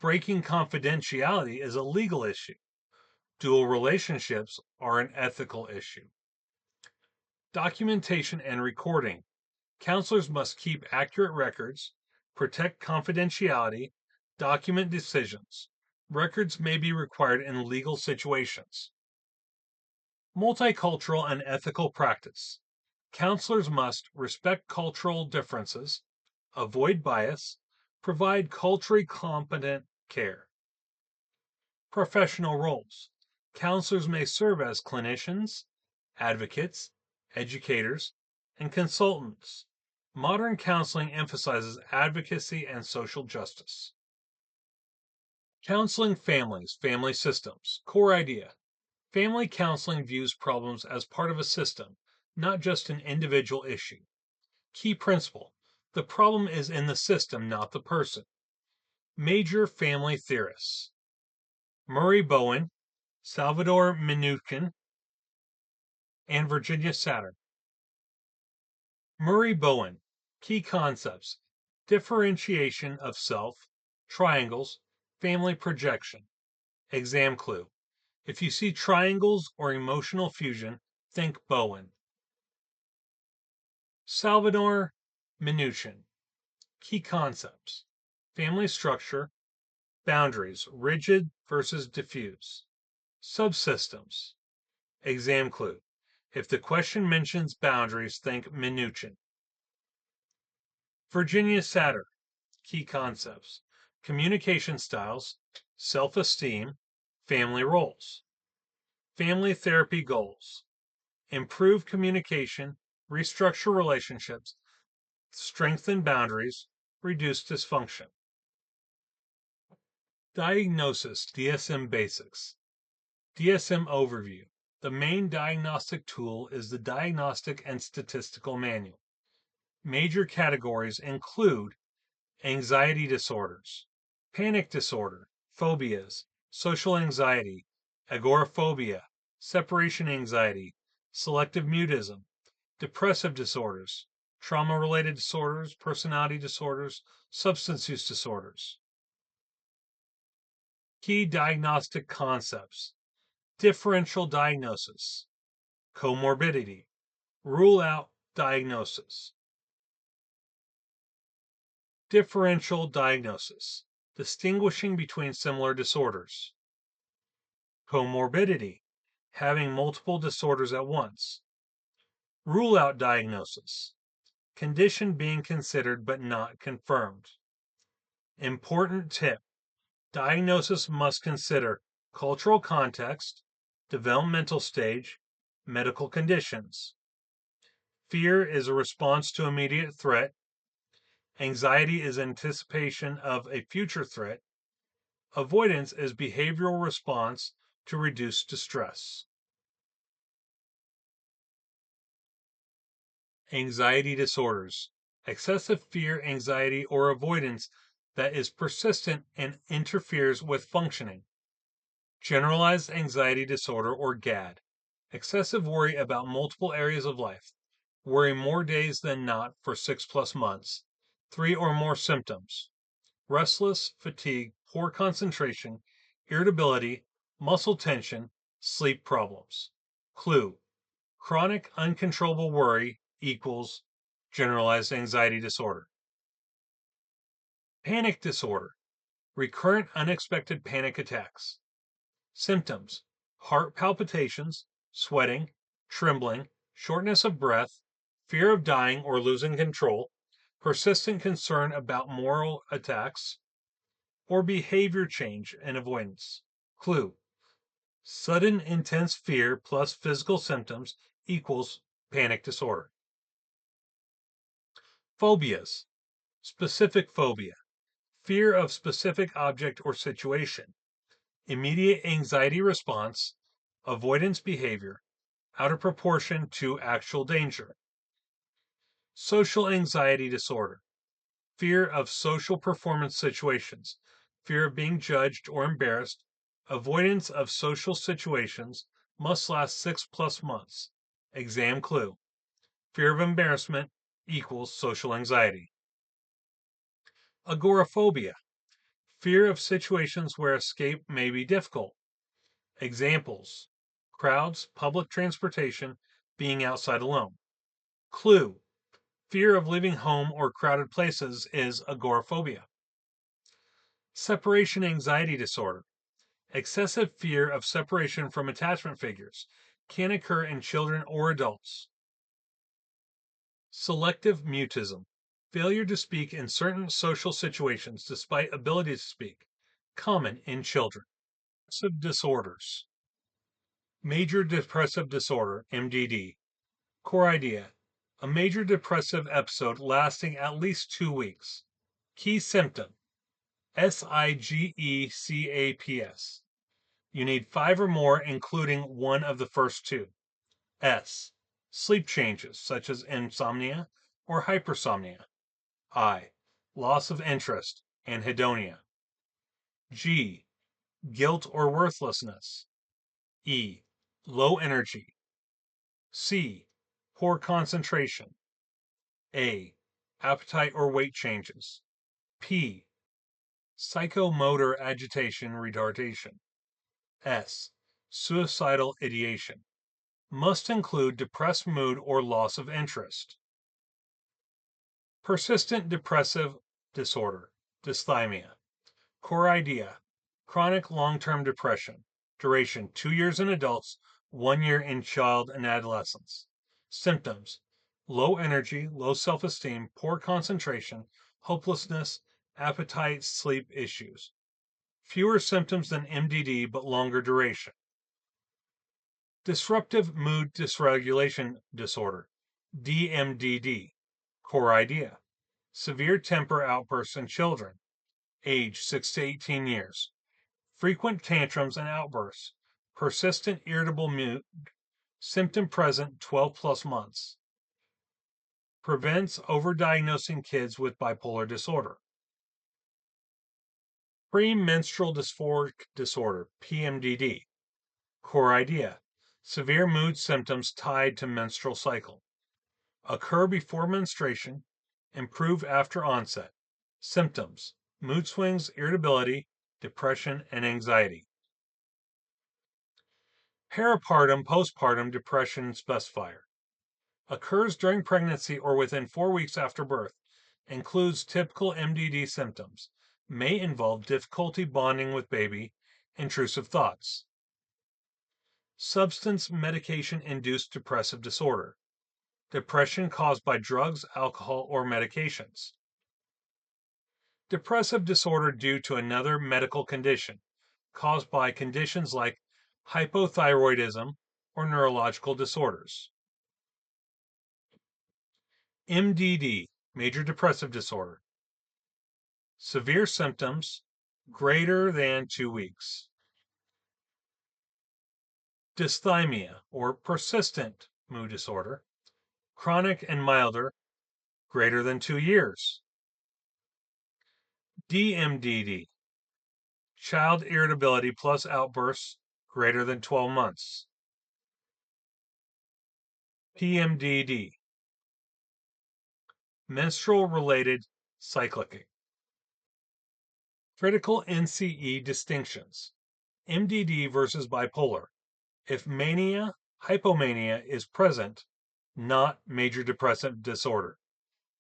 breaking confidentiality is a legal issue. Dual relationships are an ethical issue. Documentation and recording. Counselors must keep accurate records, protect confidentiality, document decisions. Records may be required in legal situations. Multicultural and ethical practice. Counselors must respect cultural differences, avoid bias, provide culturally competent care. Professional roles. Counselors may serve as clinicians, advocates, educators, and consultants. Modern counseling emphasizes advocacy and social justice. Counseling families, family systems. Core idea. Family counseling views problems as part of a system, not just an individual issue. Key principle: the problem is in the system, not the person. Major family theorists: Murray Bowen, Salvador Minuchin, and Virginia Satter. Murray Bowen. Key concepts: differentiation of self, triangles, family projection. Exam clue: if you see triangles or emotional fusion, think Bowen. Salvador Minuchin. Key concepts: family structure, boundaries, rigid versus diffuse, subsystems. Exam clue: if the question mentions boundaries, think Minuchin. Virginia Satter. Key concepts: communication styles, self-esteem, family roles. Family therapy goals: improve communication, restructure relationships, strengthen boundaries, reduce dysfunction. Diagnosis, DSM Basics. DSM Overview. The main diagnostic tool is the Diagnostic and Statistical Manual. Major categories include anxiety disorders, panic disorder, phobias, social anxiety, agoraphobia, separation anxiety, selective mutism, depressive disorders, trauma-related disorders, personality disorders, substance use disorders. Key diagnostic concepts: differential diagnosis, comorbidity, rule out diagnosis. Differential diagnosis. distinguishing between similar disorders. Comorbidity, having multiple disorders at once. Rule out diagnosis, condition being considered but not confirmed. Important tip, diagnosis must consider cultural context, developmental stage, medical conditions. Fear is a response to immediate threat. Anxiety is anticipation of a future threat. Avoidance is behavioral response to reduce distress. Anxiety disorders. Excessive fear, anxiety, or avoidance that is persistent and interferes with functioning. Generalized anxiety disorder or GAD. Excessive worry about multiple areas of life. Worry more days than not for 6+ months. 3 or more symptoms. Restless, fatigue, poor concentration, irritability, muscle tension, sleep problems. Clue. Chronic uncontrollable worry equals generalized anxiety disorder. Panic disorder. Recurrent unexpected panic attacks. Symptoms: heart palpitations, sweating, trembling, shortness of breath, fear of dying or losing control, persistent concern about moral attacks, or behavior change and avoidance. Clue: sudden intense fear plus physical symptoms equals panic disorder. Phobias. Specific phobia. Fear of specific object or situation. Immediate anxiety response. Avoidance behavior. Out of proportion to actual danger. Social anxiety disorder. Fear of social performance situations. Fear of being judged or embarrassed. Avoidance of social situations must last 6+ months. Exam clue. Fear of embarrassment equals social anxiety. Agoraphobia. Fear of situations where escape may be difficult. Examples: crowds, public transportation, being outside alone. Clue: fear of leaving home or crowded places is agoraphobia. Separation anxiety disorder. Excessive fear of separation from attachment figures can occur in children or adults. Selective mutism. Failure to speak in certain social situations despite ability to speak. Common in children. Depressive disorders. Major depressive disorder, MDD. Core idea: a major depressive episode lasting at least 2 weeks. Key symptom: SIGECAPS. You need 5 or more, including one of the first 2. S. Sleep changes, such as insomnia or hypersomnia. I. Loss of interest, anhedonia. G. Guilt or worthlessness. E. Low energy. C. Poor concentration. A. Appetite or weight changes. P. Psychomotor agitation retardation. S. Suicidal ideation. Must include depressed mood or loss of interest. Persistent depressive disorder, dysthymia. Core idea: chronic long-term depression. Duration: 2 years in adults, 1 year in child and adolescents. Symptoms: low energy, low self-esteem, poor concentration, hopelessness, appetite, sleep issues. Fewer symptoms than MDD, but longer duration. Disruptive mood dysregulation disorder, DMDD. Core idea: severe temper outbursts in children, age 6 to 18 years. Frequent tantrums and outbursts. Persistent irritable mood. Symptom present 12+ months. Prevents overdiagnosing kids with bipolar disorder. Premenstrual dysphoric disorder, PMDD. Core idea: severe mood symptoms tied to menstrual cycle. Occur before menstruation, improve after onset. Symptoms: mood swings, irritability, depression, and anxiety. Peripartum postpartum depression specifier. Occurs during pregnancy or within 4 weeks after birth. Includes typical MDD symptoms. may involve difficulty bonding with baby, intrusive thoughts. Substance medication-induced depressive disorder. Depression caused by drugs, alcohol, or medications. Depressive disorder due to another medical condition, caused by conditions like hypothyroidism or neurological disorders. MDD, major depressive disorder. Severe symptoms, greater than 2 weeks. Dysthymia, or persistent mood disorder. Chronic and milder, greater than 2 years. DMDD, child irritability plus outbursts, greater than 12 months. PMDD, menstrual-related cyclic. Critical NCE distinctions. MDD versus bipolar. If mania, hypomania is present, not major depressive disorder.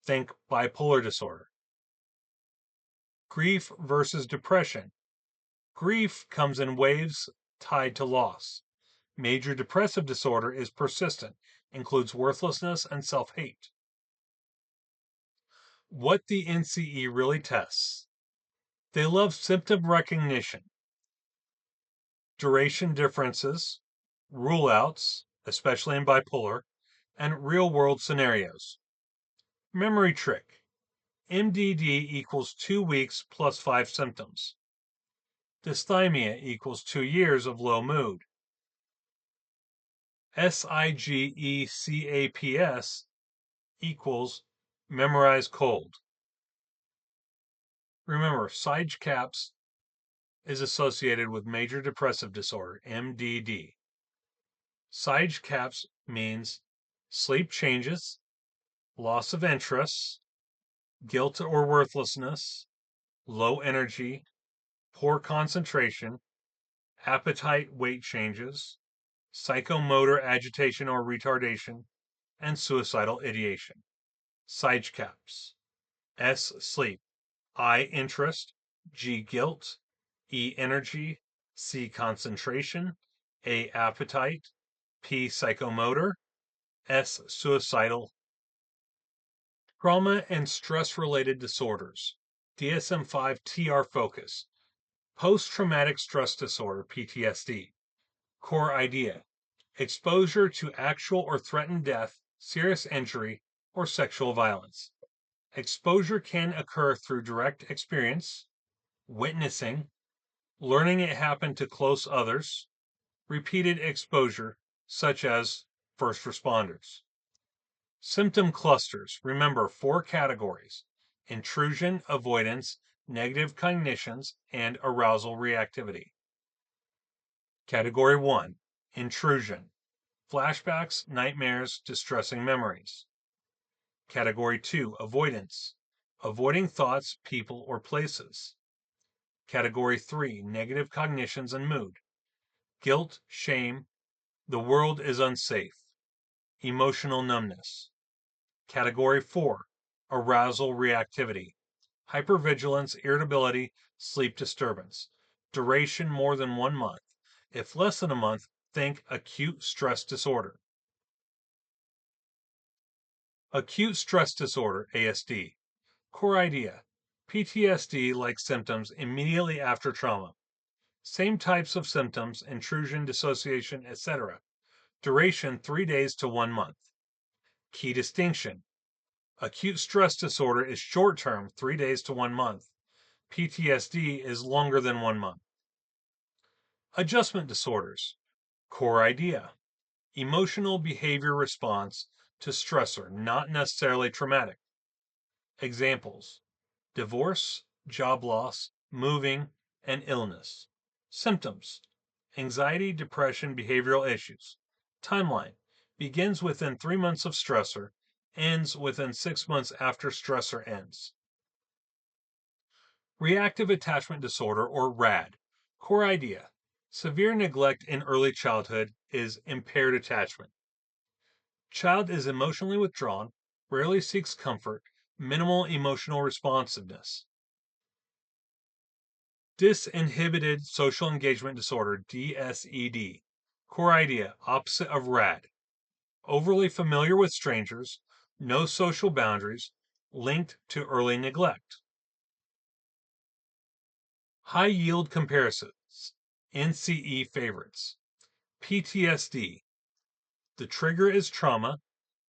Think bipolar disorder. Grief versus depression. Grief comes in waves tied to loss. Major depressive disorder is persistent, includes worthlessness and self-hate. What the NCE really tests. They love symptom recognition, duration differences, rule-outs, especially in bipolar, and real-world scenarios. Memory trick. MDD equals 2 weeks plus 5 symptoms. Dysthymia equals 2 years of low mood. SIGECAPS equals memorize cold. Remember, SIGECAPS is associated with major depressive disorder, MDD. SIGECAPS means sleep changes, loss of interest, guilt or worthlessness, low energy, poor concentration, appetite, weight changes, psychomotor agitation or retardation, and suicidal ideation. SIGECAPS. S. Sleep. I. Interest. G. Guilt. E. Energy. C. Concentration. A. Appetite. P. Psychomotor. S. Suicidal. Trauma and stress-related disorders. DSM-5 TR focus. Post-traumatic stress disorder, PTSD. Core idea. Exposure to actual or threatened death, serious injury, or sexual violence. Exposure can occur through direct experience, witnessing, learning it happened to close others, repeated exposure, such as first responders. Symptom clusters. Remember 4 categories: intrusion, avoidance, negative cognitions, and arousal reactivity. Category 1. Intrusion. Flashbacks, nightmares, distressing memories. Category 2. Avoidance. Avoiding thoughts, people, or places. Category 3. Negative cognitions and mood. Guilt, shame, the world is unsafe. Emotional numbness. Category 4. Arousal reactivity. Hypervigilance, irritability, sleep disturbance. Duration more than 1 month. If less than a month, think acute stress disorder. Acute stress disorder, ASD. Core idea. PTSD-like symptoms immediately after trauma. Same types of symptoms, intrusion, dissociation, etc. Duration 3 days to 1 month. Key distinction. Acute stress disorder is short-term, 3 days to 1 month. PTSD is longer than 1 month. Adjustment disorders. Core idea. Emotional behavior response to stressor, not necessarily traumatic. Examples: divorce, job loss, moving, and illness. Symptoms: anxiety, depression, behavioral issues. Timeline: begins within 3 months of stressor, ends within 6 months after stressor ends. Reactive attachment disorder, or RAD. Core idea: severe neglect in early childhood is impaired attachment. Child is emotionally withdrawn, rarely seeks comfort, minimal emotional responsiveness. Disinhibited social engagement disorder, DSED. Core idea, opposite of RAD. Overly familiar with strangers, no social boundaries, linked to early neglect. High yield comparisons, NCE favorites. PTSD. The trigger is trauma.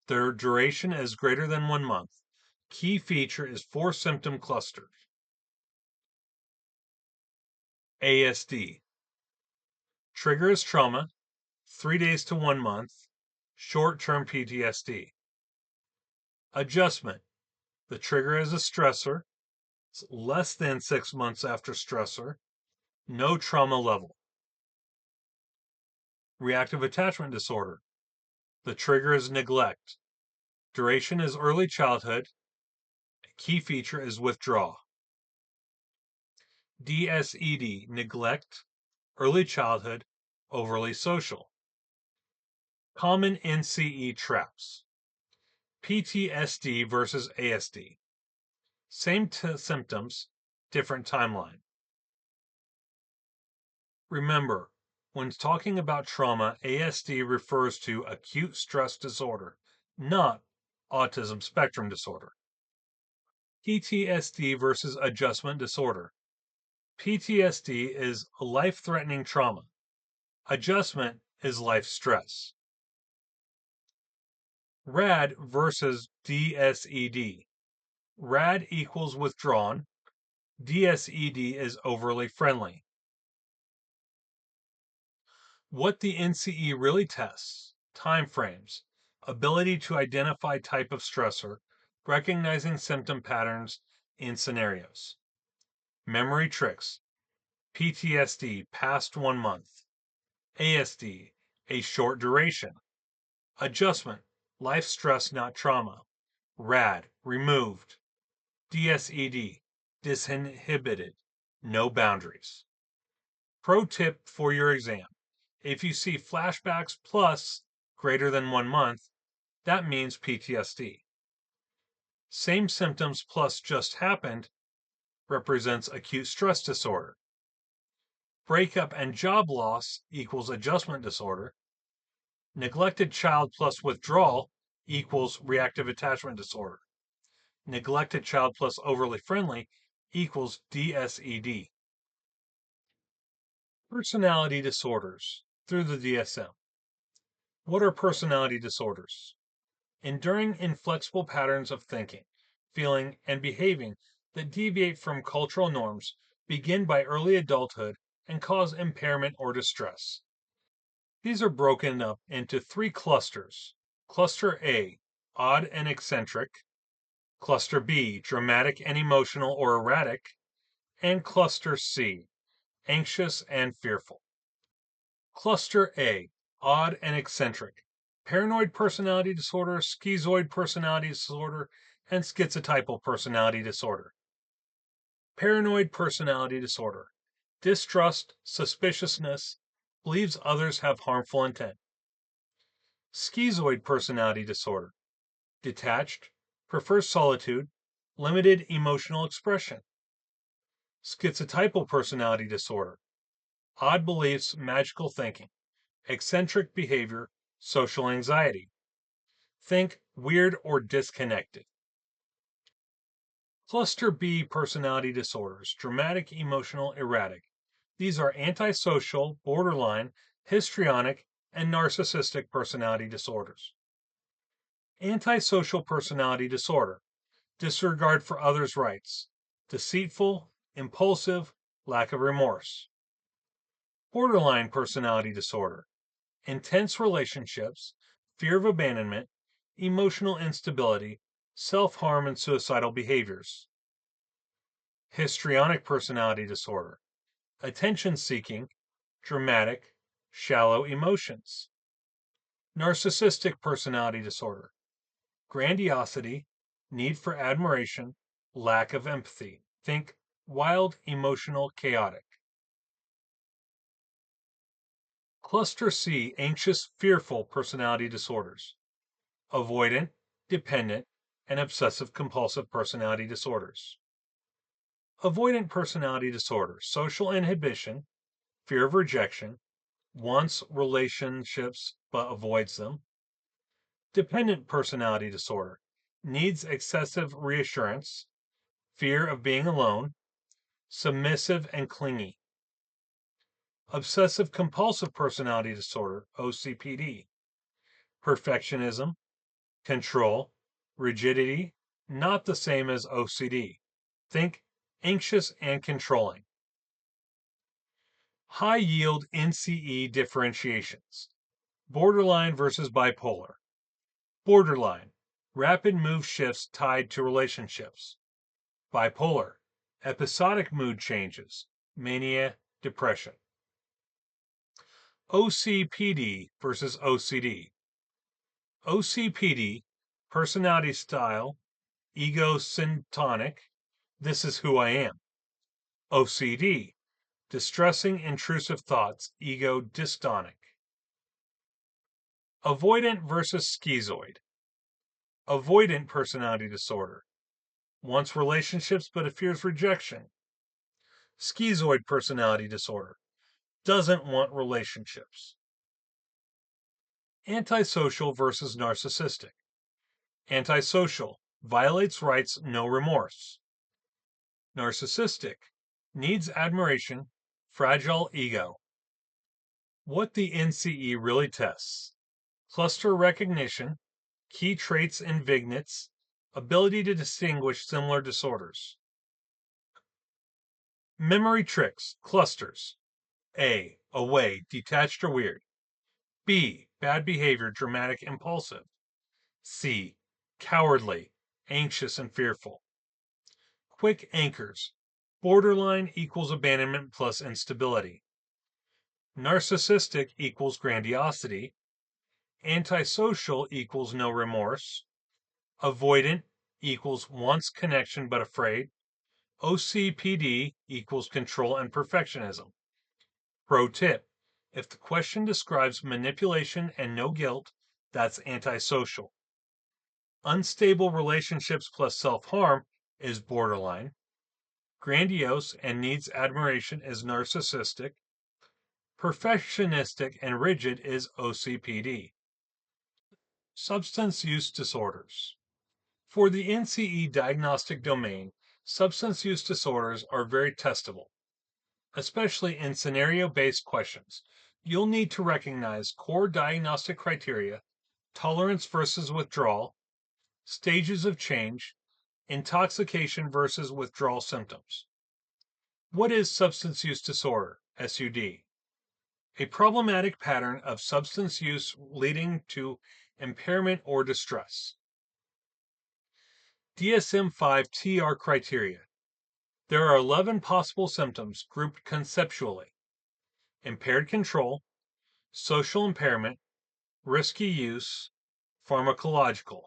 Their duration is greater than 1 month. Key feature is 4 symptom clusters. ASD. Trigger is trauma, 3 days to 1 month, short-term PTSD. Adjustment. The trigger is a stressor, it's less than 6 months after stressor, no trauma level. Reactive attachment disorder. The trigger is neglect. Duration is early childhood. Key feature is withdraw. DSED, neglect, early childhood, overly social. Common NCE traps. PTSD versus ASD. Same symptoms, different timeline. Remember, when talking about trauma, ASD refers to acute stress disorder, not autism spectrum disorder. PTSD versus adjustment disorder. PTSD is life-threatening trauma. Adjustment is life stress. RAD versus DSED. RAD equals withdrawn. DSED is overly friendly. What the NCE really tests: time frames, ability to identify type of stressor, recognizing symptom patterns in scenarios. Memory tricks: PTSD past 1 month. ASD, a short duration. Adjustment, life stress, not trauma. RAD, removed. DSED, disinhibited, no boundaries. Pro tip for your exam: if you see flashbacks plus greater than 1 month, that means PTSD. Same symptoms plus just happened represents acute stress disorder. Breakup and job loss equals adjustment disorder. Neglected child plus withdrawal equals reactive attachment disorder. Neglected child plus overly friendly equals DSED. Personality disorders through the DSM. What are personality disorders? Enduring inflexible patterns of thinking, feeling, and behaving that deviate from cultural norms, begin by early adulthood, and cause impairment or distress. These are broken up into 3 clusters. Cluster A, odd and eccentric. Cluster B, dramatic and emotional or erratic. And Cluster C, anxious and fearful. Cluster A, odd and eccentric. Paranoid personality disorder, schizoid personality disorder, and schizotypal personality disorder. Paranoid personality disorder. Distrust, suspiciousness, believes others have harmful intent. Schizoid personality disorder. Detached, prefers solitude, limited emotional expression. Schizotypal personality disorder. Odd beliefs, magical thinking, eccentric behavior, social anxiety. Think weird or disconnected. Cluster B personality disorders, dramatic, emotional, erratic. These are antisocial, borderline, histrionic, and narcissistic personality disorders. Antisocial personality disorder, disregard for others' rights, deceitful, impulsive, lack of remorse. Borderline personality disorder, intense relationships, fear of abandonment, emotional instability, self-harm, and suicidal behaviors. Histrionic personality disorder, attention-seeking, dramatic, shallow emotions. Narcissistic personality disorder, grandiosity, need for admiration, lack of empathy. Think wild, emotional, chaotic. Cluster C, anxious, fearful personality disorders, avoidant, dependent, and obsessive compulsive personality disorders. Avoidant personality disorder, social inhibition, fear of rejection, wants relationships but avoids them. Dependent personality disorder, needs excessive reassurance, fear of being alone, submissive and clingy. Obsessive compulsive personality disorder, OCPD, perfectionism, control, rigidity, not the same as OCD. Think anxious and controlling. High yield NCE differentiations. Borderline versus bipolar. Borderline, rapid move shifts tied to relationships. Bipolar, episodic mood changes, mania, depression. OCPD versus OCD. OCPD, personality style, egocentric, this is who I am. OCD, distressing intrusive thoughts, ego dystonic. Avoidant versus schizoid. Avoidant personality disorder. Wants relationships but fears rejection. Schizoid personality disorder. Doesn't want relationships. Antisocial versus narcissistic. Antisocial. Violates rights, no remorse. Narcissistic. Needs admiration, fragile ego. What the NCE really tests. Cluster recognition, key traits in vignettes, ability to distinguish similar disorders. Memory tricks, clusters. A. Away, detached or weird. B. Bad behavior, dramatic, impulsive. C. Cowardly, anxious and fearful. Quick anchors. Borderline equals abandonment plus instability. Narcissistic equals grandiosity. Antisocial equals no remorse. Avoidant equals wants connection but afraid. OCPD equals control and perfectionism. Pro tip: if the question describes manipulation and no guilt, that's antisocial. Unstable relationships plus self-harm is borderline. Grandiose and needs admiration is narcissistic. Perfectionistic and rigid is OCPD. Substance use disorders. For the NCE diagnostic domain, substance use disorders are very testable, especially in scenario-based questions. You'll need to recognize core diagnostic criteria, tolerance versus withdrawal, stages of change, intoxication versus withdrawal symptoms. What is substance use disorder, SUD? A problematic pattern of substance use leading to impairment or distress. DSM-5 TR criteria. There are 11 possible symptoms grouped conceptually: impaired control, social impairment, risky use, pharmacological.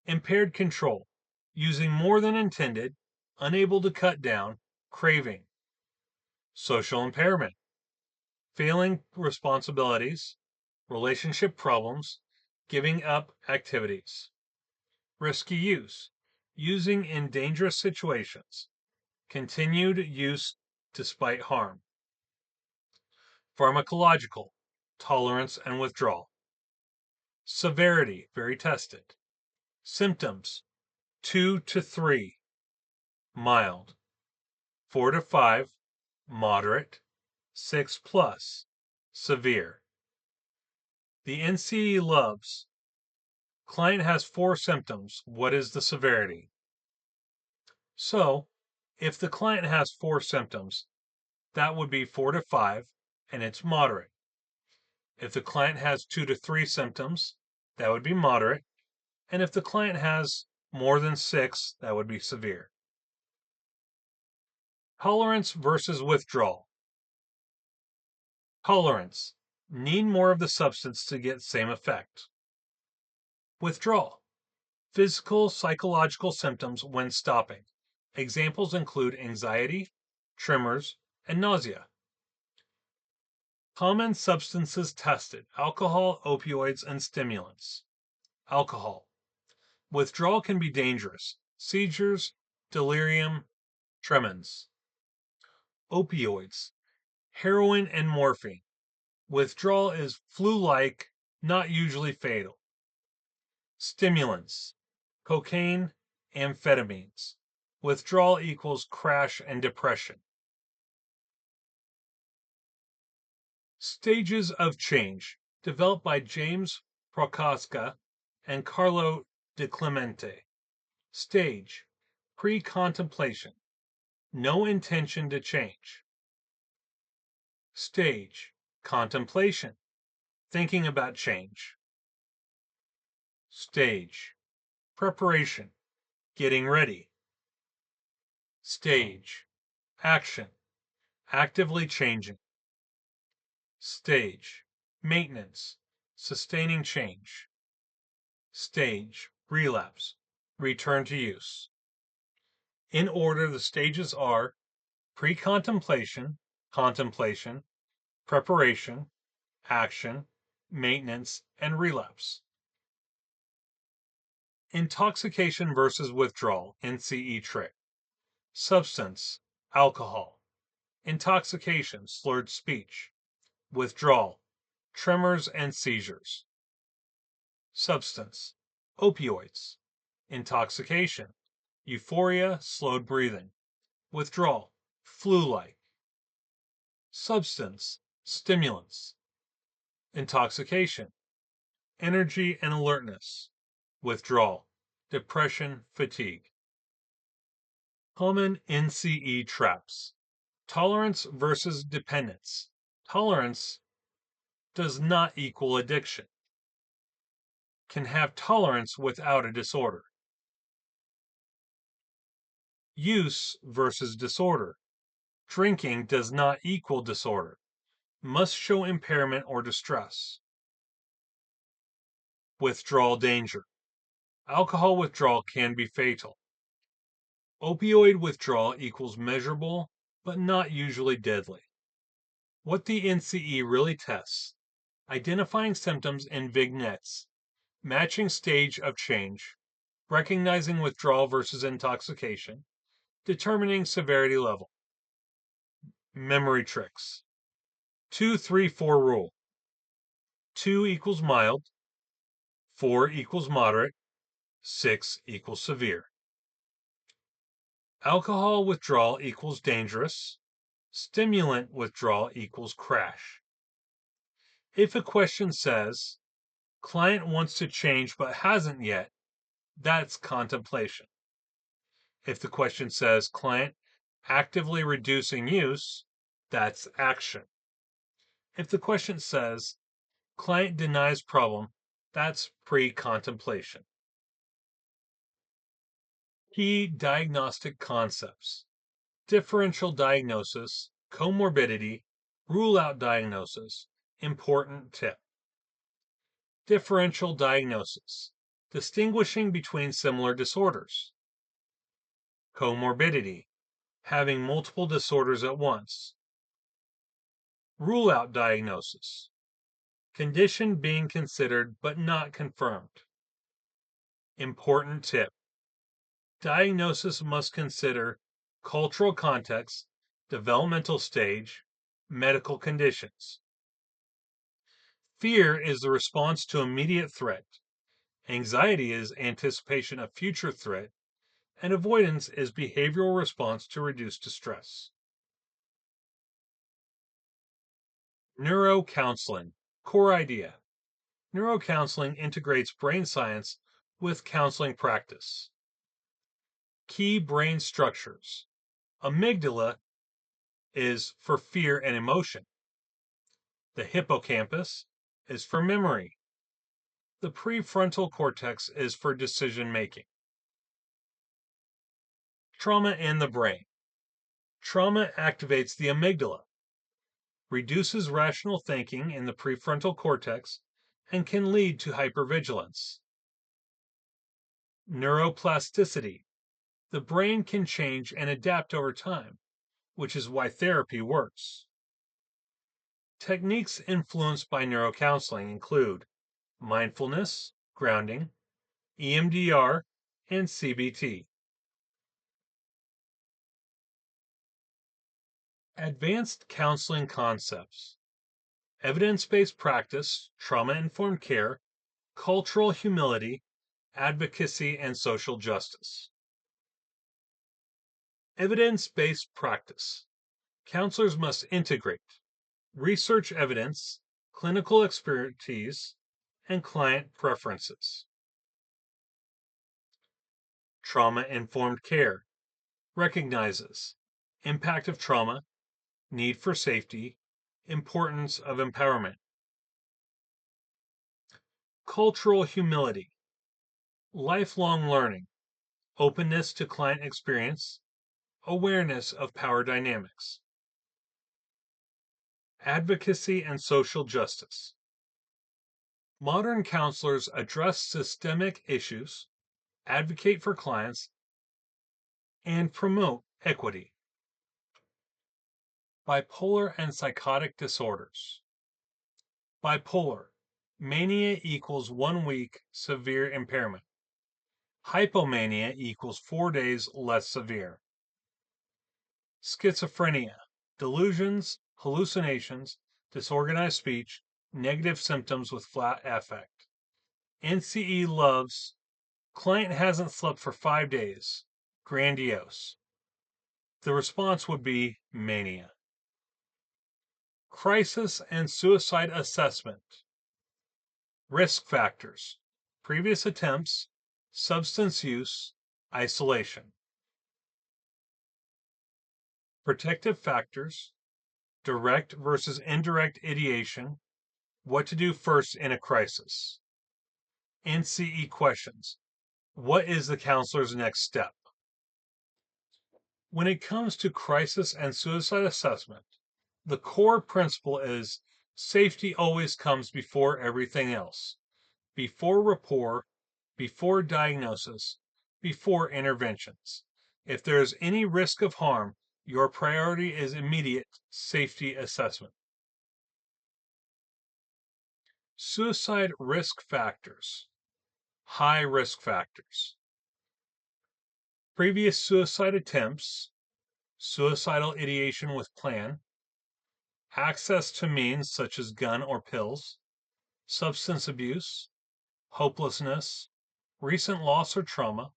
Impaired control, using more than intended, unable to cut down, craving. Social impairment, failing responsibilities, relationship problems, giving up activities. Risky use, using in dangerous situations, continued use despite harm. Pharmacological, tolerance and withdrawal. Severity, very tested. Symptoms, 2 to 3, mild. 4 to 5, moderate. 6 plus, severe. The NCE loves. Client has 4 symptoms. What is the severity? So, if the client has 4 symptoms, that would be 4 to 5, and it's moderate. If the client has 2 to 3 symptoms, that would be moderate. And if the client has more than 6, that would be severe. Tolerance versus withdrawal. Tolerance. Need more of the substance to get same effect. Withdrawal. Physical, psychological symptoms when stopping. Examples include anxiety, tremors, and nausea. Common substances tested: alcohol, opioids, and stimulants. Alcohol. Withdrawal can be dangerous. seizures, delirium, tremens. Opioids, heroin and morphine. Withdrawal is flu-like, not usually fatal. Stimulants, cocaine, amphetamines. Withdrawal equals crash and depression. Stages of change, developed by James Prochaska and Carlo Di Clemente. Stage, pre-contemplation, no intention to change. Stage, contemplation, thinking about change. Stage, preparation, getting ready. Stage, action, actively changing. Stage, maintenance, sustaining change. Stage, relapse, return to use. In order, the stages are pre-contemplation, contemplation, preparation, action, maintenance, and relapse. Intoxication versus withdrawal, NCE trick. Substance, alcohol. Intoxication, slurred speech. Withdrawal, tremors and seizures. Substance, opioids. Intoxication, euphoria, slowed breathing. Withdrawal, flu-like. Substance, stimulants. Intoxication, energy and alertness. Withdrawal, depression, fatigue. Common NCE traps. Tolerance versus dependence. Tolerance does not equal addiction. Can have tolerance without a disorder. Use versus disorder. Drinking does not equal disorder. Must show impairment or distress. Withdrawal danger. Alcohol withdrawal can be fatal. Opioid withdrawal equals measurable, but not usually deadly. What the NCE really tests: identifying symptoms in vignettes, matching stage of change, recognizing withdrawal versus intoxication, determining severity level. Memory tricks. 2-3-4 rule. 2 equals mild, 4 equals moderate, 6 equals severe. Alcohol withdrawal equals dangerous. Stimulant withdrawal equals crash. If a question says, client wants to change but hasn't yet, that's contemplation. If the question says, client actively reducing use, that's action. If the question says, client denies problem, that's pre-contemplation. Key diagnostic concepts: differential diagnosis, comorbidity, rule-out diagnosis, important tip. Differential diagnosis, distinguishing between similar disorders. Comorbidity, having multiple disorders at once. Rule-out diagnosis, condition being considered but not confirmed. Important tip: diagnosis must consider cultural context, developmental stage, medical conditions. Fear is the response to immediate threat. Anxiety is anticipation of future threat, and avoidance is behavioral response to reduce distress. Neurocounseling. Core idea: neurocounseling integrates brain science with counseling practice. Key brain structures: amygdala is for fear and emotion. The hippocampus is for memory. The prefrontal cortex is for decision making. Trauma and the brain. Trauma activates the amygdala, reduces rational thinking in the prefrontal cortex, and can lead to hypervigilance. Neuroplasticity. The brain can change and adapt over time, which is why therapy works. Techniques influenced by neurocounseling include mindfulness, grounding, EMDR, and CBT. Advanced counseling concepts: evidence-based practice, trauma-informed care, cultural humility, advocacy, and social justice. Evidence-based practice. Counselors must integrate research evidence, clinical expertise, and client preferences. Trauma-informed care recognizes impact of trauma, need for safety, importance of empowerment. Cultural humility, lifelong learning, openness to client experience, awareness of power dynamics. Advocacy and social justice. Modern counselors address systemic issues, advocate for clients, and promote equity. Bipolar and psychotic disorders. Bipolar. Mania equals 1 week severe impairment. Hypomania equals 4 days less severe. Schizophrenia. Delusions, hallucinations, disorganized speech, negative symptoms with flat affect. NCE loves. Client hasn't slept for 5 days. Grandiose. The response would be mania. Crisis and suicide assessment. Risk factors: previous attempts, substance use, isolation. Protective factors: direct versus indirect ideation, what to do first in a crisis. NCE questions: what is the counselor's next step? When it comes to crisis and suicide assessment, the core principle is safety always comes before everything else, before rapport, before diagnosis, before interventions. If there is any risk of harm, your priority is immediate safety assessment. Suicide risk factors. High risk factors: previous suicide attempts, suicidal ideation with plan, access to means such as gun or pills, substance abuse, hopelessness, recent loss or trauma,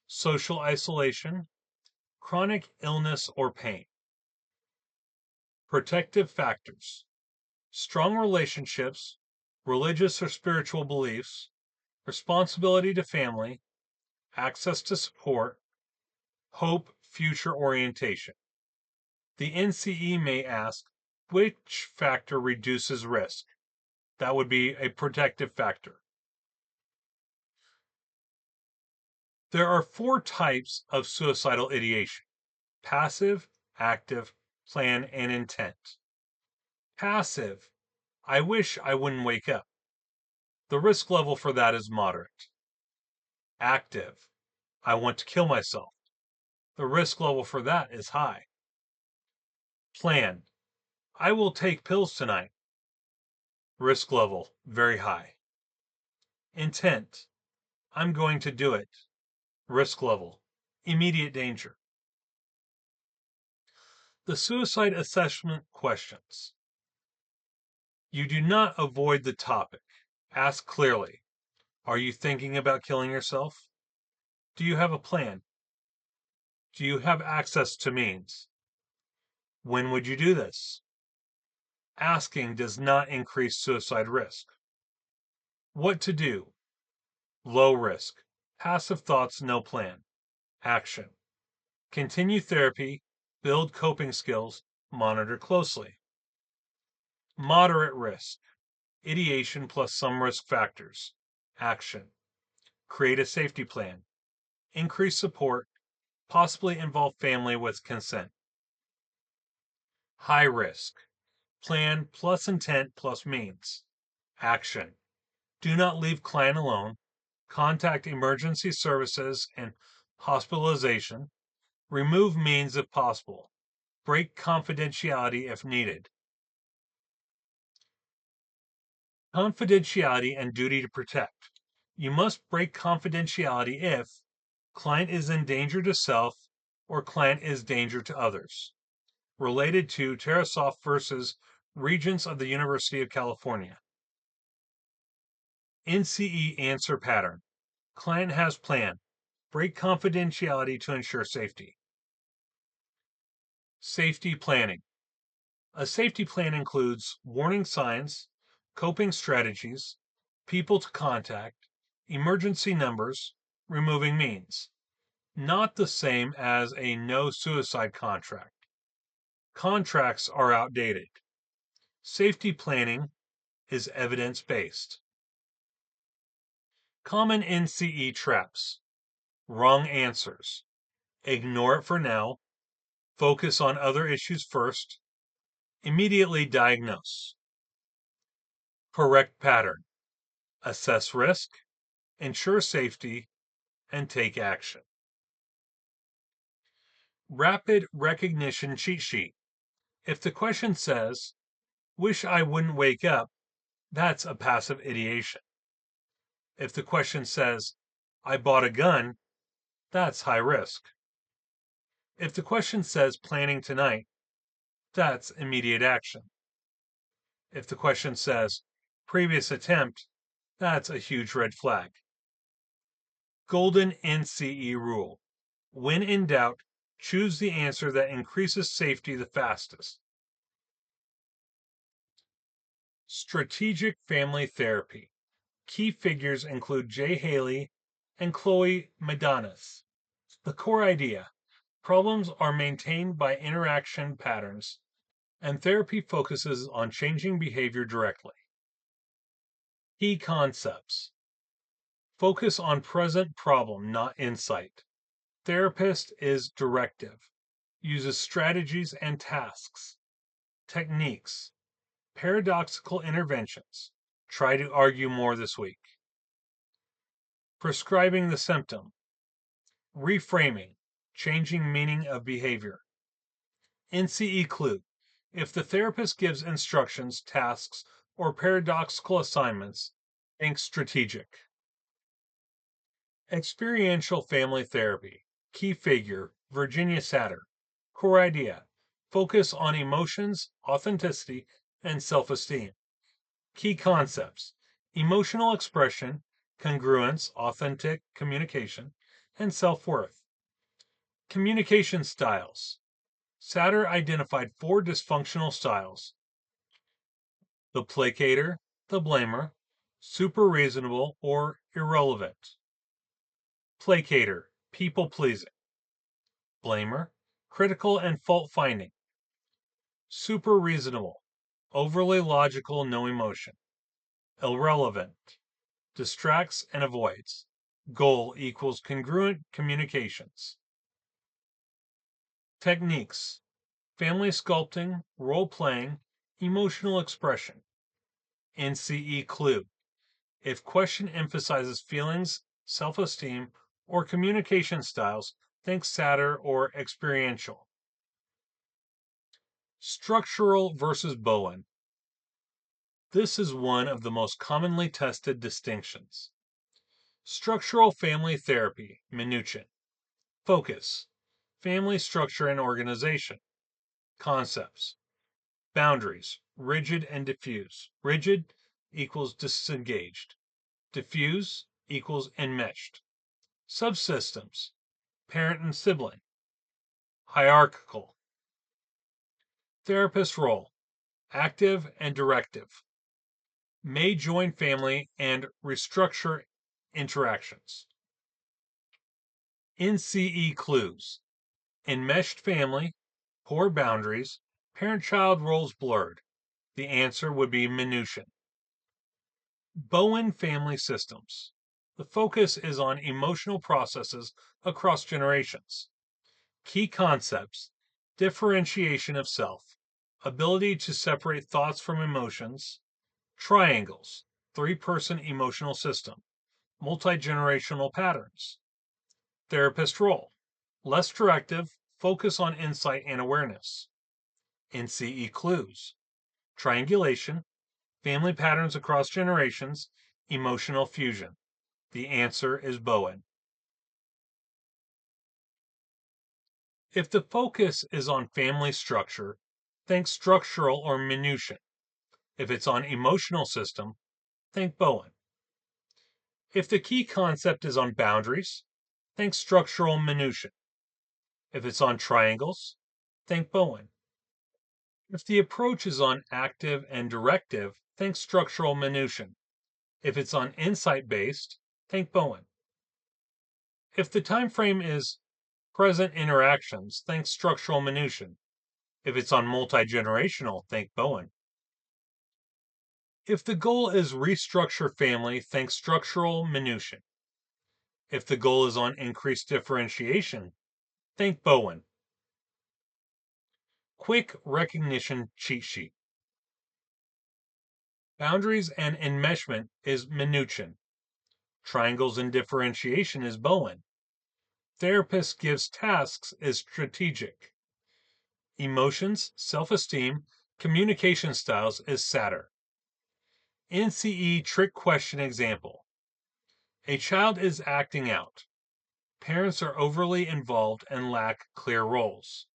social isolation, chronic illness or pain. Protective factors: strong relationships, religious or spiritual beliefs, responsibility to family, access to support, hope, future orientation. The NCE may ask, which factor reduces risk? That would be a protective factor. There are 4 types of suicidal ideation: passive, active, plan, and intent. Passive: I wish I wouldn't wake up. The risk level for that is moderate. Active: I want to kill myself. The risk level for that is high. Plan: I will take pills tonight. Risk level very high. Intent: I'm going to do it. Risk level immediate danger. The suicide assessment questions. You do not avoid the topic. Ask clearly. Are you thinking about killing yourself? Do you have a plan? Do you have access to means? When would you do this? Asking does not increase suicide risk. What to do? Low risk. Passive thoughts, no plan. Action: continue therapy, build coping skills, monitor closely. Moderate risk. Ideation plus some risk factors. Action: create a safety plan. Increase support, possibly involve family with consent. High risk. Plan plus intent plus means. Action: do not leave client alone. Contact emergency services and hospitalization. Remove means if possible. Break confidentiality if needed. Confidentiality and duty to protect. You must break confidentiality if client is in danger to self or client is danger to others. related to Tarasov versus Regents of the University of California. NCE answer pattern. Client has plan. Break confidentiality to ensure safety. Safety planning. A safety plan includes warning signs, coping strategies, people to contact, emergency numbers, removing means. Not the same as a no suicide contract. Contracts are outdated. Safety planning is evidence-based. Common NCE traps. Wrong answers. Ignore it for now. Focus on other issues first. Immediately diagnose. Correct pattern. Assess risk, ensure safety, and take action. Rapid recognition cheat sheet. If the question says, "Wish I wouldn't wake up," that's a passive ideation. If the question says, "I bought a gun," that's high risk. If the question says, "Planning tonight," that's immediate action. If the question says, "Previous attempt," that's a huge red flag. Golden NCE rule. When in doubt, choose the answer that increases safety the fastest. Strategic family therapy. Key figures include Jay Haley and Chloe Medanis. The core idea: problems are maintained by interaction patterns, and therapy focuses on changing behavior directly. Key concepts. Focus on present problem, not insight. Therapist is directive. Uses strategies and tasks. Techniques. Paradoxical interventions. Try to argue more this week. Prescribing the symptom. Reframing. Changing meaning of behavior. NCE clue. If the therapist gives instructions, tasks, or paradoxical assignments, think strategic. Experiential family therapy. Key figure, Virginia Satter. Core idea: focus on emotions, authenticity, and self-esteem. Key concepts: emotional expression, congruence, authentic communication, and self-worth. Communication styles. Satter identified 4 dysfunctional styles: the placator, the blamer, super reasonable, or irrelevant. Placator, people-pleasing. Blamer, critical and fault-finding. Super reasonable, overly logical, no emotion. Irrelevant, distracts and avoids. Goal equals congruent communications. Techniques: family sculpting, role-playing, emotional expression. NCE clue: if question emphasizes feelings, self-esteem, or communication styles, think Satter or experiential. Structural versus Bowen. This is one of the most commonly tested distinctions. Structural family therapy, Minuchin. Focus: family structure and organization. Concepts: boundaries, rigid and diffuse. Rigid equals disengaged. Diffuse equals enmeshed. Subsystems: parent and sibling. Hierarchical. Therapist role: active and directive. May join family and restructure interactions. NCE clues: enmeshed family, poor boundaries, parent-child roles blurred. The answer would be Minuchin. Bowen family systems. The focus is on emotional processes across generations. Key concepts: differentiation of self, ability to separate thoughts from emotions. Triangles, 3-person emotional system, multi-generational patterns. Therapist role: less directive, focus on insight and awareness. NCE clues: triangulation, family patterns across generations, emotional fusion. The answer is Bowen. If the focus is on family structure, think structural or Minutia. If it's on emotional system, think Bowen. If the key concept is on boundaries, think structural Minutia. If it's on triangles, think Bowen. If the approach is on active and directive, think structural Minutia. If it's on insight-based, think Bowen. If the time frame is present interactions, think structural Minutia. If it's on multi-generational, think Bowen. If the goal is restructure family, think structural Minutia. If the goal is on increased differentiation, think Bowen. Quick recognition cheat sheet. Boundaries and enmeshment is Minuchin. Triangles and differentiation is Bowen. Therapist gives tasks is strategic. Emotions, self-esteem, communication styles is Satter. NCE trick question example. A child is acting out. Parents are overly involved and lack clear roles.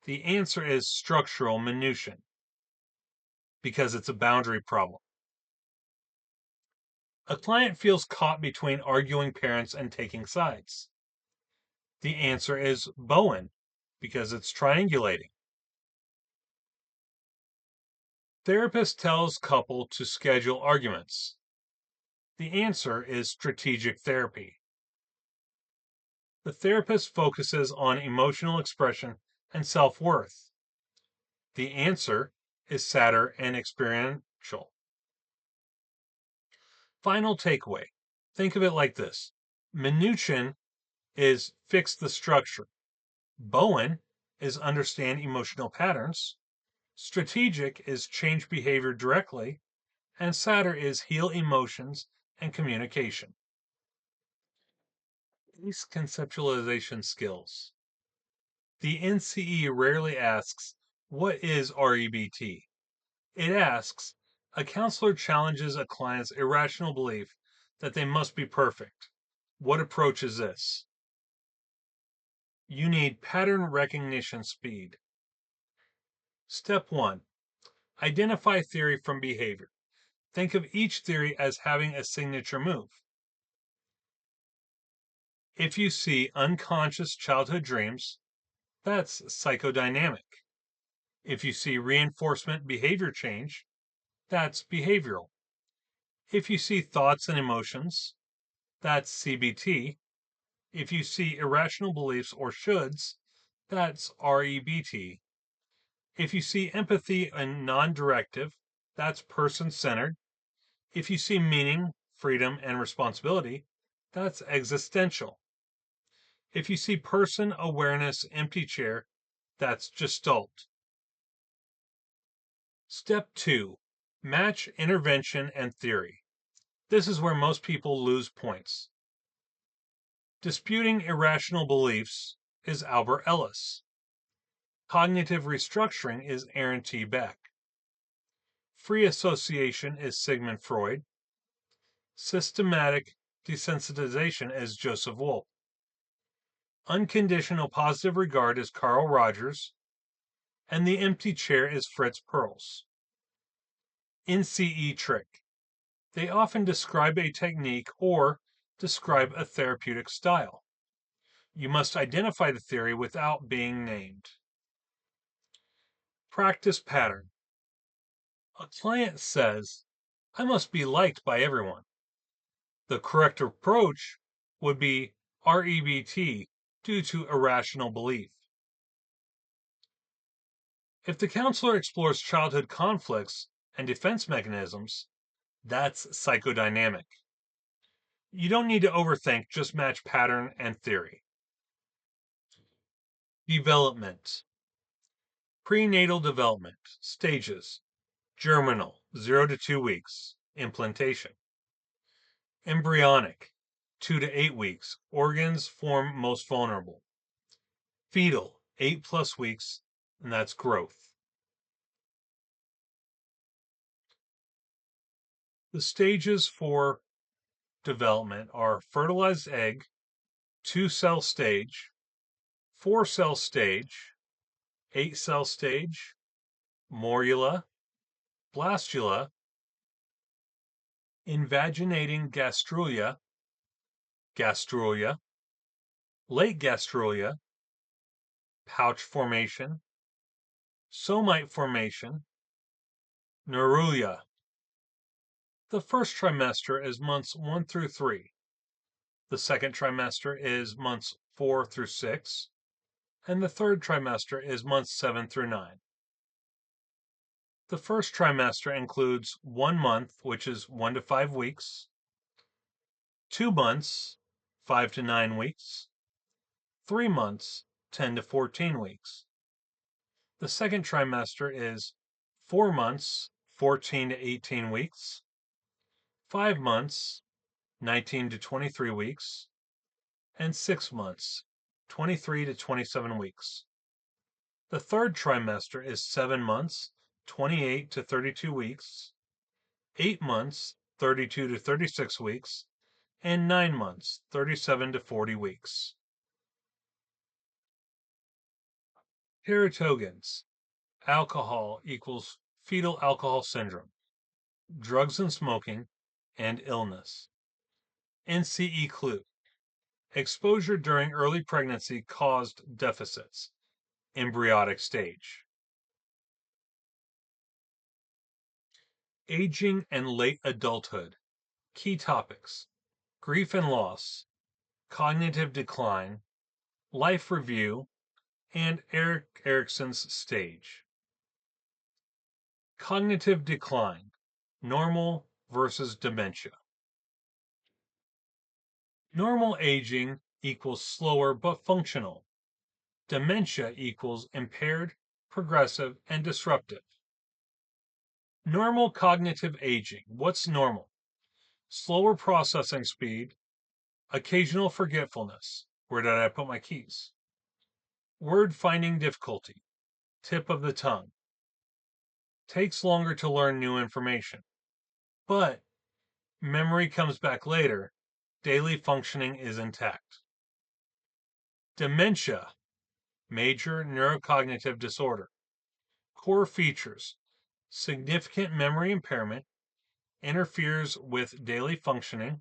The answer is structural Minutia, because it's a boundary problem. A client feels caught between arguing parents and taking sides. The answer is Bowen, because it's triangulating. Therapist tells couple to schedule arguments. The answer is strategic therapy. The therapist focuses on emotional expression and self-worth. The answer is Satter and experiential. Final takeaway. Think of it like this. Minuchin is fix the structure. Bowen is understand emotional patterns. Strategic is change behavior directly. And Satter is heal emotions and communication. These conceptualization skills. The NCE rarely asks, what is REBT? It asks, a counselor challenges a client's irrational belief that they must be perfect. What approach is this? You need pattern recognition speed. Step 1. Identify theory from behavior. Think of each theory as having a signature move. If you see unconscious childhood dreams, that's psychodynamic. If you see reinforcement behavior change, that's behavioral. If you see thoughts and emotions, that's CBT. If you see irrational beliefs or shoulds, that's REBT. If you see empathy and non-directive, that's person-centered. If you see meaning, freedom, and responsibility, that's existential. If you see person, awareness, empty chair, that's Gestalt. Step 2. Match intervention and theory. This is where most people lose points. Disputing irrational beliefs is Albert Ellis. Cognitive restructuring is Aaron T. Beck. Free association is Sigmund Freud. Systematic desensitization is Joseph Wolff. Unconditional positive regard is Carl Rogers. And the empty chair is Fritz Perls. NCE trick. They often describe a technique or describe a therapeutic style. You must identify the theory without being named. Practice pattern. A client says, I must be liked by everyone. The correct approach would be REBT due to irrational belief. If the counselor explores childhood conflicts and defense mechanisms, that's psychodynamic. You don't need to overthink, just match pattern and theory. Development. Prenatal development. Stages. Germinal, 0 to 2 weeks. Implantation. Embryonic, 2 to 8 weeks. Organs form most vulnerable. Fetal, 8+ weeks, and that's growth. The stages for development are fertilized egg, 2-cell stage, 4-cell stage, 8-cell stage, morula, blastula, invaginating gastrula, late gastrula, pouch formation, somite formation, nerulia. The first trimester is months 1 through 3. The second trimester is months 4 through 6. And the third trimester is months 7 through 9. The first trimester includes 1 month, which is 1 to 5 weeks, 2 months, 5 to 9 weeks, 3 months, 10 to 14 weeks. The second trimester is 4 months, 14 to 18 weeks, 5 months, 19 to 23 weeks, and 6 months, 23 to 27 weeks. The third trimester is 7 months, 28 to 32 weeks, 8 months, 32 to 36 weeks, and 9 months, 37 to 40 weeks. Teratogens. Alcohol equals fetal alcohol syndrome, drugs and smoking, and illness. NCE clue. Exposure during early pregnancy caused deficits. Embryonic stage. Aging and late adulthood. Key topics: grief and loss, cognitive decline, life review, and Erik Erikson's stage. Cognitive decline, normal versus dementia. Normal aging equals slower but functional. Dementia equals impaired, progressive, and disruptive. Normal cognitive aging. What's normal? Slower processing speed, occasional forgetfulness. Where did I put my keys? Word finding difficulty, tip of the tongue. Takes longer to learn new information. But memory comes back later. Daily functioning is intact. Dementia, major neurocognitive disorder. Core features: significant memory impairment, interferes with daily functioning,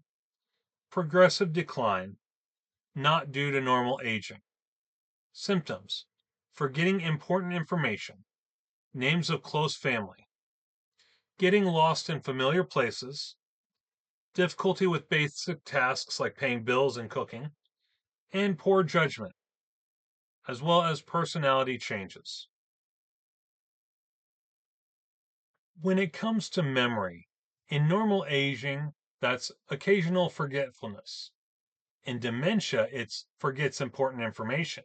progressive decline, not due to normal aging. Symptoms: forgetting important information, names of close family, getting lost in familiar places, difficulty with basic tasks like paying bills and cooking, and poor judgment, as well as personality changes. When it comes to memory, in normal aging, that's occasional forgetfulness. In dementia, it forgets important information.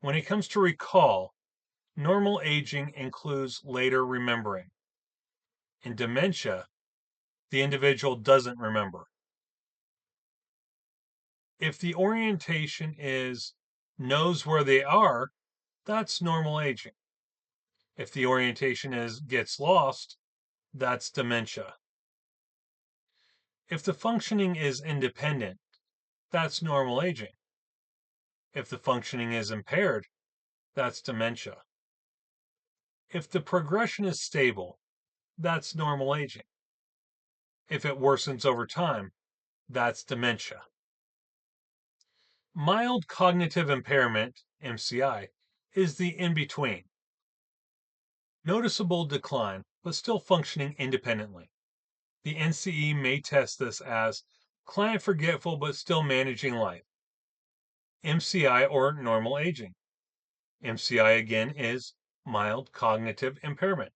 When it comes to recall, normal aging includes later remembering. In dementia, the individual doesn't remember. If the orientation is knows where they are, that's normal aging. If the orientation is gets lost, that's dementia. If the functioning is independent, that's normal aging. If the functioning is impaired, that's dementia. If the progression is stable, that's normal aging. If it worsens over time, that's dementia. Mild cognitive impairment, MCI, is the in-between. Noticeable decline, but still functioning independently. The NCE may test this as client forgetful but still managing life. MCI or normal aging. MCI again is mild cognitive impairment.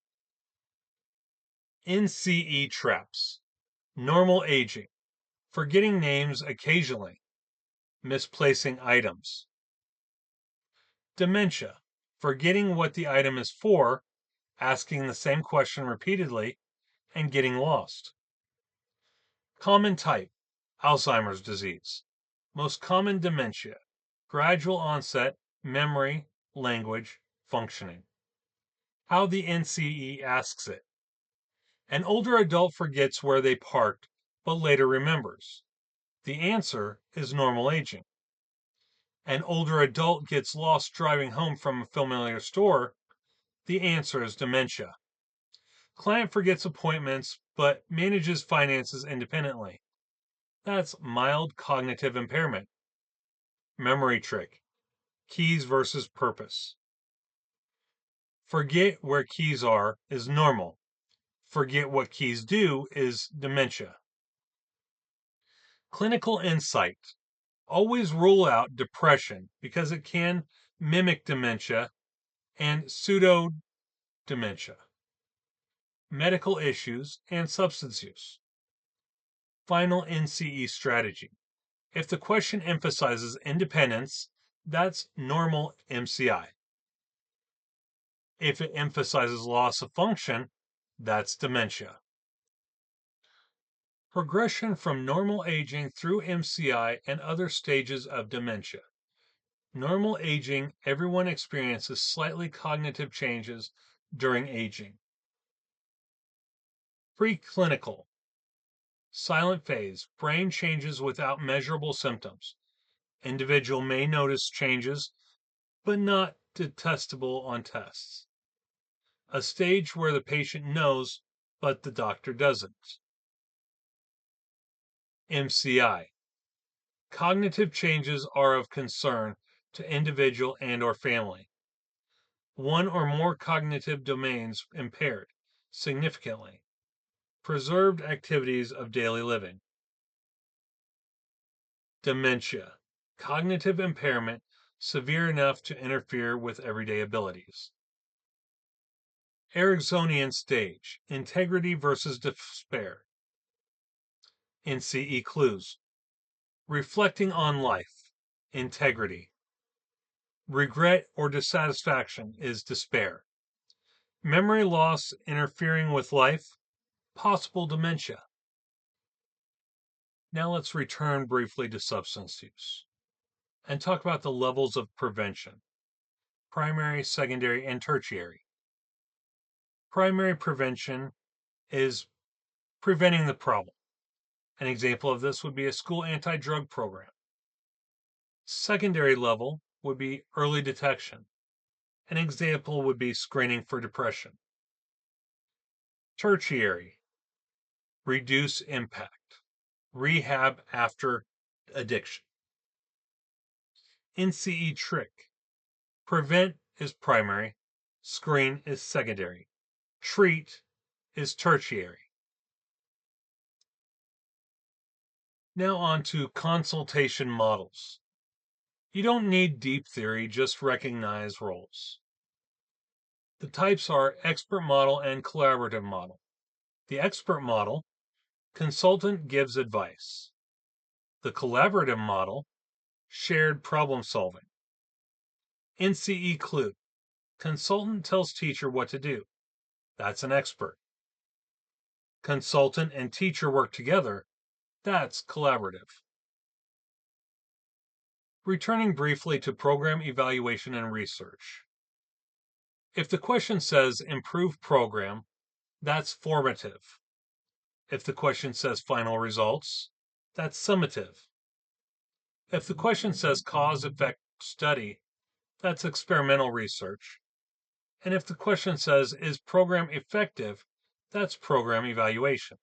NCE traps. Normal aging. Forgetting names occasionally. Misplacing items. Dementia. Forgetting what the item is for, asking the same question repeatedly, and getting lost. Common type, Alzheimer's disease. Most common dementia, gradual onset, memory, language, functioning. How the NCE asks it. An older adult forgets where they parked, but later remembers. The answer is normal aging. an older adult gets lost driving home from a familiar store, the answer is dementia. Client forgets appointments but manages finances independently. That's mild cognitive impairment. Memory trick. Keys versus purpose. Forget where keys are is normal. Forget what keys do is dementia. Clinical insight. Always rule out depression because it can mimic dementia and pseudo-dementia. Medical issues and substance use. Final NCE strategy. If the question emphasizes independence, that's normal MCI. If it emphasizes loss of function, that's dementia. Progression from normal aging through MCI and other stages of dementia. Normal aging, everyone experiences slightly cognitive changes during aging. Preclinical. Silent phase. Brain changes without measurable symptoms. Individual may notice changes, but not detectable on tests. A stage where the patient knows, but the doctor doesn't. MCI. Cognitive changes are of concern to individual and/or family. One or more cognitive domains impaired significantly. Preserved activities of daily living. Dementia. Cognitive impairment severe enough to interfere with everyday abilities. Ericksonian stage. Integrity versus despair. NCE clues. Reflecting on life. Integrity. Regret or dissatisfaction is despair. Memory loss interfering with life. Possible dementia. Now let's return briefly to substance use and talk about the levels of prevention. Primary, secondary, and tertiary. Primary prevention is preventing the problem. An example of this would be a school anti-drug program. Secondary level would be early detection. An example would be screening for depression. Tertiary, reduce impact. Rehab after addiction. NCE trick. Prevent is primary. Screen is secondary. Treat is tertiary. Now on to consultation models. You don't need deep theory, just recognize roles. The types are expert model and collaborative model. The expert model, consultant gives advice. The collaborative model, shared problem solving. NCE clue, consultant tells teacher what to do. That's an expert. Consultant and teacher work together. That's collaborative. Returning briefly to program evaluation and research. If the question says improve program, that's formative. If the question says final results, that's summative. If the question says cause-effect study, that's experimental research. And if the question says is program effective, that's program evaluation.